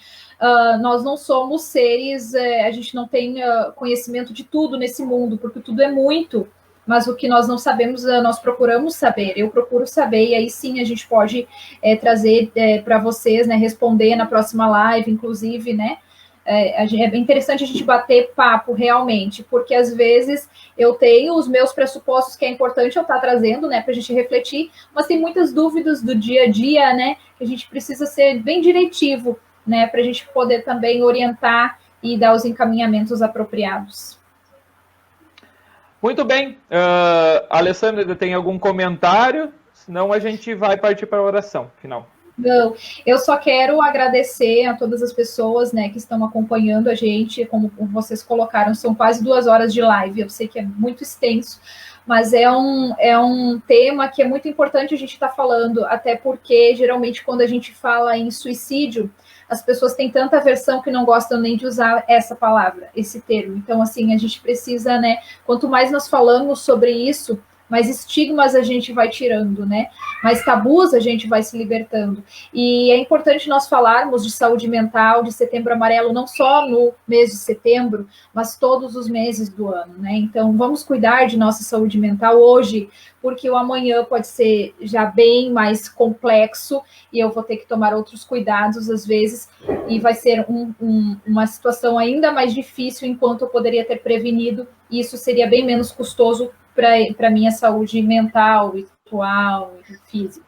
[SPEAKER 2] Nós não somos seres, a gente não tem conhecimento de tudo nesse mundo, porque tudo é muito, mas o que nós não sabemos, nós procuramos saber. Eu procuro saber, e aí sim a gente pode trazer para vocês, né, responder na próxima live, inclusive, né? É bem interessante a gente bater papo realmente, porque às vezes eu tenho os meus pressupostos que é importante eu estar trazendo, né, para a gente refletir, mas tem muitas dúvidas do dia a dia, né, que a gente precisa ser bem diretivo, né, para a gente poder também orientar e dar os encaminhamentos apropriados.
[SPEAKER 1] Muito bem. Alessandra, tem algum comentário? Senão a gente vai partir para a oração final.
[SPEAKER 2] Não, eu só quero agradecer a todas as pessoas, né, que estão acompanhando a gente, como vocês colocaram, são quase 2 horas de live, eu sei que é muito extenso, mas é um tema que é muito importante a gente estar falando, até porque, geralmente, quando a gente fala em suicídio, as pessoas têm tanta aversão que não gostam nem de usar essa palavra, esse termo. Então, assim, a gente precisa, né, quanto mais nós falamos sobre isso, mais estigmas a gente vai tirando, né? Mais tabus a gente vai se libertando. E é importante nós falarmos de saúde mental, de Setembro Amarelo, não só no mês de setembro, mas todos os meses do ano, né? Então, vamos cuidar de nossa saúde mental hoje, porque o amanhã pode ser já bem mais complexo e eu vou ter que tomar outros cuidados às vezes, e vai ser uma situação ainda mais difícil enquanto eu poderia ter prevenido, e isso seria bem menos custoso para a minha saúde mental, espiritual e física.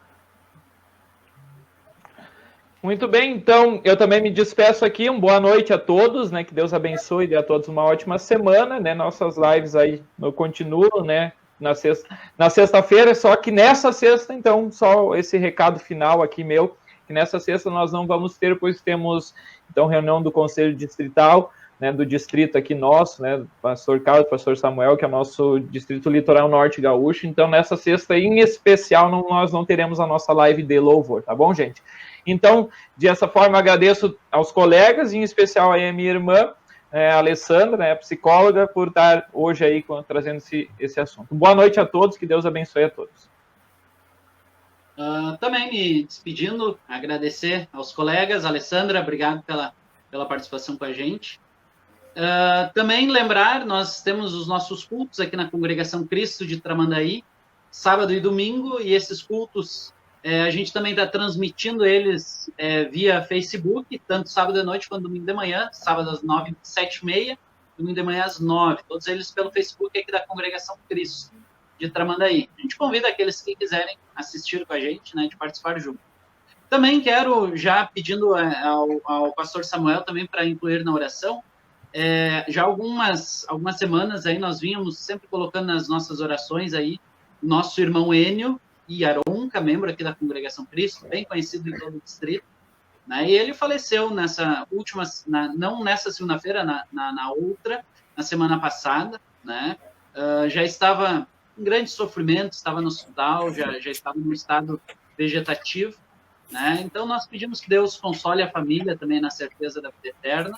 [SPEAKER 1] Muito bem, então eu também me despeço aqui, uma boa noite a todos, né, que Deus abençoe e dê a todos uma ótima semana, né, nossas lives aí continuam, né, na sexta-feira, só que nessa sexta, então, só esse recado final aqui meu, que nessa sexta nós não vamos ter, pois temos, então, reunião do Conselho Distrital, né, do distrito aqui nosso, né, do pastor Carlos, pastor Samuel, que é o nosso distrito litoral norte gaúcho. Então, nessa sexta, em especial, nós não teremos a nossa live de louvor, tá bom, gente? Então, dessa forma, agradeço aos colegas, em especial a minha irmã, a Alessandra, né, psicóloga, por estar hoje aí trazendo esse assunto. Boa noite a todos, que Deus abençoe a todos.
[SPEAKER 4] Também me despedindo, agradecer aos colegas. Alessandra, obrigado pela participação com a gente. Também lembrar, nós temos os nossos cultos aqui na Congregação Cristo de Tramandaí, sábado e domingo, e esses cultos, a gente também está transmitindo eles via Facebook, tanto sábado à noite quanto domingo de manhã, sábado às 9h, 7h30, domingo de manhã às 9h, todos eles pelo Facebook aqui da Congregação Cristo de Tramandaí. A gente convida aqueles que quiserem assistir com a gente, né, de participar junto. Também quero, já pedindo ao pastor Samuel também para incluir na oração, já algumas semanas aí nós vínhamos sempre colocando nas nossas orações aí nosso irmão Enio Yaronca, membro aqui da Congregação Cristo, bem conhecido em todo o distrito, né? E ele faleceu nessa última, não nessa segunda-feira, na outra, na semana passada, né? Já estava em grande sofrimento, estava no hospital, já estava no estado vegetativo, né? Então nós pedimos que Deus console a família também na certeza da vida eterna.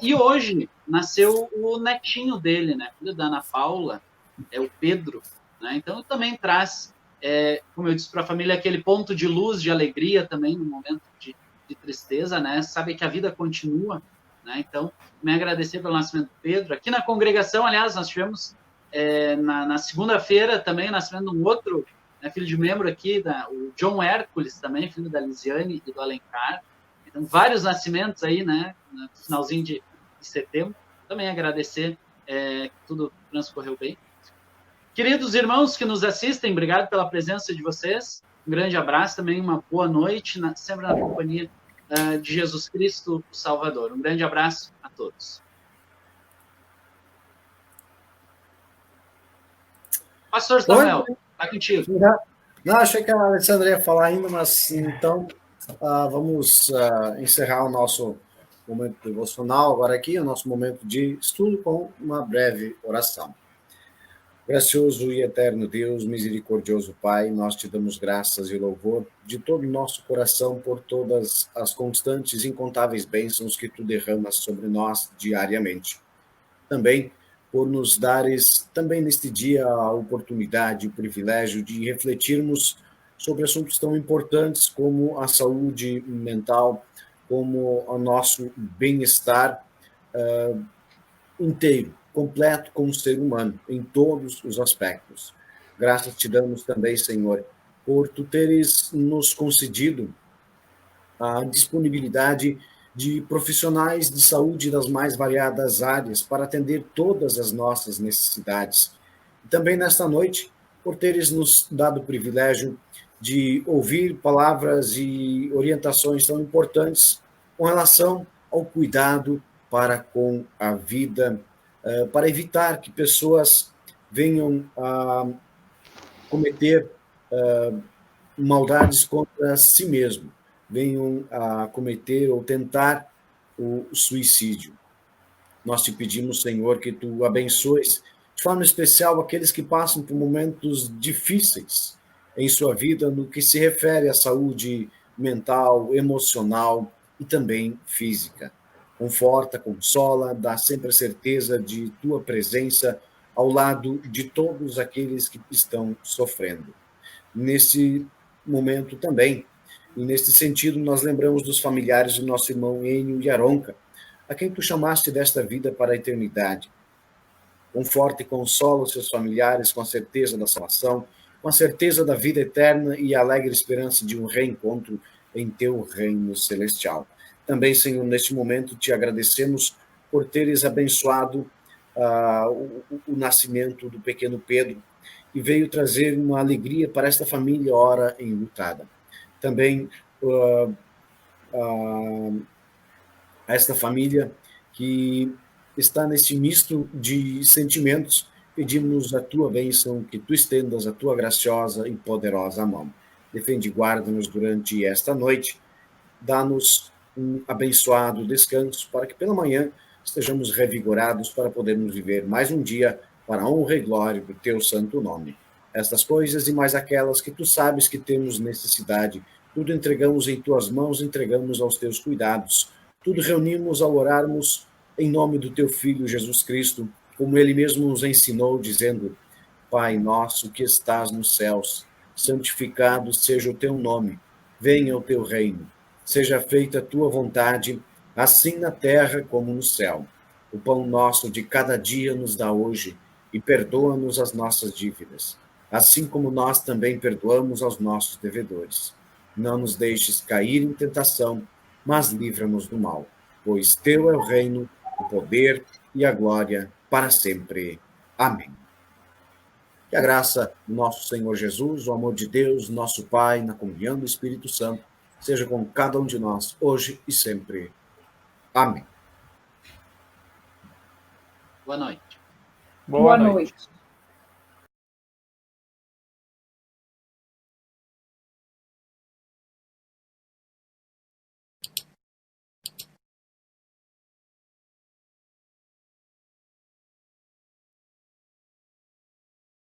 [SPEAKER 4] E hoje nasceu o netinho dele, né? Filho da Ana Paula, o Pedro, né? Então também traz, como eu disse para a família, aquele ponto de luz, de alegria também no momento de tristeza, né? Sabe que a vida continua, né? Então, me agradecer pelo nascimento do Pedro. Aqui na congregação, aliás, nós tivemos na segunda-feira também o nascimento de um outro, né, filho de membro aqui, o John Hércules também, filho da Lisiane e do Alencar. Então, vários nascimentos aí, né, no finalzinho de setembro. Também agradecer que tudo transcorreu bem. Queridos irmãos que nos assistem, obrigado pela presença de vocês. Um grande abraço, também uma boa noite, sempre na companhia de Jesus Cristo, o Salvador. Um grande abraço a todos. Pastor Samuel, está contigo.
[SPEAKER 3] Não, achei que a Alessandra ia falar ainda, mas então vamos encerrar o nosso momento devocional agora aqui, o nosso momento de estudo com uma breve oração. Gracioso e eterno Deus, misericordioso Pai, nós te damos graças e louvor de todo o nosso coração por todas as constantes e incontáveis bênçãos que tu derramas sobre nós diariamente. Também por nos dares, também neste dia, a oportunidade, o privilégio de refletirmos sobre assuntos tão importantes como a saúde mental, como o nosso bem-estar inteiro, completo como ser humano, em todos os aspectos. Graças te damos também, Senhor, por tu teres nos concedido a disponibilidade de profissionais de saúde das mais variadas áreas para atender todas as nossas necessidades. E também nesta noite, por teres nos dado o privilégio de ouvir palavras e orientações tão importantes com relação ao cuidado para com a vida, para evitar que pessoas venham a cometer maldades contra si mesmo, venham a cometer ou tentar o suicídio. Nós te pedimos, Senhor, que tu abençoes de forma especial aqueles que passam por momentos difíceis em sua vida no que se refere à saúde mental, emocional e também física. Conforta, consola, dá sempre a certeza de tua presença ao lado de todos aqueles que estão sofrendo. Nesse momento também, e nesse sentido, nós lembramos dos familiares do nosso irmão Enio Yaronca, a quem tu chamaste desta vida para a eternidade. Conforta e consola os seus familiares com a certeza da salvação, com a certeza da vida eterna e a alegre esperança de um reencontro em teu reino celestial. Também, Senhor, neste momento te agradecemos por teres abençoado o nascimento do pequeno Pedro e veio trazer uma alegria para esta família ora enlutada. Também a esta família que está nesse misto de sentimentos, pedimos a tua bênção, que tu estendas a tua graciosa e poderosa mão. Defende e guarda-nos durante esta noite, dá-nos um abençoado descanso, para que pela manhã estejamos revigorados para podermos viver mais um dia para a honra e glória do teu santo nome. Estas coisas e mais aquelas que tu sabes que temos necessidade, tudo entregamos em tuas mãos, entregamos aos teus cuidados, tudo reunimos ao orarmos em nome do teu Filho Jesus Cristo, como ele mesmo nos ensinou, dizendo: Pai nosso que estás nos céus, santificado seja o teu nome, venha o teu reino, seja feita a tua vontade, assim na terra como no céu. O pão nosso de cada dia nos dá hoje, e perdoa-nos as nossas dívidas, assim como nós também perdoamos aos nossos devedores. Não nos deixes cair em tentação, mas livra-nos do mal, pois teu é o reino, o poder e a glória para sempre. Amém. Que a graça do nosso Senhor Jesus, o amor de Deus, nosso Pai, na comunhão do Espírito Santo, seja com cada um de nós, hoje e sempre. Amém.
[SPEAKER 4] Boa noite.
[SPEAKER 2] Boa noite.